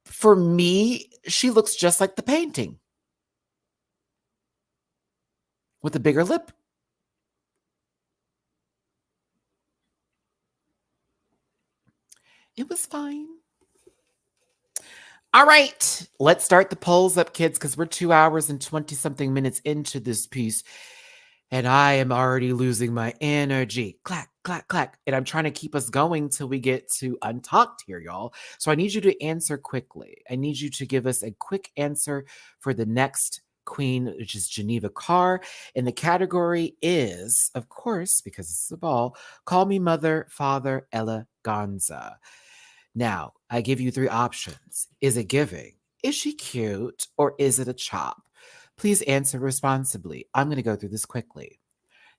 for me, she looks just like the painting with a bigger lip. It was fine. All right, let's start the polls up, kids, because we're 2 hours and 20-something minutes into this piece, and I am already losing my energy. Clack, clack, clack. And I'm trying to keep us going till we get to Untucked here, y'all. So I need you to answer quickly. I need you to give us a quick answer for the next queen, which is Geneva Carr. And the category is, of course, because it's a ball, Call Me Mother, Father, Eleganza. Now, I give you 3 options. Is it giving? Is she cute? Or is it a chop? Please answer responsibly. I'm going to go through this quickly.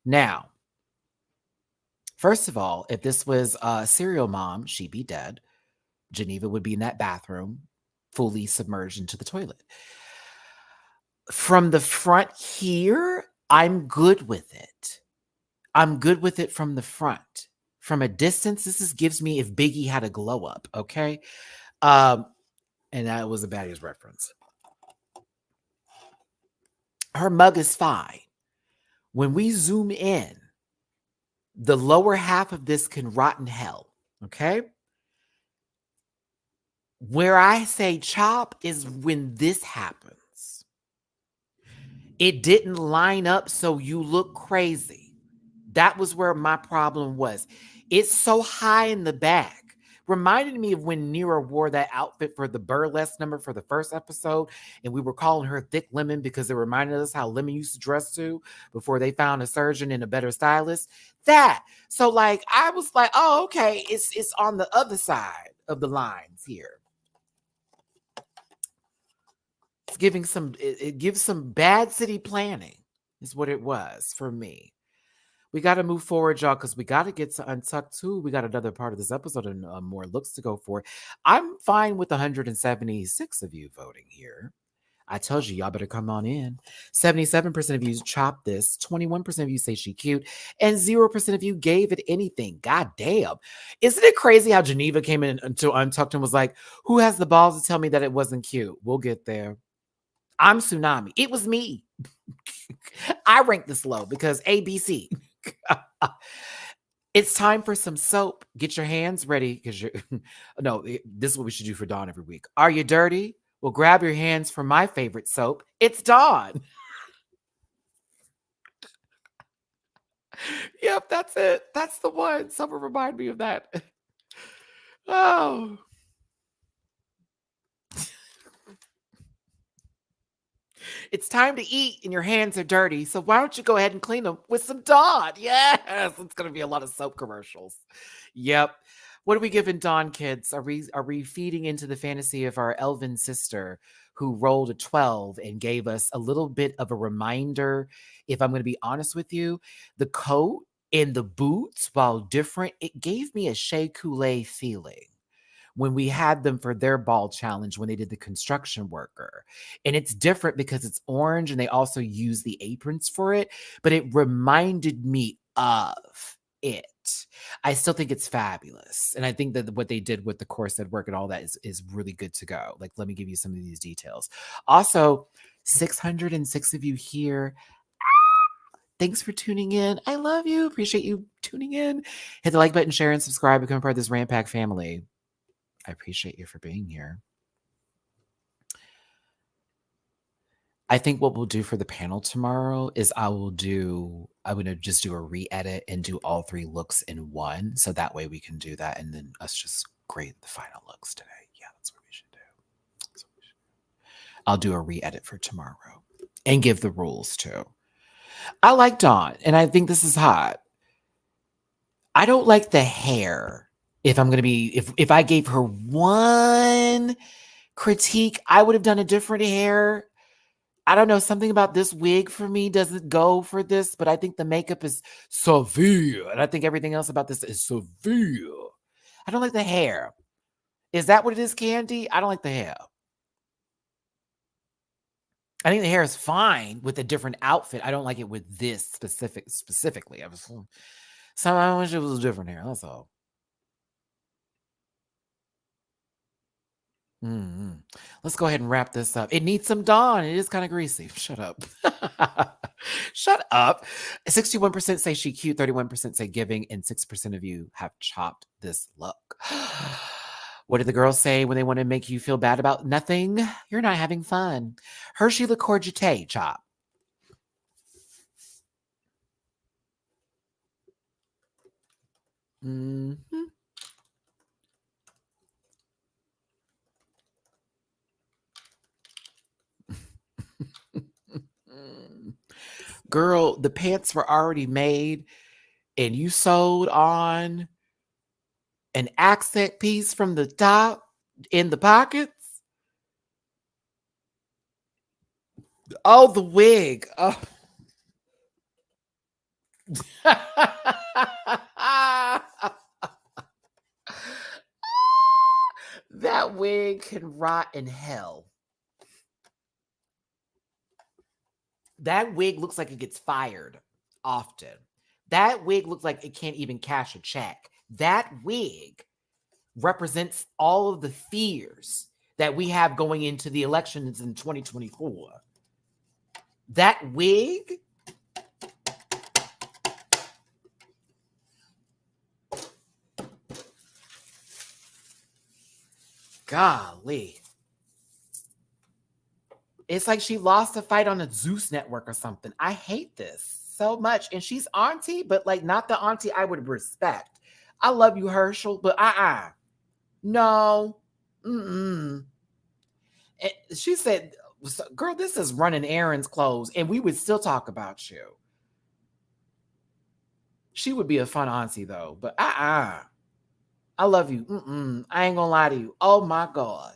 Now, first of all, if this was a serial mom, she'd be dead. Geneva would be in that bathroom, fully submerged into the toilet. From the front here, I'm good with it. I'm good with it from the front. From a distance, gives me if Biggie had a glow up, okay? And that was a Baddies reference. Her mug is fine. When we zoom in, the lower half of this can rot in hell, okay? Where I say chop is when this happens. It didn't line up so you look crazy. That was where my problem was. It's so high in the back. Reminded me of when Nira wore that outfit for the burlesque number for the first episode, and we were calling her Thick Lemon because it reminded us how Lemon used to dress too before they found a surgeon and a better stylist. That. So like I was like, oh, okay, it's on the other side of the lines here. It's giving some, it gives some bad city planning, is what it was for me. We got to move forward, y'all, because we got to get to Untucked too. We got another part of this episode and more looks to go for. I'm fine with 176 of you voting here. I told you, y'all better come on in. 77% of you chop this, 21% of you say she cute, and 0% of you gave it anything. God damn. Isn't it crazy how Geneva came in to Untucked and was like, who has the balls to tell me that it wasn't cute? We'll get there. I'm Tsunami. It was me. I ranked this low because ABC. It's time for some soap. Get your hands ready because you're no, this is what we should do for Dawn every week. Are you dirty? Well, grab your hands for my favorite soap. It's Dawn. Yep, that's it. That's the one. Someone remind me of that. Oh. It's time to eat and your hands are dirty. So why don't you go ahead and clean them with some Dawn? Yes, it's going to be a lot of soap commercials. Yep. What are we giving Dawn, kids? Are we feeding into the fantasy of our elven sister who rolled a 12 and gave us a little bit of a reminder? If I'm going to be honest with you, the coat and the boots, while different, it gave me a Shea Coulee feeling when we had them for their ball challenge when they did the construction worker. And it's different because it's orange and they also use the aprons for it, but it reminded me of it. I still think it's fabulous. And I think that what they did with the corset work and all that is really good to go. Like, let me give you some of these details. Also, 606 of you here. Thanks for tuning in. I love you. Appreciate you tuning in. Hit the like button, share, and subscribe. Become part of this Rant Pack family. I appreciate you for being here. I think what we'll do for the panel tomorrow is I'm going to just do a re-edit and do all 3 looks in one. So that way we can do that and then us just grade the final looks today. Yeah, that's what we should do. I'll do a re-edit for tomorrow and give the rules too. I like Dawn and I think this is hot. I don't like the hair. If I'm going to be, if I gave her one critique, I would have done a different hair. I don't know, something about this wig for me doesn't go for this, but I think the makeup is severe. And I think everything else about this is severe. I don't like the hair. Is that what it is, Candy? I don't like the hair. I think the hair is fine with a different outfit. I don't like it with this specifically. I wish it was a different hair. That's all. Let's go ahead and wrap this up. It needs some Dawn. It is kind of greasy. Shut up. Shut up. 61% say she cute, 31% say giving, and 6% of you have chopped this look. What did the girls say when they want to make you feel bad about nothing? You're not having fun. Hershey Liqour Jete, chop. Mm-hmm. Girl, the pants were already made and you sewed on an accent piece from the top in the pockets. Oh, the wig. Oh. That wig can rot in hell. That wig looks like it gets fired often. That wig looks like it can't even cash a check. That wig represents all of the fears that we have going into the elections in 2024. That wig. Golly. It's like she lost a fight on a Zeus network or something. I hate this so much. And she's auntie, but like not the auntie I would respect. I love you, Herschel, but no. Mm-mm. And she said, girl, this is running errands clothes, and we would still talk about you. She would be a fun auntie, though, but I love you. I ain't gonna lie to you. Oh, my God.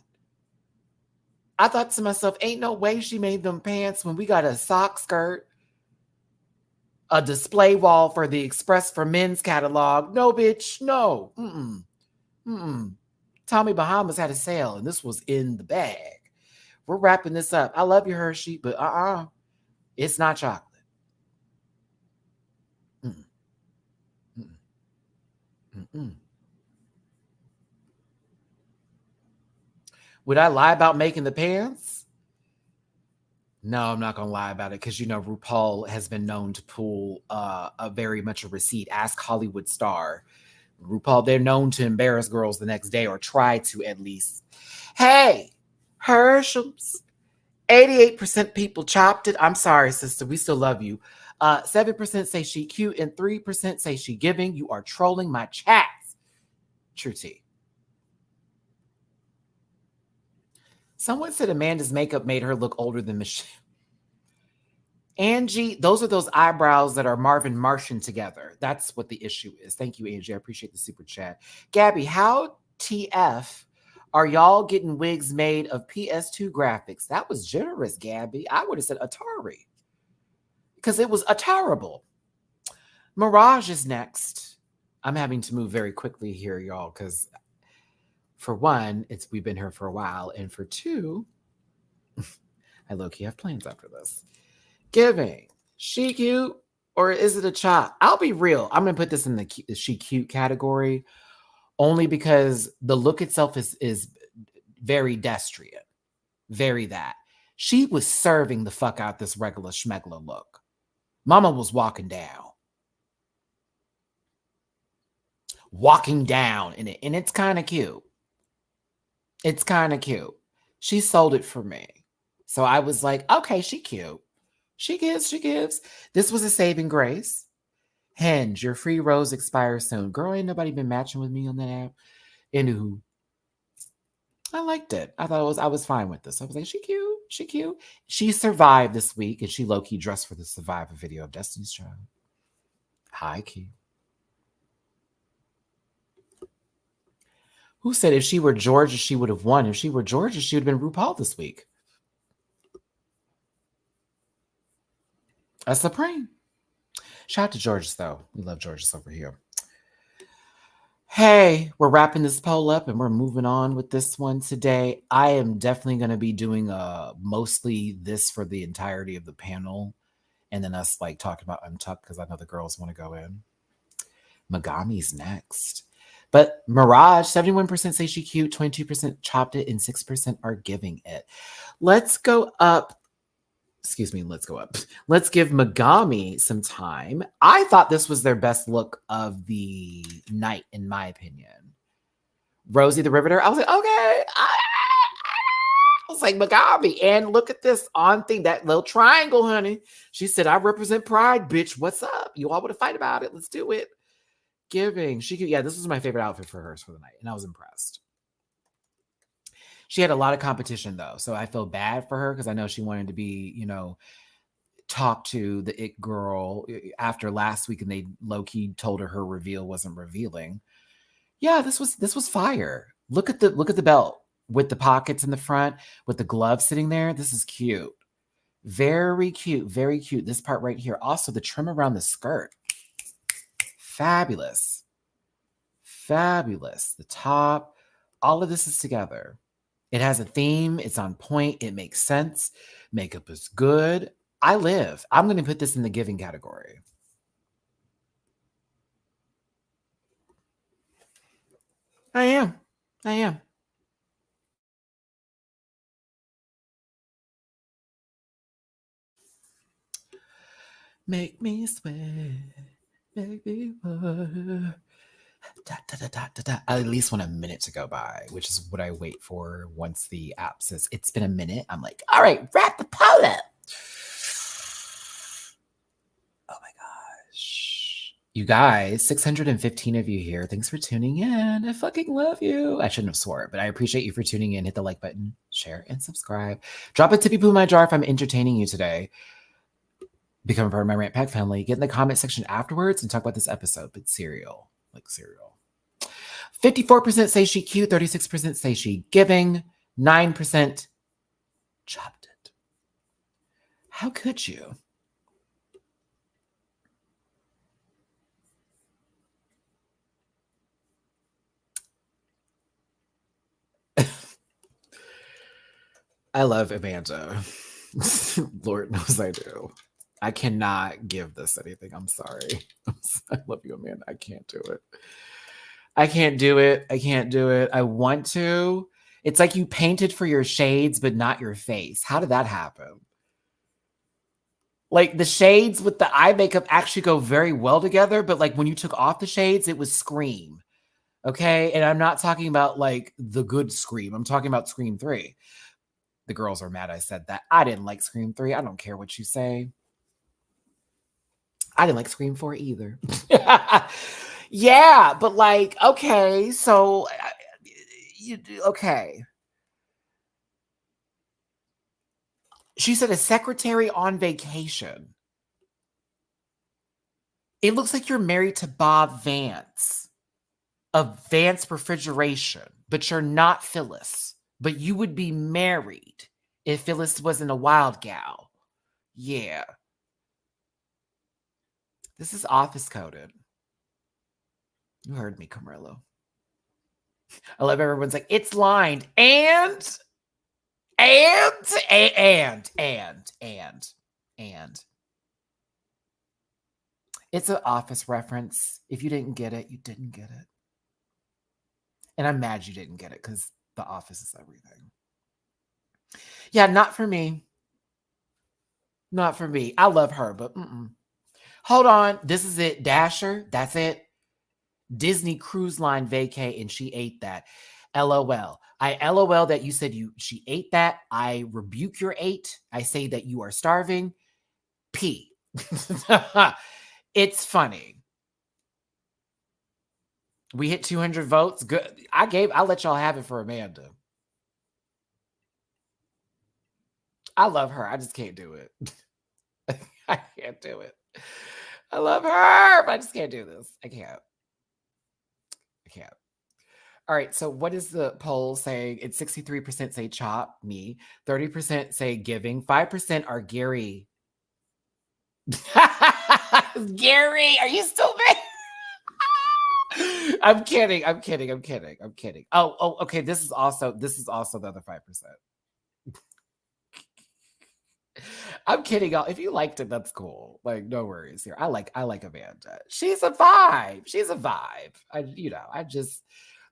I thought to myself, ain't no way she made them pants when we got a sock skirt, a display wall for the Express for Men's catalog. No, bitch, no. Tommy Bahamas had a sale, and this was in the bag. We're wrapping this up. I love you, Hershey, but it's not chocolate. Would I lie about making the pants? No, I'm not going to lie about it because, RuPaul has been known to pull a very much a receipt. Ask Hollywood star. RuPaul, they're known to embarrass girls the next day or try to at least. Hey, Herschel's. 88% people chopped it. I'm sorry, sister. We still love you. 7% say she cute and 3% say she giving. You are trolling my chats. True tea. Someone said Amanda's makeup made her look older than Michelle. Angie, those are those eyebrows that are Marvin Martian together. That's what the issue is. Thank you, Angie. I appreciate the super chat. Gabby, how TF are y'all getting wigs made of PS2 graphics? That was generous, Gabby. I would have said Atari because it was Atariable. Mirage is next. I'm having to move very quickly here, y'all, because for one, we've been here for a while, and for two, I low-key have plans after this. Giving, she cute or is it a chop? I'll be real. I'm going to put this in the she cute category only because the look itself is very destrian. Very that. She was serving the fuck out this regular schmegler look. Mama was walking down. Walking down in it. And it's kind of cute. It's kind of cute. She sold it for me. So I was like, okay, she cute. She gives. This was a saving grace. Hinge, your free rose expires soon. Girl, ain't nobody been matching with me on that app. Anywho, I liked it. I was fine with this. I was like, she cute. She survived this week, and she low-key dressed for the Survivor video of Destiny's Child. High key. Who said if she were Georgia, she would have won? If she were Georgia, she would have been RuPaul this week. A Supreme. Shout out to Georgeous, though. We love Georgeous over here. Hey, we're wrapping this poll up and we're moving on with this one today. I am definitely going to be doing mostly this for the entirety of the panel. And then us talking about Untucked because I know the girls want to go in. Megami's next. But Mirage, 71% say she cute, 22% chopped it, and 6% are giving it. Let's go up. Let's go up. Let's give Megami some time. I thought this was their best look of the night, in my opinion. Rosie the Riveter, I was like, okay. I was like, Megami. And look at this on thing, that little triangle, honey. She said, I represent pride, bitch. What's up? You all want to fight about it. Let's do it. Giving. This was my favorite outfit for hers for the night, and I was impressed. She had a lot of competition, though, so I feel bad for her because I know she wanted to be, talk to the it girl after last week, and they low-key told her reveal wasn't revealing. Yeah, this was fire. Look at the belt with the pockets in the front, with the gloves sitting there. This is cute. Very cute, very cute. This part right here. Also, the trim around the skirt. Fabulous. Fabulous. The top. All of this is together. It has a theme. It's on point. It makes sense. Makeup is good. I'm going to put this in the giving category. I am. Make me sweat. Make me water. I at least want a minute to go by, which is what I wait for once the app says it's been a minute. I'm like, all right, wrap the poll up. Oh my gosh. You guys, 615 of you here. Thanks for tuning in. I fucking love you. I shouldn't have swore, but I appreciate you for tuning in. Hit the like button, share, and subscribe. Drop a tippy poo in my jar if I'm entertaining you today. Become a part of my Rant Pack family. Get in the comment section afterwards and talk about this episode. But cereal. 54% say she cute, 36% say she giving, 9% Chopped it. How could you? I love Amanda. Lord knows I do. I cannot give this anything. I'm sorry. I love you, Amanda. I can't do it. I can't do it. I can't do it. I want to. It's like you painted for your shades, but not your face. How did that happen? Like the shades with the eye makeup actually go very well together, but like when you took off the shades, it was Scream. Okay. And I'm not talking about like the good Scream. I'm talking about Scream 3. The girls are mad I said that. I didn't like Scream 3. I don't care what you say. I didn't like Scream 4 either. Yeah, but like, okay, so okay. She said a secretary on vacation. It looks like you're married to Bob Vance of Vance Refrigeration, but you're not Phyllis. But you would be married if Phyllis wasn't a wild gal. Yeah. This is office coded. You heard me, Camarillo. I love everyone's like, it's lined. And it's an office reference. If you didn't get it, you didn't get it. And I'm mad you didn't get it because the office is everything. Yeah, not for me. Not for me. I love her, but hold on. This is it. Dasher. That's it. Disney Cruise Line vacay, and she ate that. LOL. I LOL that you said she ate that. I rebuke your ate. I say that you are starving. P. It's funny. We hit 200 votes. Good. I'll let y'all have it for Amanda. I love her. I just can't do it. I can't do it. I love her, but I just can't do this. I can't. All right. So what is the poll saying? It's 63% say chop, me. 30% say giving. 5% are Gary. Gary, are you still there? I'm kidding. Oh, okay. This is also the other 5%. I'm kidding, y'all. If you liked it, that's cool. Like, no worries here. I like Amanda. She's a vibe.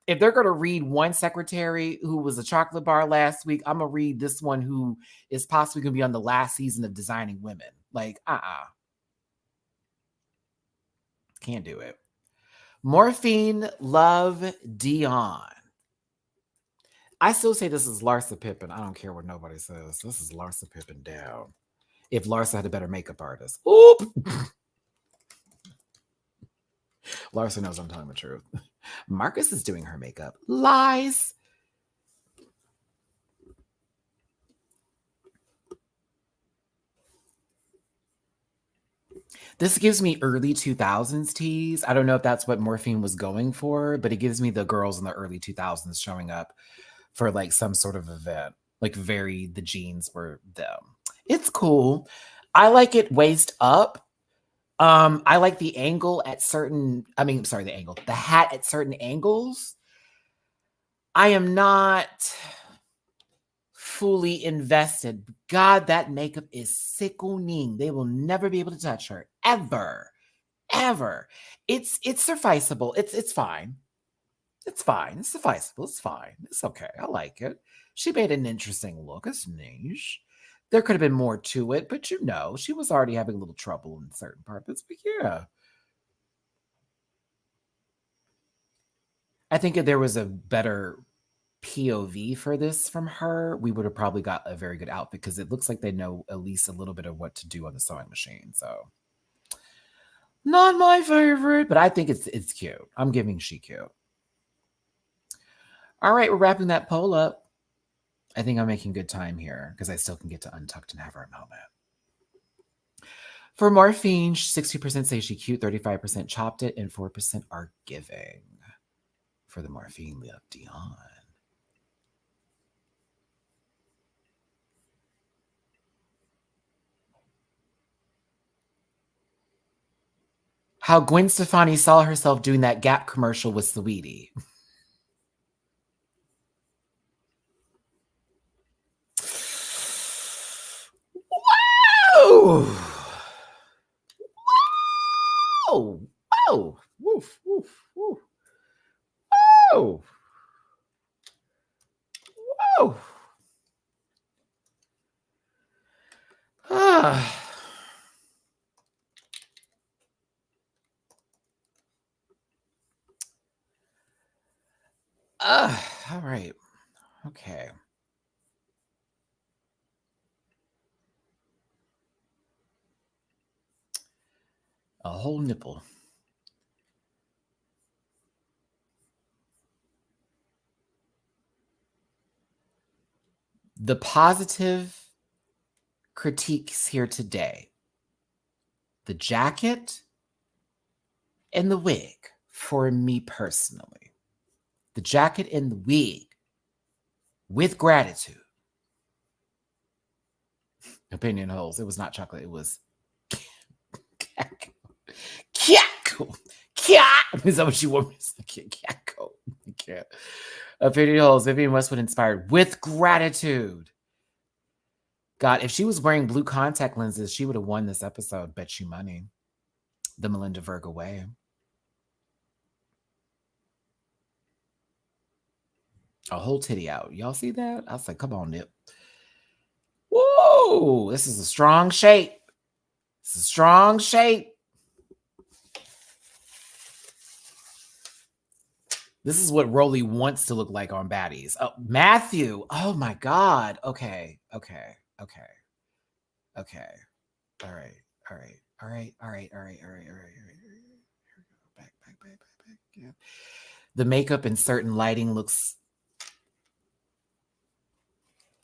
If they're gonna read one secretary who was a chocolate bar last week, I'm gonna read this one who is possibly gonna be on the last season of Designing Women. Like, can't do it. Morphine, love, Dion. I still say this is Larsa Pippen. I don't care what nobody says. This is Larsa Pippen down. If Larsa had a better makeup artist. Oop! Larsa knows I'm telling the truth. Marcus is doing her makeup. Lies. This gives me early 2000s tease. I don't know if that's what Morphine was going for, but it gives me the girls in the early 2000s showing up for like some sort of event. Like the jeans were them. It's cool. I like it waist up. I like the angle at the hat at certain angles. I am not fully invested. God, that makeup is sickening. They will never be able to touch her ever. It's sufficeable. It's fine. It's fine. It's sufficeable. It's fine. It's okay. I like it. She made an interesting look. It's niche. There could have been more to it, but she was already having a little trouble in certain parts. But yeah. I think if there was a better POV for this from her, we would have probably got a very good outfit because it looks like they know at least a little bit of what to do on the sewing machine. So not my favorite, but I think it's cute. I'm giving she cute. All right, we're wrapping that poll up. I think I'm making good time here because I still can get to Untucked and have our moment. For Morphine, 60% say she cute, 35% chopped it, and 4% are giving. For the Morphine, we have Dion. How Gwen Stefani saw herself doing that Gap commercial with Saweetie. Whoa! Whoa! Whoa! Woof! Woof! Woof! Whoa! Whoa! Ah. All right. Okay. A whole nipple. The positive critiques here today. The jacket and the wig for me personally. The jacket and the wig with gratitude. Opinion holes. It was not chocolate. It was Kyako. Kyak. Is that what you want me to say? Kyako. Opinion holes. Vivienne Westwood inspired with gratitude. God, if she was wearing blue contact lenses, she would have won this episode. Bet you money. The Melinda Virgo way. A whole titty out. Y'all see that? I was like, come on, Nip. Whoa, this is a strong shape. It's a strong shape. This is what Rolly wants to look like on baddies. Oh, Matthew. Oh my God. Okay. All right. Back. Yeah. The makeup in certain lighting looks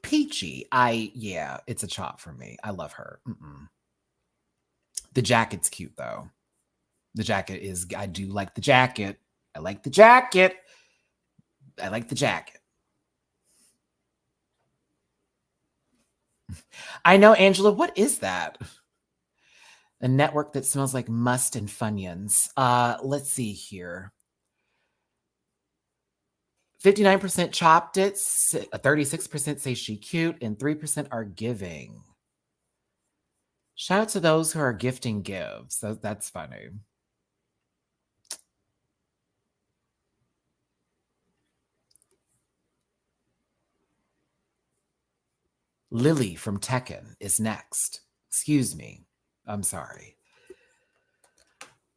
peachy. Yeah, it's a chop for me. I love her. The jacket's cute though. The jacket is, I do like the jacket. I like the jacket. I know, Angela, what is that? A network that smells like must and Funyuns. Let's see here. 59% chopped it, 36% say she cute, and 3% are giving. Shout out to those who are gifting gives. That's funny. Lily from Tekken is next. Excuse me. I'm sorry.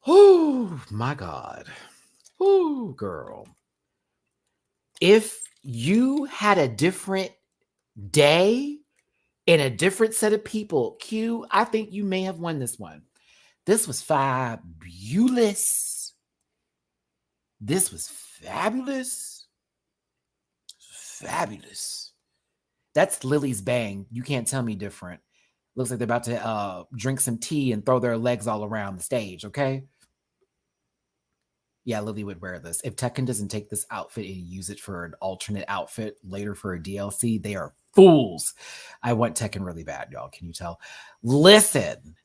Oh, my God. Oh, girl. If you had a different day and a different set of people, Q, I think you may have won this one. This was fabulous. This was fabulous. Fabulous. That's Lily's bang. You can't tell me different. Looks like they're about to drink some tea and throw their legs all around the stage, okay? Yeah, Lily would wear this. If Tekken doesn't take this outfit and use it for an alternate outfit later for a DLC, they are fools. I want Tekken really bad, y'all. Can you tell? Listen.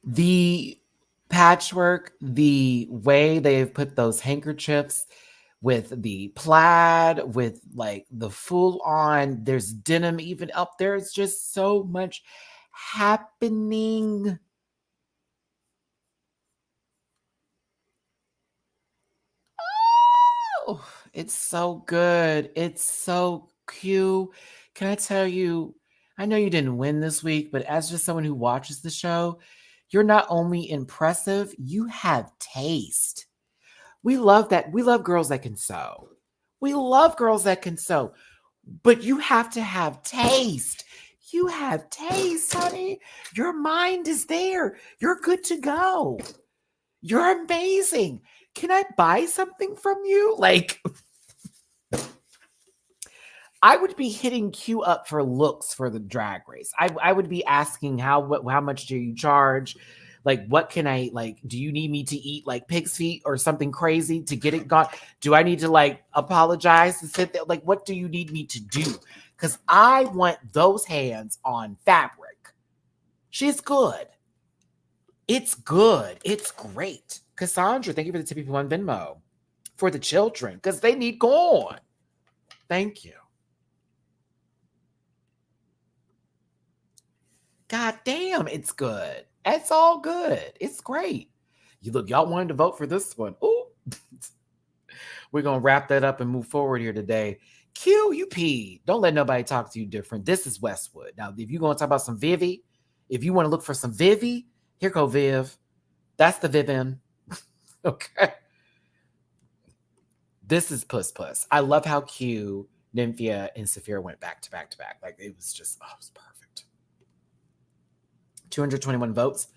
The patchwork, the way they've put those handkerchiefs with the plaid, with like the full on, there's denim even up there. It's just so much happening. Oh, it's so good. It's so cute. Can I tell you, I know you didn't win this week, but as just someone who watches the show, you're not only impressive, you have taste. We love that. We love girls that can sew. We love girls that can sew. But you have to have taste. You have taste, honey. Your mind is there. You're good to go. You're amazing. Can I buy something from you? Like, I would be hitting Q up for looks for the drag race. I would be asking how much do you charge? Like, what can I, like, do you need me to eat like pig's feet or something crazy to get it gone? Do I need to like apologize and sit there? Like, what do you need me to do? because I want those hands on fabric. She's good. It's good. It's great. Cassandra, thank you for the tip on Venmo for the children because they need corn. Thank you. God damn, it's good. It's all good. It's great. Y'all wanted to vote for this one. Ooh. We're going to wrap that up and move forward here today. Q, you peed. Don't let nobody talk to you different. This is Westwood. Now, if you're going to talk about some Vivi, if you want to look for some Vivi, here go Viv. That's the Vivian. Okay. This is Puss Puss. I love how Q, Nymphia, and Sapphira went back to back to back. Like, it was just, it was perfect. 221 votes.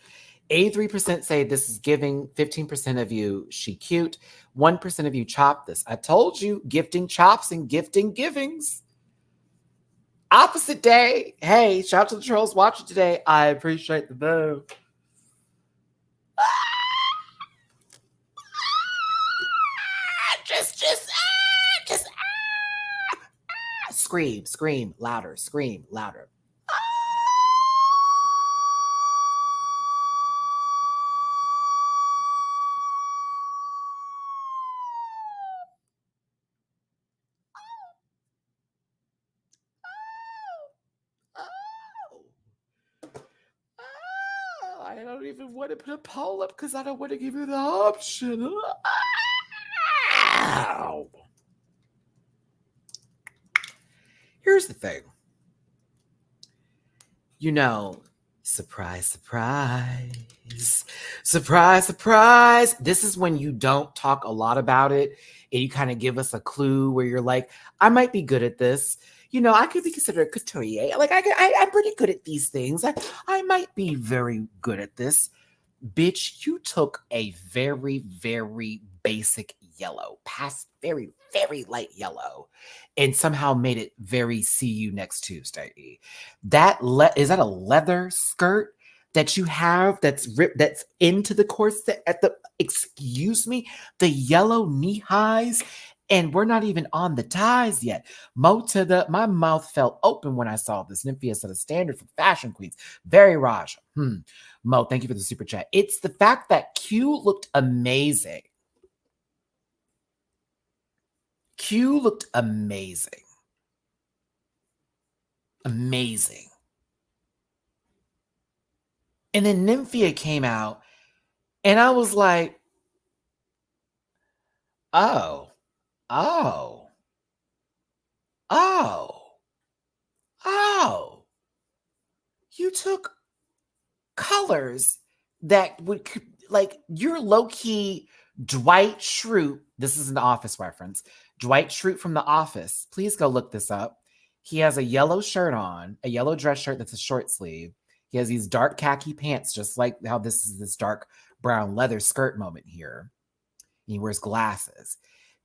83% say this is giving. 15% of you, she cute. 1% of you chop this. I told you, gifting chops and gifting givings. Opposite day. Hey, shout out to the trolls watching today. I appreciate the vote. Just scream louder, scream louder. I don't even want to put a poll up because I don't want to give you the option. Ow. Here's the thing. You know, surprise, surprise, surprise, surprise. This is when you don't talk a lot about it and you kind of give us a clue where you're like, I might be good at this. You know, I could be considered a couturier. Like, I'm pretty good at these things. I might be very good at this. Bitch, you took a very, very basic yellow, past very, very light yellow, and somehow made it very see you next Tuesday. Is that a leather skirt that you have that's ripped, that's into the corset at the, excuse me, the yellow knee highs, and we're not even on the ties yet. My mouth fell open when I saw this. Nymphia set a standard for fashion queens. Very Raj. Mo, thank you for the super chat. It's the fact that Q looked amazing. Q looked amazing. Amazing. And then Nymphia came out, and I was like, oh, you took colors that would, like, you're low-key Dwight Schrute. This is an Office reference. Dwight Schrute from The Office. Please go look this up. He has a yellow shirt on, a yellow dress shirt that's a short sleeve. He has these dark khaki pants, just like how this is this dark brown leather skirt moment here. He wears glasses.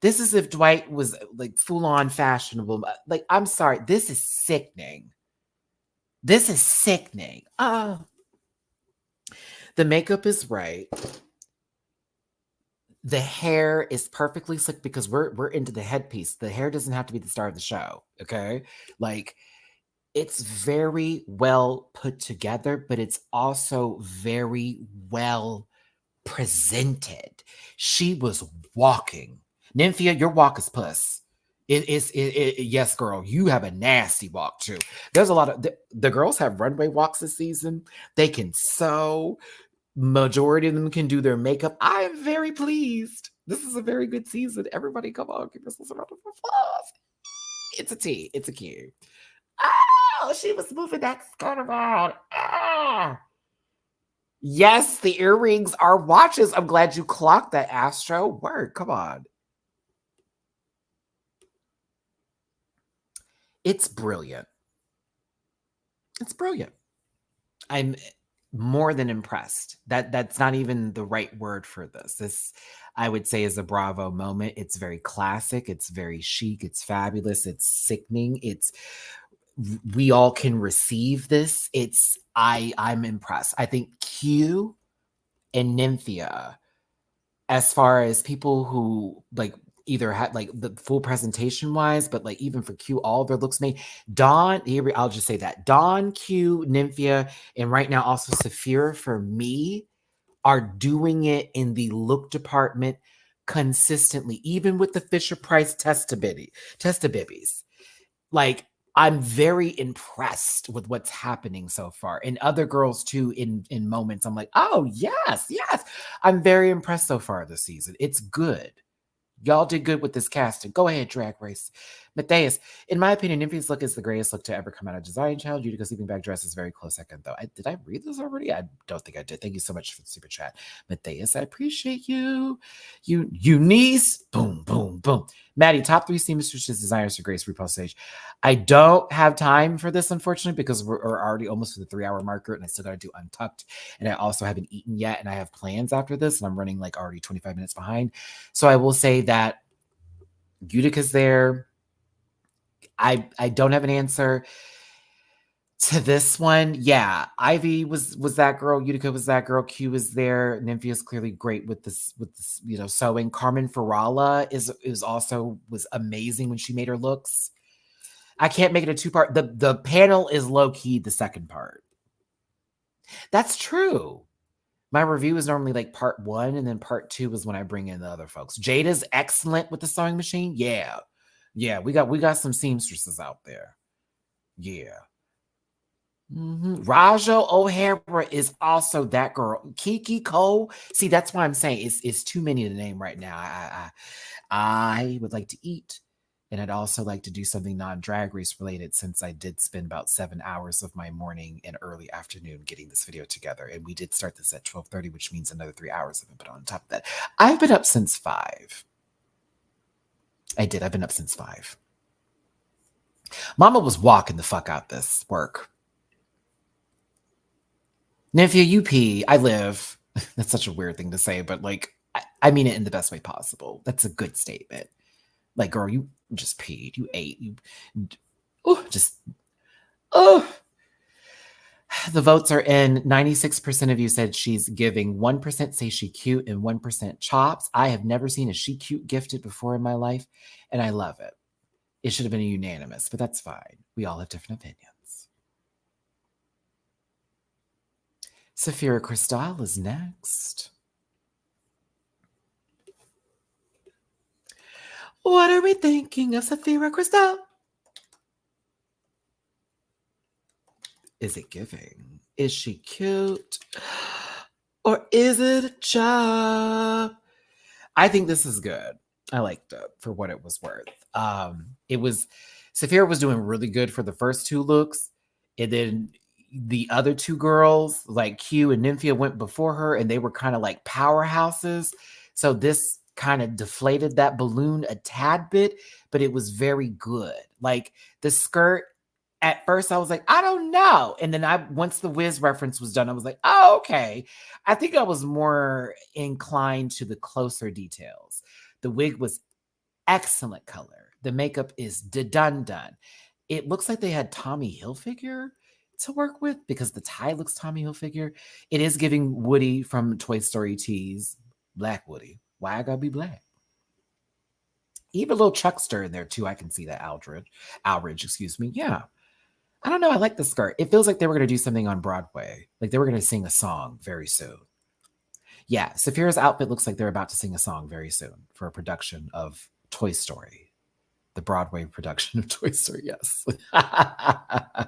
This is if Dwight was like full-on fashionable. Like, I'm sorry, this is sickening. This is sickening. The makeup is right. The hair is perfectly slick because we're into the headpiece. The hair doesn't have to be the star of the show, okay? Like, it's very well put together, but it's also very well presented. She was walking. Nymphia, your walk is puss. Yes, girl, you have a nasty walk too. There's a lot of the girls have runway walks this season. They can sew. Majority of them can do their makeup. I am very pleased. This is a very good season. Everybody, come on, give us a round of applause. It's a T. It's a Q. Oh, she was moving that skirt around. Yes, the earrings are watches. I'm glad you clocked that, Astro. Word, come on. It's brilliant. It's brilliant. I'm more than impressed. That's not even the right word for this. This, I would say, is a bravo moment. It's very classic. It's very chic. It's fabulous. It's sickening. We all can receive this. I'm impressed. I think Q and Nymphia, as far as people who like either had like the full presentation wise, but like even for Q, all of their looks made. Dawn, I'll just say that Dawn, Q, Nymphia, and right now also Sapphira for me are doing it in the look department consistently, even with the Fisher Price Testabibbies. Like, I'm very impressed with what's happening so far. And other girls too, in moments, I'm like, oh yes, yes. I'm very impressed so far this season. It's good. Y'all did good with this casting. Go ahead, Drag Race. Matthias, in my opinion, Nymphia's look is the greatest look to ever come out of Design Challenge. Utica's sleeping bag dress is very close second, though. Did I read this already? I don't think I did. Thank you so much for the super chat. Matthias, I appreciate you. Eunice, boom, boom, boom. Maddie, top 3 seamstresses designers for Grace RuPaul's stage. I don't have time for this, unfortunately, because we're already almost to the 3-hour marker, and I still got to do Untucked, and I also haven't eaten yet, and I have plans after this, and I'm running like already 25 minutes behind. So I will say that Utica's there. I don't have an answer to this one. Yeah, Ivy was that girl. Utica was that girl. Q was there. Nymphia is clearly great with this, sewing. Carmen Farala was amazing when she made her looks. I can't make it a 2-part. The panel is low key the second part. That's true. My review is normally like part 1, and then part 2 is when I bring in the other folks. Jada's excellent with the sewing machine. Yeah. Yeah, we got some seamstresses out there. Yeah. Raja O'Hara is also that girl. Kiki Cole. See, that's why I'm saying it's too many to name right now. I would like to eat, and I'd also like to do something non-Drag Race related, since I did spend about 7 hours of my morning and early afternoon getting this video together, and we did start this at 12:30, which means another 3 hours have been put on top of that. I've been up since 5. I've been up since 5. Mama was walking the fuck out this work. Nymphia, you pee. I live. That's such a weird thing to say, but like, I mean it in the best way possible. That's a good statement. Like, girl, you just peed. You ate. The votes are in. 96% of you said she's giving. 1% say she cute, and 1% chops. I have never seen a she cute gifted before in my life, and I love it. It should have been a unanimous, but that's fine. We all have different opinions. Sapphira Crystal is next. What are we thinking of Sapphira Crystal? Is it giving? Is she cute? Or is it a job? I think this is good. I liked it for what it was worth. Sapphira was doing really good for the first 2 looks, and then the other 2 girls, like Q and Nymphia, went before her, and they were kind of like powerhouses. So this kind of deflated that balloon a tad bit, but it was very good. Like the skirt, at first I was like, I don't know. And then once the Wiz reference was done, I was like, oh, okay. I think I was more inclined to the closer details. The wig was excellent color. The makeup is done. It looks like they had Tommy Hilfiger to work with, because the tie looks Tommy Hilfiger. It is giving Woody from Toy Story Tease, Black Woody. Why I gotta be black? Even a little Chuckster in there too. I can see that. Aldridge, excuse me. Yeah. I don't know. I like the skirt. It feels like they were going to do something on Broadway. Like they were going to sing a song very soon. Yeah. Sapphira's outfit looks like they're about to sing a song very soon for a production of Toy Story. The Broadway production of Toy Story, yes. Yeah,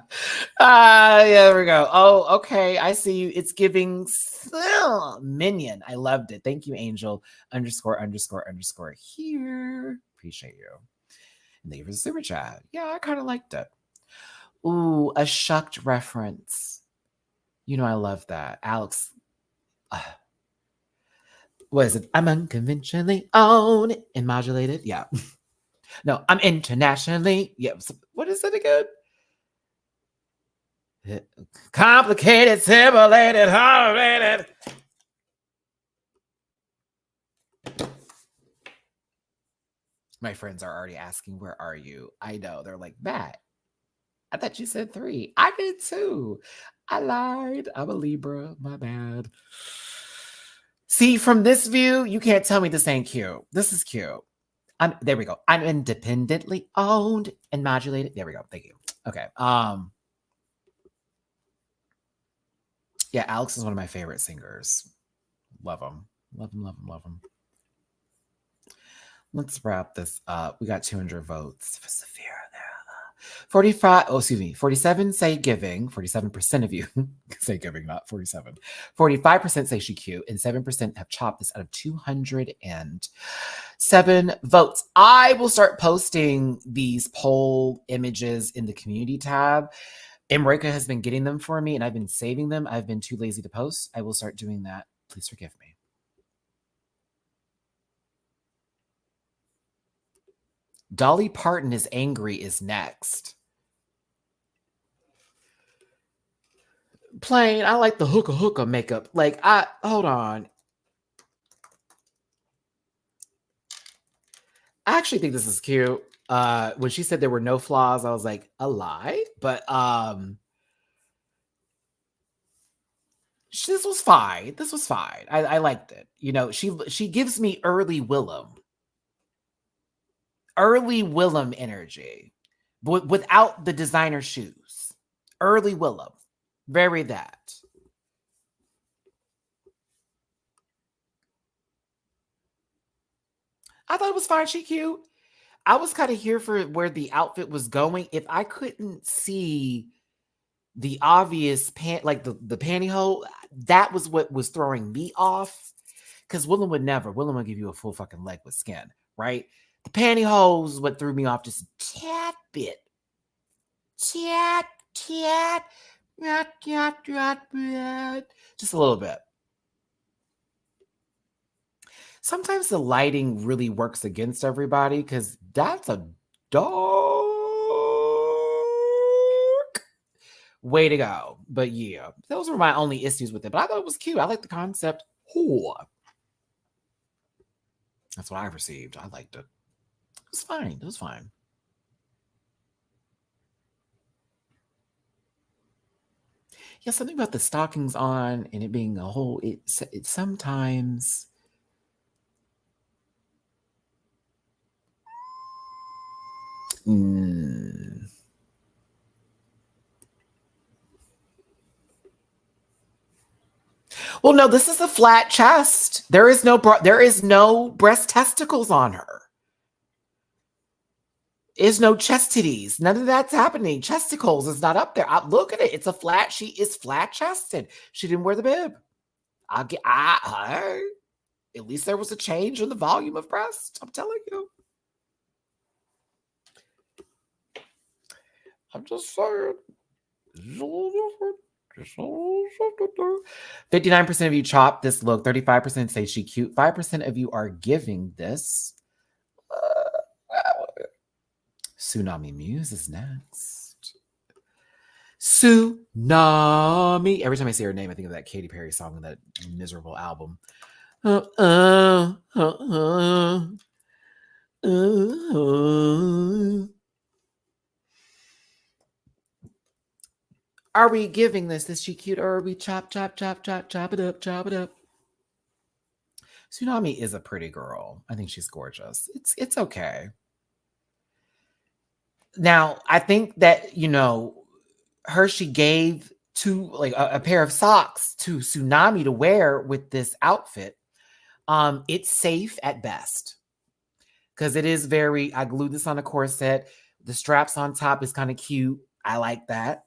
there we go. Oh, okay. I see you. It's giving Minion. I loved it. Thank you, Angel ___ here. Appreciate you. And thank you for the super chat. Yeah, I kind of liked it. Ooh, a shucked reference. You know, I love that. Alex. What is it? I'm unconventionally owned and modulated. Yeah. No, I'm internationally. Yeah. What is it again? Complicated, simulated, harmonic. My friends are already asking, where are you? I know. They're like, Matt, I thought you said 3. I did too. I lied. I'm a Libra. My bad. See, from this view, you can't tell me this ain't cute. This is cute. There we go. I'm independently owned and modulated. There we go. Thank you. Okay. Yeah, Alex is one of my favorite singers. Love him. Love him, love him, love him. Let's wrap this up. We got 200 votes for Sapphira there. 47 say giving. 47% of you say giving, not 47. 45% say she cute, and 7% have chopped this out of 207 votes. I will start posting these poll images in the community tab. Emrika has been getting them for me, and I've been saving them. I've been too lazy to post. I will start doing that. Please forgive me. Dolly Parton is angry is next. Plain, I like the hookah makeup. Hold on. I actually think this is cute. When she said there were no flaws, I was like, a lie? But this was fine. This was fine. I liked it. You know, she gives me early Willem. Early Willem energy. But without the designer shoes. Early Willem. Very that. I thought it was fine. She cute. I was kind of here for where the outfit was going. If I couldn't see the obvious like the pantyhose, that was what was throwing me off. Because Willem would give you a full fucking leg with skin, right? The pantyhose is what threw me off just a tad bit. Just a little bit. Sometimes the lighting really works against everybody because that's a dark way to go. But yeah, those were my only issues with it. But I thought it was cute. I like the concept. Ooh. That's what I received. I liked it. It was fine. It was fine. Yeah, something about the stockings on and it being a whole. It sometimes. Well, no, this is a flat chest. There is no breast testicles on her. There's no chest titties. None of that's happening. Chesticles is not up there. Look at it. It's a flat. She is flat chested. She didn't wear the bib. At least there was a change in the volume of breast. I'm telling you. I'm just saying. 59% of you chop this look. 35% say she cute. 5% of you are giving this. Tsunami Muse is next. Tsunami. Every time I say her name, I think of that Katy Perry song in that miserable album. Are we giving this? Is she cute or are we chop it up? Tsunami is a pretty girl. I think she's gorgeous. It's okay. Now, I think that, you know, Hershey gave a pair of socks to Tsunami to wear with this outfit. It's safe at best. Because it is I glued this on a corset. The straps on top is kind of cute. I like that.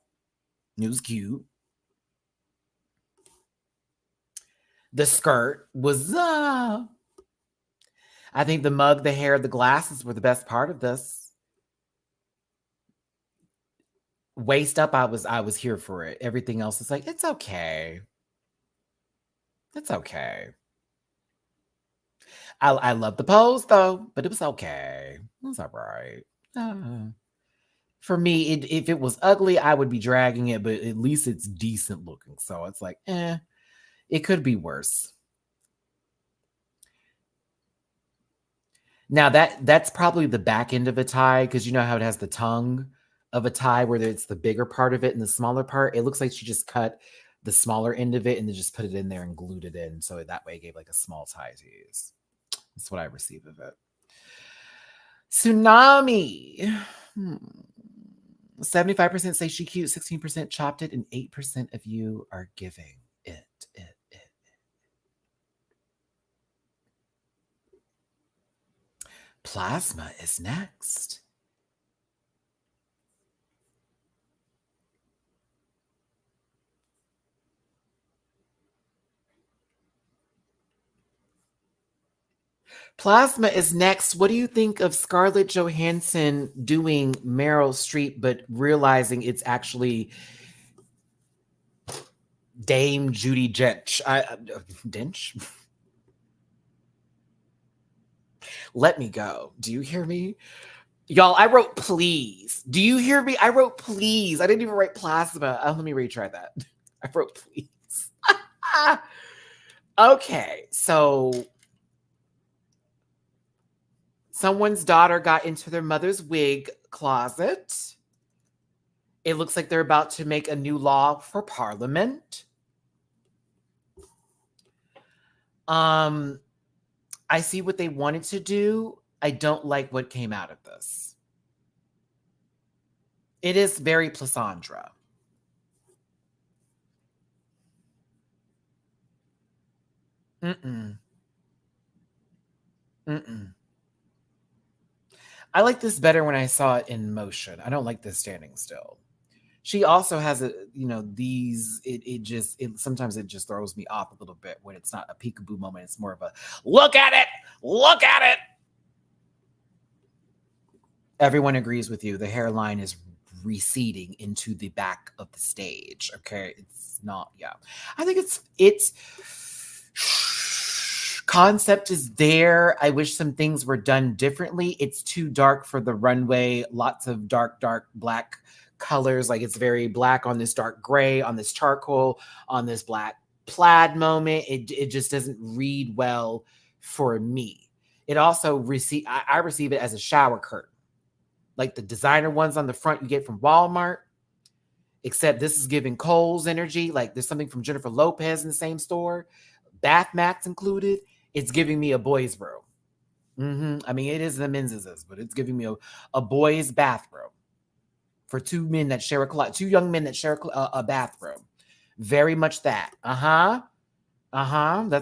It was cute. The skirt was I think the mug, the hair, the glasses were the best part of this. Waist up, I was here for it. Everything else is like, it's okay. It's okay. I love the pose though, but it was okay. It was all right. For me, if it was ugly, I would be dragging it, but at least it's decent looking. So it's like, it could be worse. Now that's probably the back end of a tie, because you know how it has the tongue of a tie where it's the bigger part of it and the smaller part. It looks like she just cut the smaller end of it and then just put it in there and glued it in. So that way it gave like a small tie to use. That's what I receive of it. Tsunami. 75% say she cute, 16% chopped it, and 8% of you are giving it. Plasma is next. Plasma is next. What do you think of Scarlett Johansson doing Meryl Streep, but realizing it's actually Dame Judi Dench? Dench? Let me go. Do you hear me? Y'all, I wrote please. Do you hear me? I wrote please. I didn't even write plasma. Let me retry that. I wrote please. Okay, so someone's daughter got into their mother's wig closet. It looks like they're about to make a new law for Parliament. I see what they wanted to do. I don't like what came out of this. It is very Plasandra. Mm-mm. I like this better when I saw it in motion. I don't like this standing still. She also has sometimes it just throws me off a little bit when it's not a peekaboo moment. It's more of a look at it. Everyone agrees with you. The hairline is receding into the back of the stage. Okay. It's not, yeah. I think it's concept is there. I wish some things were done differently. It's too dark for the runway. Lots of dark black colors. Like it's very black on this dark gray, on this charcoal, on this black plaid moment. It just doesn't read well for me. It also I receive it as a shower curtain. Like the designer ones on the front you get from Walmart, except this is giving Kohl's energy. Like there's something from Jennifer Lopez in the same store, bath mats included. It's giving me a boys' room. I mean, it is the men's, but it's giving me a boys' bathroom for two young men that share a bathroom. Very much that. That's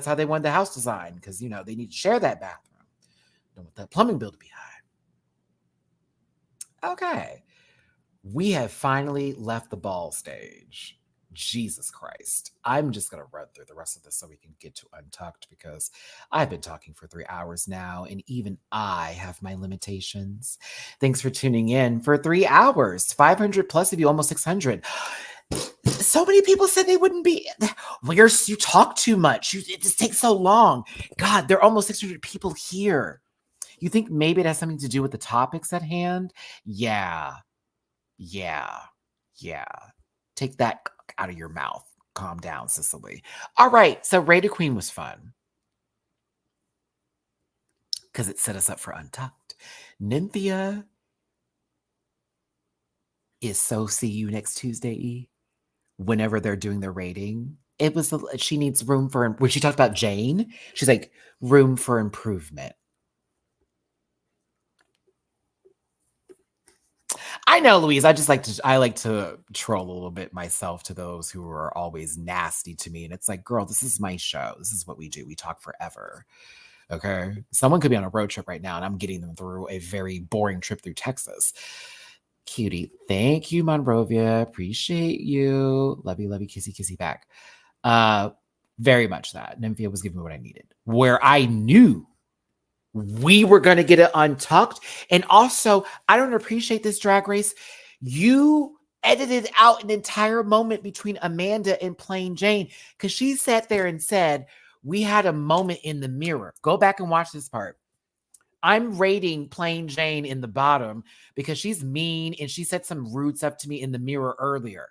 how they want the house designed because, they need to share that bathroom. Don't want that plumbing bill to be high. Okay. We have finally left the ball stage. Jesus Christ. I'm just going to run through the rest of this so we can get to Untucked because I've been talking for 3 hours now and even I have my limitations. Thanks for tuning in for 3 hours. 500 plus of you, almost 600. So many people said they wouldn't be. You talk too much. It just takes so long. God, there are almost 600 people here. You think maybe it has something to do with the topics at hand? Yeah. Take that out of your mouth. Calm down, Cicely. All right. So Raid Queen was fun because it set us up for Untucked. Nymphia is so see you next Tuesday whenever they're doing their rating. She needs room for, when she talked about Jane, she's like, room for improvement. I know, Louise. I like to troll a little bit myself to those who are always nasty to me. And it's like, girl, this is my show. This is what we do. We talk forever. Okay. Someone could be on a road trip right now and I'm getting them through a very boring trip through Texas. Cutie. Thank you, Monrovia. Appreciate you. Love you, kissy back. Very much that. Nymphia was giving me what I needed. Where I knew we were going to get it Untucked. And also, I don't appreciate this Drag Race. You edited out an entire moment between Amanda and Plain Jane because she sat there and said, we had a moment in the mirror. Go back and watch this part. I'm rating Plain Jane in the bottom because she's mean and she said some rude stuff to me in the mirror earlier.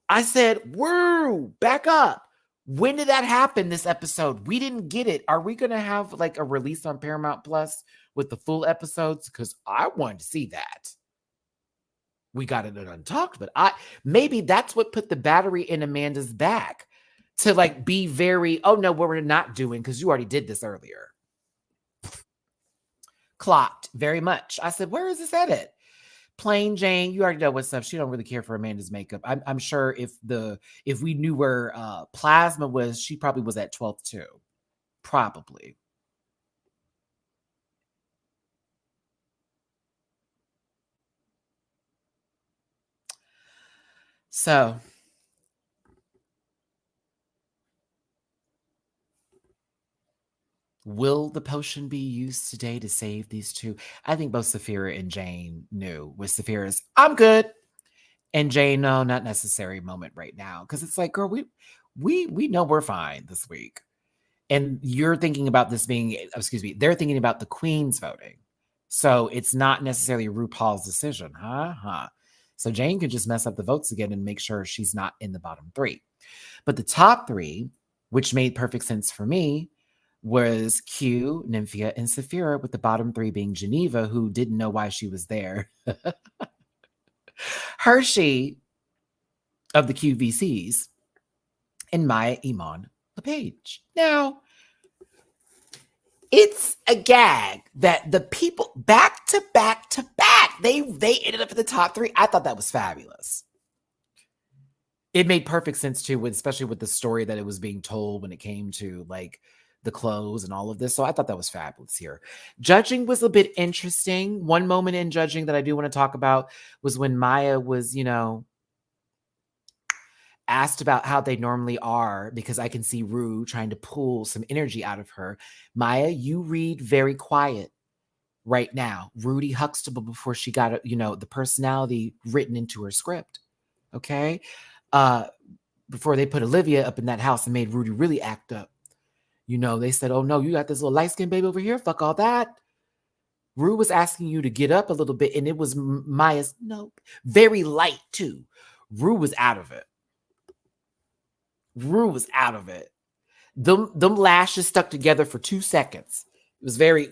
I said, woo, back up. When did that happen this episode? We didn't get it. Are we going to have like a release on Paramount Plus with the full episodes? Because I wanted to see that. We got it Untucked, but maybe that's what put the battery in Amanda's back to like be very, oh no, what we're not doing because you already did this earlier. Clocked very much. I said, where is this edit? Plain Jane, you already know what's up. She don't really care for Amanda's makeup. I'm sure if we knew where Plasma was, she probably was at 12th too. Probably. So will the potion be used today to save these two? I think both Sapphira and Jane knew. With Sapphira's, I'm good. And Jane, no, not necessary moment right now. Because it's like, girl, we know we're fine this week. And you're thinking about this being, excuse me, they're thinking about the queens voting. So it's not necessarily RuPaul's decision. So Jane could just mess up the votes again and make sure she's not in the bottom three. But the top three, which made perfect sense for me, was Q, Nymphia, and Sapphira, with the bottom three being Geneva, who didn't know why she was there. Hershey of the QVCs, and Mhi'ya Iman LePage. Now, it's a gag that the people back to back to back, they ended up in the top three. I thought that was fabulous. It made perfect sense too, especially with the story that it was being told when it came to like the clothes and all of this. So I thought that was fabulous here. Judging was a bit interesting. One moment in judging that I do want to talk about was when Mhi'ya was, asked about how they normally are, because I can see Ru trying to pull some energy out of her. Mhi'ya, you read very quiet right now. Rudy Huxtable before she got, the personality written into her script. Okay. Before they put Olivia up in that house and made Rudy really act up. They said, oh no, you got this little light-skinned baby over here. Fuck all that. Ru was asking you to get up a little bit, and it was Mhi'ya's, nope. Very light too. Ru was out of it. Ru was out of it. Them lashes stuck together for 2 seconds. It was very,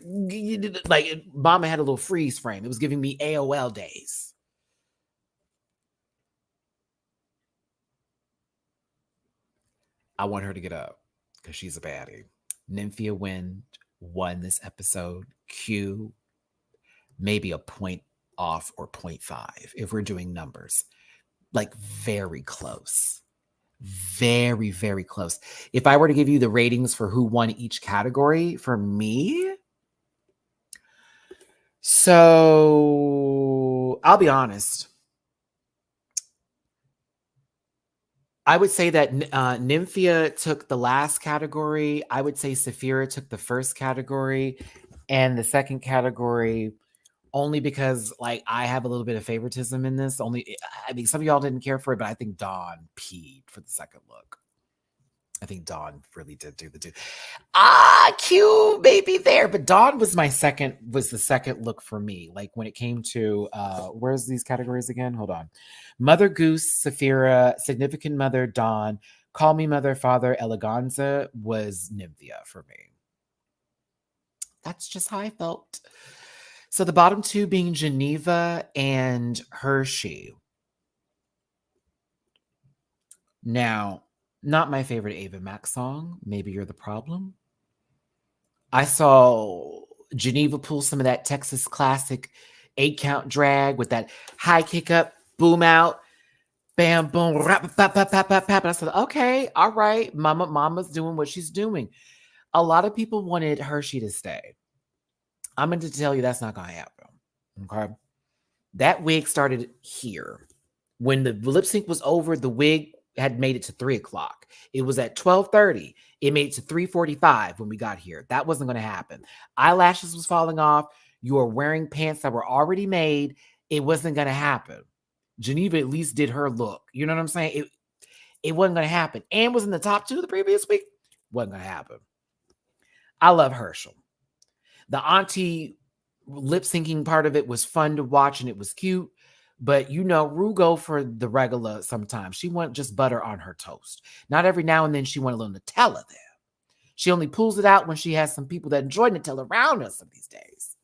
like, Mama had a little freeze frame. It was giving me AOL days. I want her to get up because she's a baddie. Nymphia Wind won this episode. Q, maybe a point off or 0.5 if we're doing numbers. Like, very close. Very, very close. If I were to give you the ratings for who won each category, for me, so I'll be honest. I would say that Nymphia took the last category. I would say Sapphira took the first category, and the second category, only because like I have a little bit of favoritism in this. I mean, some of y'all didn't care for it, but I think Dawn peed for the second look. I think Dawn really did do the do. Q maybe there, but Dawn was the second look for me. Like when it came to where's these categories again? Hold on. Mother Goose, Sapphira, Significant Mother, Dawn, Call Me Mother, Father, Eleganza was Nymphia for me. That's just how I felt. So the bottom two being Geneva and Hershey. Now, not my favorite Ava Max song. Maybe You're the Problem. I saw Geneva pull some of that Texas classic 8-count drag with that high kick up, boom out, bam, boom, rap, pap, pap, pap, pap, pap. And I said, okay, all right, mama's doing what she's doing. A lot of people wanted Hershey to stay. I'm going to tell you that's not going to happen. Okay. That wig started here. When the lip sync was over, the wig had made it to 3:00. It was at 12:30. It made it to 3:45 when we got here. That wasn't going to happen. Eyelashes was falling off. You were wearing pants that were already made. It wasn't going to happen. Geneva at least did her look. You know what I'm saying? It wasn't going to happen. And was in the top 2 the previous week. Wasn't going to happen. I love Herschel. The auntie lip syncing part of it was fun to watch and it was cute. But Ru go for the regular sometimes. She want just butter on her toast. Not every now and then she want a little Nutella there. She only pulls it out when she has some people that enjoy Nutella around us some these days.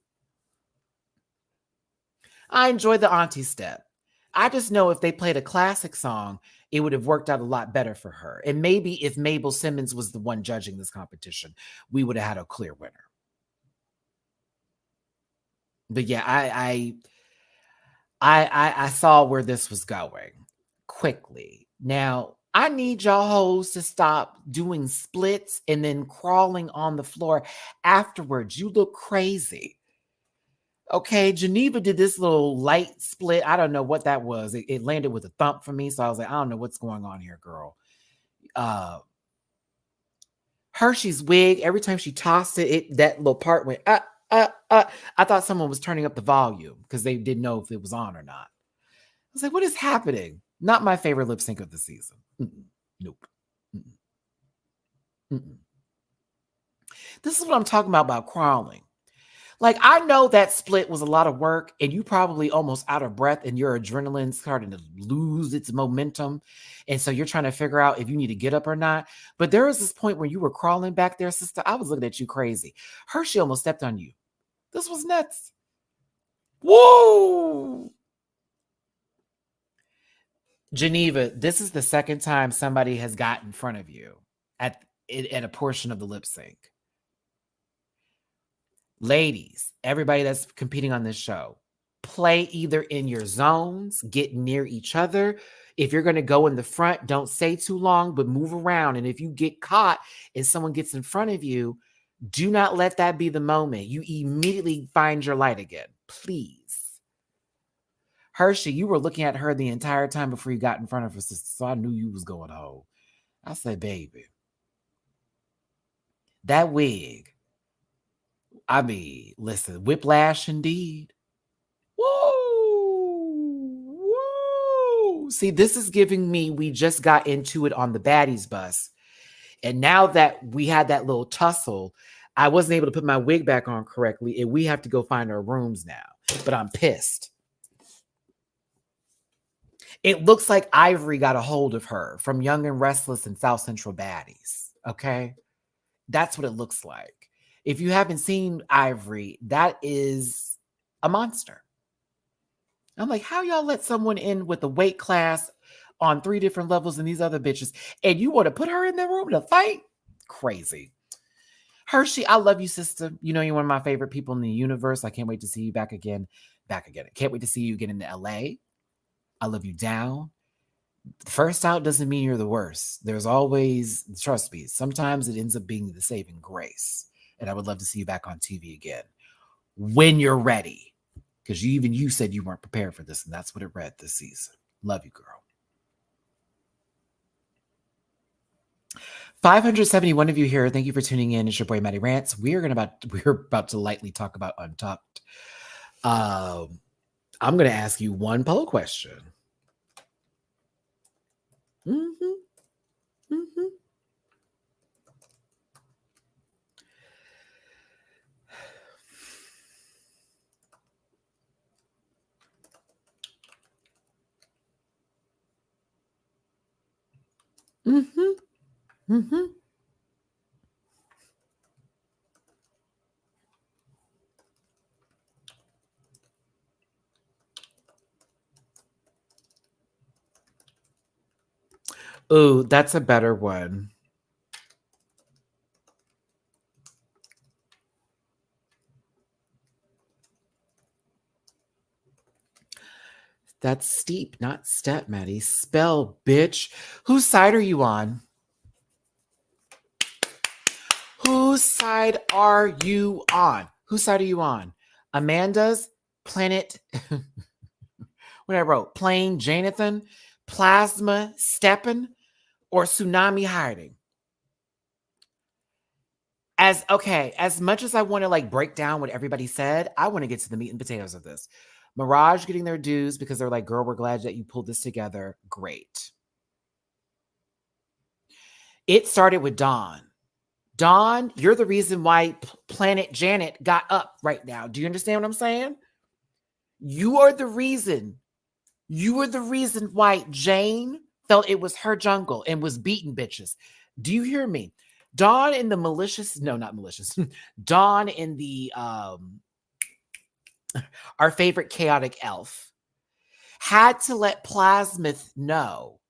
I enjoy the auntie step. I just know if they played a classic song, it would have worked out a lot better for her. And maybe if Mabel Simmons was the one judging this competition, we would have had a clear winner. But yeah, I saw where this was going quickly. Now, I need y'all hoes to stop doing splits and then crawling on the floor afterwards. You look crazy. Okay, Geneva did this little light split. I don't know what that was. It landed with a thump for me. So I was like, I don't know what's going on here, girl. Hershey's wig, every time she tossed it, that little part went up. I thought someone was turning up the volume because they didn't know if it was on or not. I was like, what is happening? Not my favorite lip sync of the season. Nope. This is what I'm talking about crawling. Like, I know that split was a lot of work and you probably almost out of breath and your adrenaline's starting to lose its momentum. And so you're trying to figure out if you need to get up or not. But there was this point where you were crawling back there, sister. I was looking at you crazy. Hershey almost stepped on you. This was nuts. Whoa! Geneva, this is the second time somebody has got in front of you at a portion of the lip sync. Ladies, everybody that's competing on this show, play either in your zones, get near each other. If you're going to go in the front, don't stay too long, but move around. And if you get caught and someone gets in front of you, do not let that be the moment. You immediately find your light again, please. Hershey, you were looking at her the entire time before you got in front of her sister, so I knew you was going home. I said, baby, that wig. I mean, listen, whiplash indeed. Woo! Woo! See, this is giving me, we just got into it on the baddies bus. And now that we had that little tussle, I wasn't able to put my wig back on correctly. And we have to go find our rooms now. But I'm pissed. It looks like Ivory got a hold of her from Young and Restless and South Central Baddies. Okay? That's what it looks like. If you haven't seen Ivory, that is a monster. I'm like, how y'all let someone in with a weight class on 3 different levels and these other bitches, and you want to put her in the room to fight? Crazy. Hershey, I love you, sister. You know you're one of my favorite people in the universe. I can't wait to see you back again. Can't wait to see you again in LA. I love you down. First out doesn't mean you're the worst. There's always, trust me, sometimes it ends up being the saving grace. And I would love to see you back on TV again when you're ready. Because you said you weren't prepared for this, and that's what it read this season. Love you, girl. 571 of you here. Thank you for tuning in. It's your boy MattyRants. We're about to lightly talk about Untucked. I'm going to ask you one poll question. Ooh, that's a better one. That's steep, not step, Maddie. Spell, bitch. Whose side are you on? Whose side are you on? Whose side are you on? Amanda's, Planet, what I wrote, Plain Jonathan, Plasma Steppin, or Tsunami hiding? As much as I want to like break down what everybody said, I want to get to the meat and potatoes of this. Mirage getting their dues because they're like, girl, we're glad that you pulled this together. Great. It started with Dawn. Dawn, you're the reason why Planet Janet got up right now. Do you understand what I'm saying? You are the reason. You were the reason why Jane felt it was her jungle and was beating bitches. Do you hear me? Dawn in the malicious, no, not malicious. Dawn in the our favorite chaotic elf had to let Plasmith know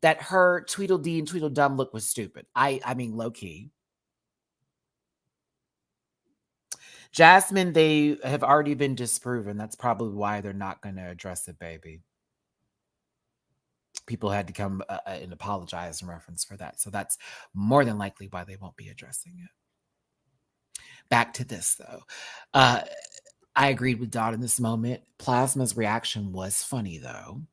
that her Tweedledee and Tweedledum look was stupid. I mean, low key. Jasmine, they have already been disproven. That's probably why they're not going to address it, baby. People had to come and apologize in reference for that. So that's more than likely why they won't be addressing it. Back to this, though. I agreed with Dot in this moment. Plasma's reaction was funny, though.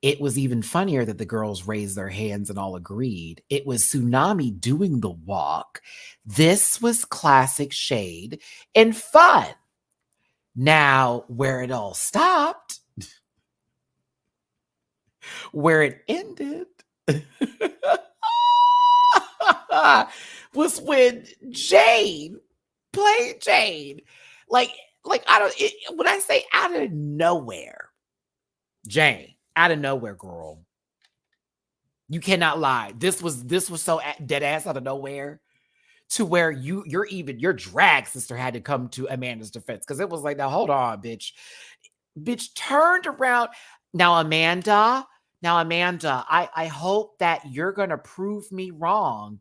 It was even funnier that the girls raised their hands and all agreed. It was Tsunami doing the walk. This was classic shade and fun. Now, where it all stopped, where it ended, was when Jane played Jane. Like when I say out of nowhere, Jane, out of nowhere, girl. You cannot lie. This was so dead ass out of nowhere to where your drag sister had to come to Amanda's defense, because it was like, now hold on, bitch. Bitch turned around. Now, Amanda, I hope that you're gonna prove me wrong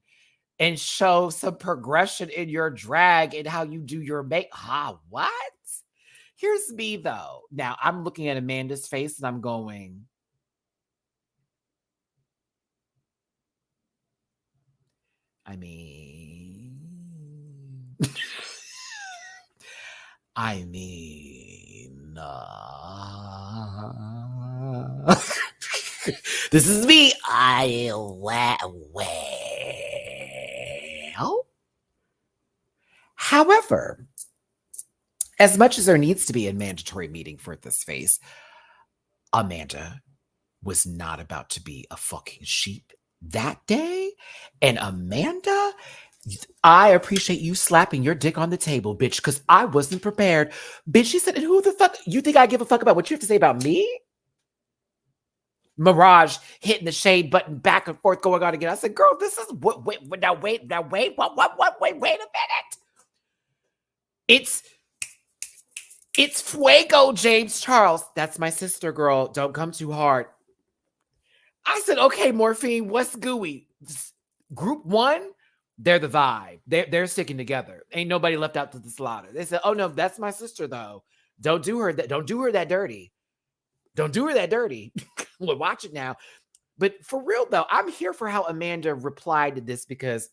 and show some progression in your drag and how you do your make. What? Here's me, though. Now, I'm looking at Amanda's face and I'm going, I mean, this is me. Well, however, as much as there needs to be a mandatory meeting for this face, Amanda was not about to be a fucking sheep that day. And Amanda, I appreciate you slapping your dick on the table, bitch, because I wasn't prepared. Bitch, she said, and who the fuck, you think I give a fuck about what you have to say about me? Mirage hitting the shade button back and forth, going on again. I said, girl, this is, wait a minute. It's Fuego, James Charles. That's my sister, girl. Don't come too hard. I said, okay, Morphine, what's gooey? Group one, they're the vibe. They're sticking together. Ain't nobody left out to the slaughter. They said, oh no, that's my sister though. Don't do her that dirty. Don't do her that dirty. Well, watch it now. But for real though, I'm here for how Amanda replied to this, because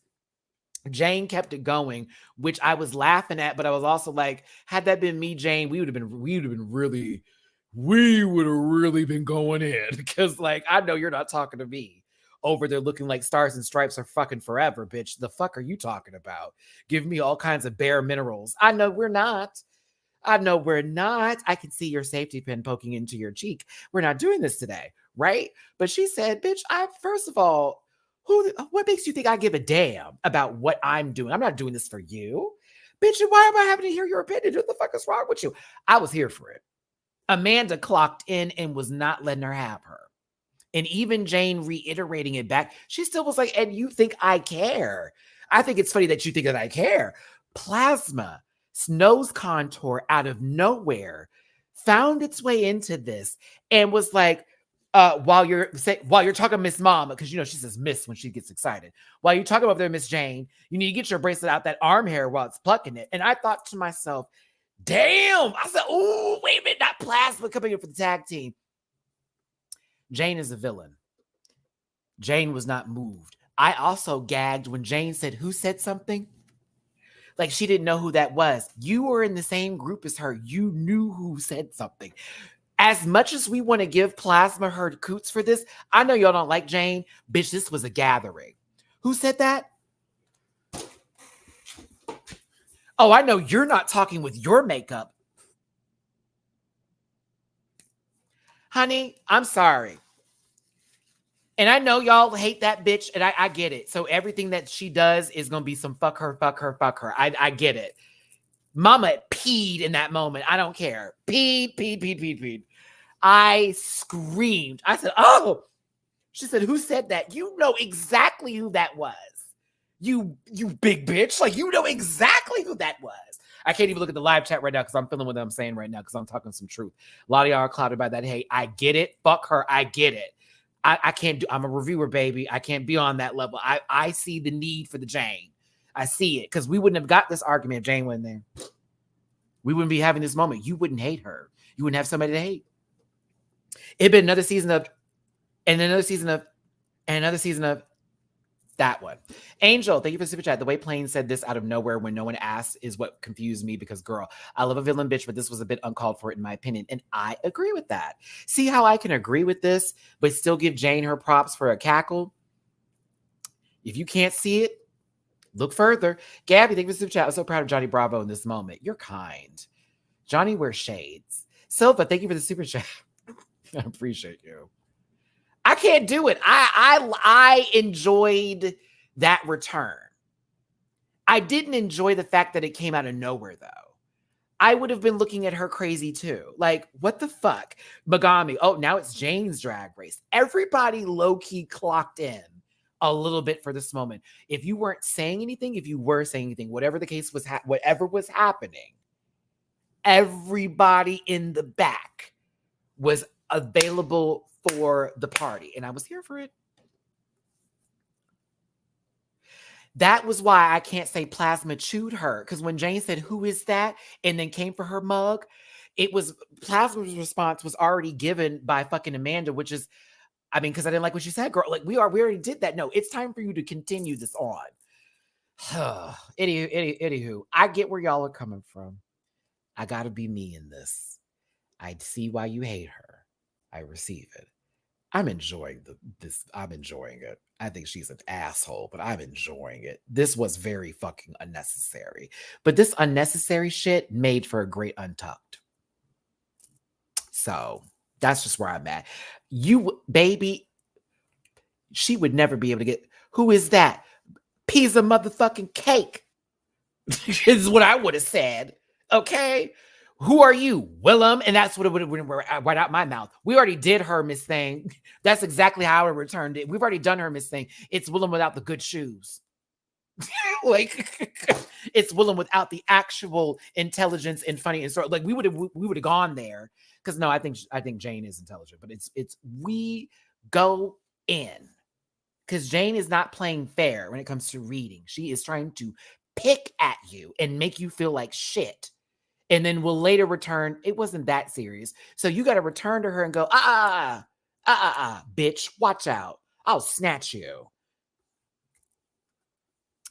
Jane kept it going, which I was laughing at, but I was also like, had that been me, Jane, we would have really been going in, because like, I know you're not talking to me over there looking like Stars and Stripes are fucking forever, bitch. The fuck are you talking about? Give me all kinds of bare minerals. I know we're not. I can see your safety pin poking into your cheek. We're not doing this today, right? But she said, bitch, first of all, what makes you think I give a damn about what I'm doing? I'm not doing this for you. Bitch, why am I having to hear your opinion? What the fuck is wrong with you? I was here for it. Amanda clocked in and was not letting her have her. And even Jane reiterating it back, she still was like, and you think I care? I think it's funny that you think that I care. Plasma, nose contour out of nowhere, found its way into this and was like, while you're talking Miss Mama, because you know she says Miss when she gets excited. While you're talking over there, Miss Jane, you need to get your bracelet out that arm hair while it's plucking it. And I thought to myself, damn. I said, oh, wait a minute, not Plasma coming in for the tag team. Jane is a villain. Jane was not moved. I also gagged when Jane said, who said something? Like she didn't know who that was. You were in the same group as her. You knew who said something. As much as we want to give Plasma her coots for this, I know y'all don't like Jane. Bitch, this was a gathering. Who said that? Oh, I know you're not talking with your makeup. Honey, I'm sorry. And I know y'all hate that bitch, and I get it. So everything that she does is going to be some fuck her. I get it. Mama peed in that moment. I don't care. Peed. I screamed. I said, oh. She said, who said that? You know exactly who that was. You big bitch. Like, you know exactly who that was. I can't even look at the live chat right now because I'm feeling what I'm saying right now because I'm talking some truth. A lot of y'all are clouded by that. Hey, I get it. Fuck her. I get it. I can't do, I'm a reviewer, baby. I can't be on that level. I see the need for the Jane. I see it because we wouldn't have got this argument if Jane wasn't there. We wouldn't be having this moment. You wouldn't hate her. You wouldn't have somebody to hate. It'd been another season of, and another season of, and another season of that one. Angel, thank you for the super chat. The way Plain said this out of nowhere when no one asked is what confused me because, girl, I love a villain bitch, but this was a bit uncalled for in my opinion. And I agree with that. See how I can agree with this, but still give Jane her props for a cackle? If you can't see it, look further. Gabby, thank you for the super chat. I'm so proud of Johnny Bravo in this moment. You're kind. Johnny wears shades. Silva, thank you for the super chat. I appreciate you. I can't do it. I enjoyed that return. I didn't enjoy the fact that it came out of nowhere, though. I would have been looking at her crazy, too. Like, what the fuck? Megami. Oh, now it's Jane's drag race. Everybody low-key clocked in a little bit for this moment. If you weren't saying anything, if you were saying anything, whatever the case was, whatever was happening, everybody in the back was available for the party. And I was here for it. That was why I can't say Plasma chewed her. Because when Jane said, "Who is that?" and then came for her mug, it was Plasma's response was already given by fucking Amanda, which is, I mean, because I didn't like what she said, girl. Like, we already did that. No, it's time for you to continue this on. Anywho, I get where y'all are coming from. I gotta be me in this. I see why you hate her. I receive it. I'm enjoying this. I'm enjoying it. I think she's an asshole, but I'm enjoying it. This was very fucking unnecessary. But this unnecessary shit made for a great Untucked. So that's just where I'm at. You, baby, she would never be able to get, who is that? Piece of motherfucking cake is what I would have said. Okay? Who are you, Willem? And that's what it would have right out my mouth. We already did her Miss Thing. That's exactly how I returned it. We've already done her Miss Thing. It's Willem without the good shoes. Like, it's Willem without the actual intelligence and funny and sort. Like, we would have gone there because no, I think Jane is intelligent, but it's we go in because Jane is not playing fair when it comes to reading. She is trying to pick at you and make you feel like shit. And then we'll later return. It wasn't that serious. So you got to return to her and go, bitch, watch out. I'll snatch you.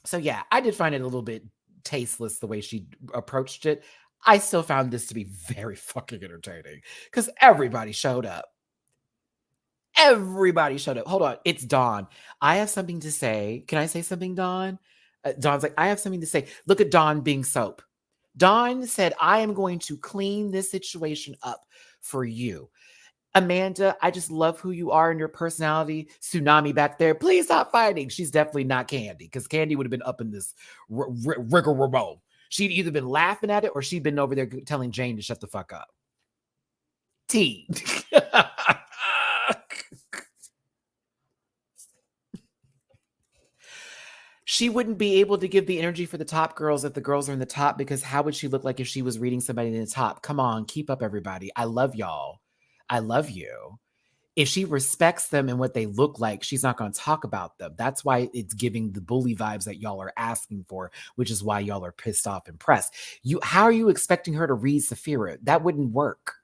So yeah, I did find it a little bit tasteless the way she approached it. I still found this to be very fucking entertaining because everybody showed up. Everybody showed up. Hold on. It's Dawn. I have something to say. Can I say something, Dawn? Dawn's like, I have something to say. Look at Dawn being soap. Dawn said, I am going to clean this situation up for you. Amanda, I just love who you are and your personality. Tsunami back there, please stop fighting. She's definitely not Candy because Candy would have been up in this rigmarole. She'd either been laughing at it or she'd been over there telling Jane to shut the fuck up. T. She wouldn't be able to give the energy for the top girls if the girls are in the top because how would she look like if she was reading somebody in the top? Come on, keep up, everybody. I love y'all. I love you. If she respects them and what they look like, she's not going to talk about them. That's why it's giving the bully vibes that y'all are asking for, which is why y'all are pissed off and pressed. How are you expecting her to read Sapphira? That wouldn't work.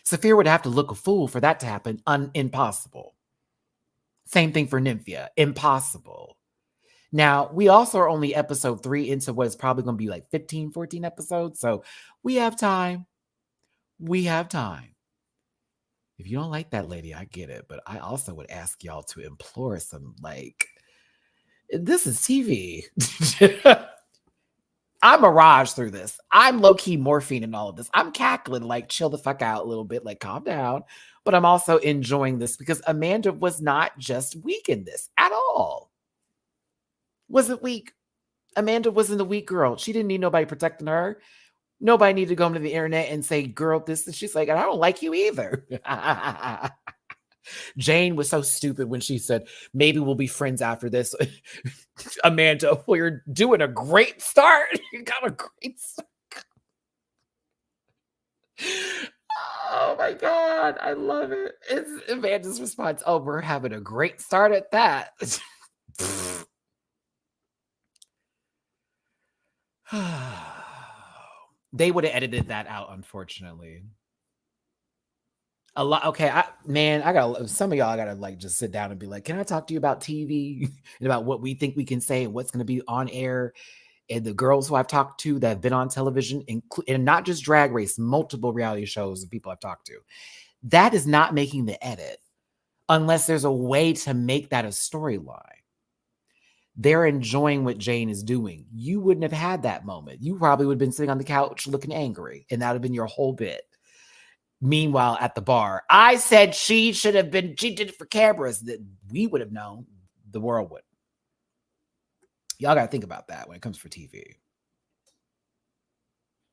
Sapphira would have to look a fool for that to happen. Impossible. Same thing for Nymphia. Impossible. Now, we also are only episode 3 into what is probably going to be like 15, 14 episodes. So we have time. We have time. If you don't like that lady, I get it. But I also would ask y'all to implore some, like, this is TV. I'm Mirage through this. I'm low-key Morphine in all of this. I'm cackling, like, chill the fuck out a little bit, like, calm down. But I'm also enjoying this because Amanda was not just weak in this at all. Wasn't weak. Amanda wasn't a weak girl. She didn't need nobody protecting her. Nobody needed to go into the internet and say, girl, this. And she's like, I don't like you either. Jane was so stupid when she said, maybe we'll be friends after this. Amanda, well, you're doing a great start. You got a great start. Oh my God. I love it. It's Amanda's response. Oh, we're having a great start at that. They would have edited that out, unfortunately. A lot. Okay, I got some of y'all. I gotta like just sit down and be like, can I talk to you about TV and about what we think we can say and what's going to be on air? And the girls who I've talked to that have been on television, and not just Drag Race, multiple reality shows of people I've talked to, that is not making the edit unless there's a way to make that a storyline. They're enjoying what Jane is doing. You wouldn't have had that moment. You probably would have been sitting on the couch looking angry, and that would have been your whole bit. Meanwhile, at the bar, I said she did it for cameras, that we would have known, the world would. Y'all got to think about that when it comes for TV.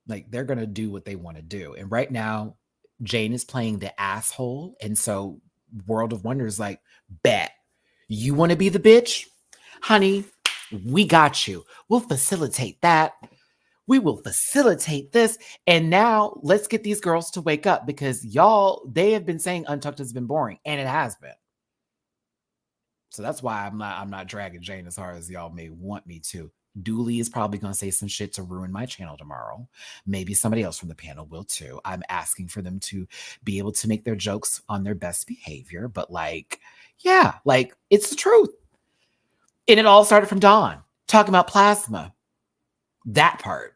Like, they're going to do what they want to do. And right now, Jane is playing the asshole. And so World of Wonder is like, bet. You want to be the bitch? Honey, we got you. We'll facilitate that. We will facilitate this. And now let's get these girls to wake up, because y'all, they have been saying Untucked has been boring, and it has been. So that's why I'm not dragging Jane as hard as y'all may want me to. Dooley is probably going to say some shit to ruin my channel tomorrow. Maybe somebody else from the panel will too. I'm asking for them to be able to make their jokes on their best behavior. But like, yeah, like it's the truth. And it all started from Dawn talking about plasma. That part.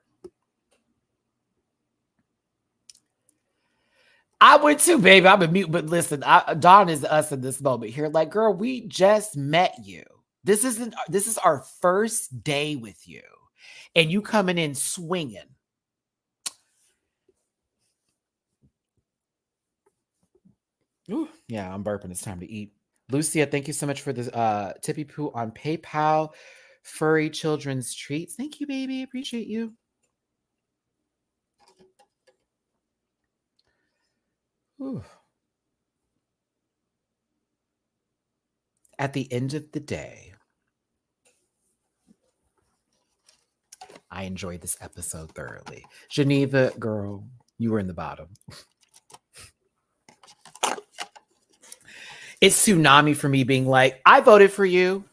I would too, baby. I'm a mute, but listen, Dawn is us in this moment here. Like, girl, we just met you. This is our first day with you, and you coming in swinging. Ooh, yeah, I'm burping. It's time to eat. Lucia, thank you so much for the tippy poo on PayPal. Furry children's treats. Thank you, baby. Appreciate you. Ooh. At the end of the day, I enjoyed this episode thoroughly. Geneva, girl, you were in the bottom. It's Tsunami for me being like, I voted for you.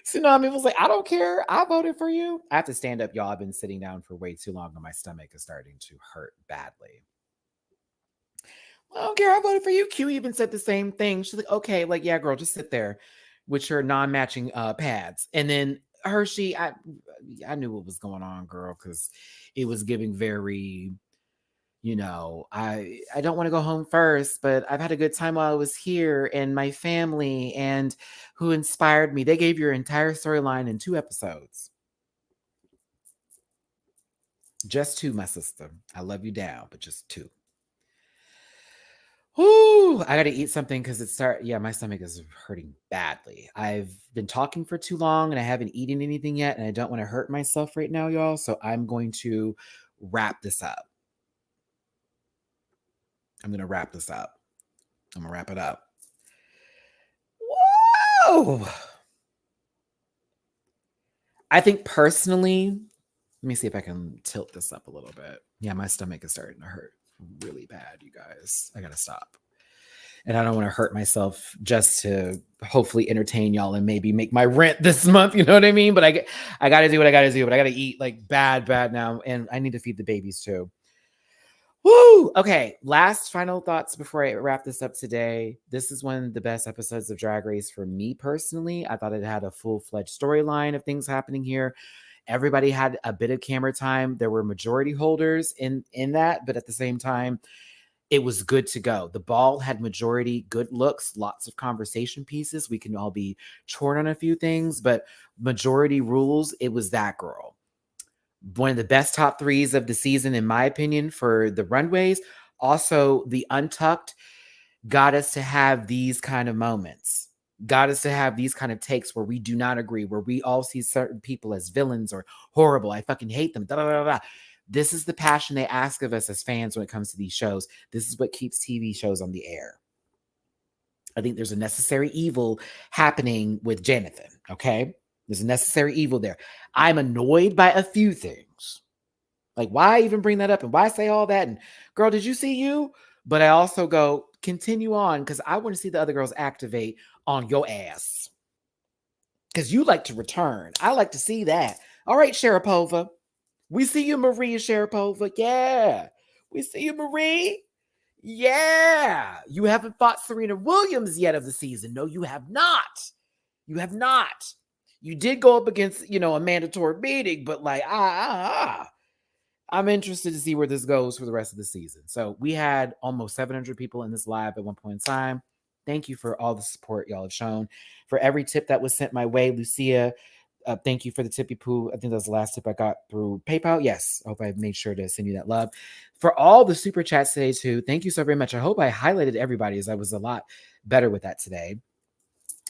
Tsunami was like, I don't care. I voted for you. I have to stand up, y'all. I've been sitting down for way too long and my stomach is starting to hurt badly. I don't care. I voted for you. Q even said the same thing. She's like, okay, like, yeah, girl, just sit there with your non-matching pads. And then Hershey, I knew what was going on, girl, because it was giving very, you know, I don't want to go home first, but I've had a good time while I was here, and my family and who inspired me. They gave your entire storyline in 2 episodes. Just 2, my sister. I love you down, but just 2. Whoo, I got to eat something because my stomach is hurting badly. I've been talking for too long and I haven't eaten anything yet, and I don't want to hurt myself right now, y'all. So I'm going to wrap this up. I'm going to wrap it up. Whoa! I think personally, let me see if I can tilt this up a little bit. Yeah, my stomach is starting to hurt really bad, you guys. I gotta stop. And I don't want to hurt myself just to hopefully entertain y'all and maybe make my rent this month. You know what I mean? But I got to do what I got to do. But I got to eat like bad now. And I need to feed the babies too. Woo! Okay, last final thoughts before I wrap this up today. This is one of the best episodes of Drag Race for me personally. I thought it had a full-fledged storyline of things happening here. Everybody had a bit of camera time. There were majority holders in that, but at the same time, it was good to go. The ball had majority good looks, lots of conversation pieces. We can all be short on a few things, but majority rules, it was that girl. One of the best top 3s of the season, in my opinion, for the runways. Also, the Untucked got us to have these kind of moments. Got us to have these kind of takes where we do not agree, where we all see certain people as villains or horrible. I fucking hate them. Da, da, da, da. This is the passion they ask of us as fans when it comes to these shows. This is what keeps TV shows on the air. I think there's a necessary evil happening with Jonathan, okay? There's a necessary evil there. I'm annoyed by a few things. Like, why even bring that up? And why say all that? And, girl, did you see you? But I also go, continue on, because I want to see the other girls activate on your ass. Because you like to return. I like to see that. All right, Sharapova. We see you, Marie Sharapova. Yeah. We see you, Marie. Yeah. You haven't fought Serena Williams yet of the season. No, you have not. You have not. You did go up against, a mandatory meeting, but like, I'm interested to see where this goes for the rest of the season. So we had almost 700 people in this live at one point in time. Thank you for all the support y'all have shown. For every tip that was sent my way, Lucia, thank you for the tippy poo. I think that was the last tip I got through PayPal. Yes, I hope I made sure to send you that love. For all the super chats today too, thank you so very much. I hope I highlighted everybody, as I was a lot better with that today.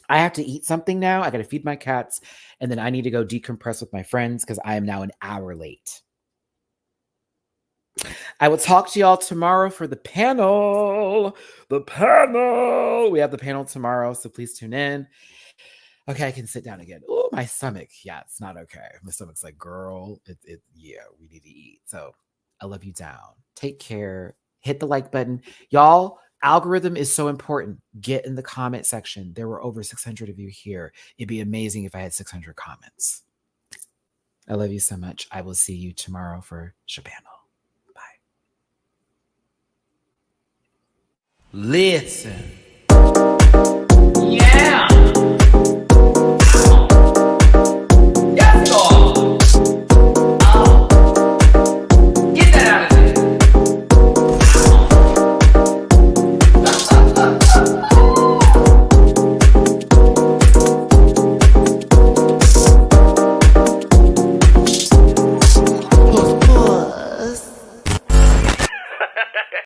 I have to eat something now. I got to feed my cats, and then I need to go decompress with my friends because I am now an hour late. I will talk to y'all tomorrow for the panel. The panel. We have the panel tomorrow, so please tune in. Okay, I can sit down again. Oh, my stomach. Yeah, it's not okay. My stomach's like, girl, yeah, we need to eat. So I love you down. Take care. Hit the like button. Y'all, algorithm is so important. Get in the comment section. There were over 600 of you here. It'd be amazing if I had 600 comments. I love you so much. I will see you tomorrow for Shabano. Bye. Listen.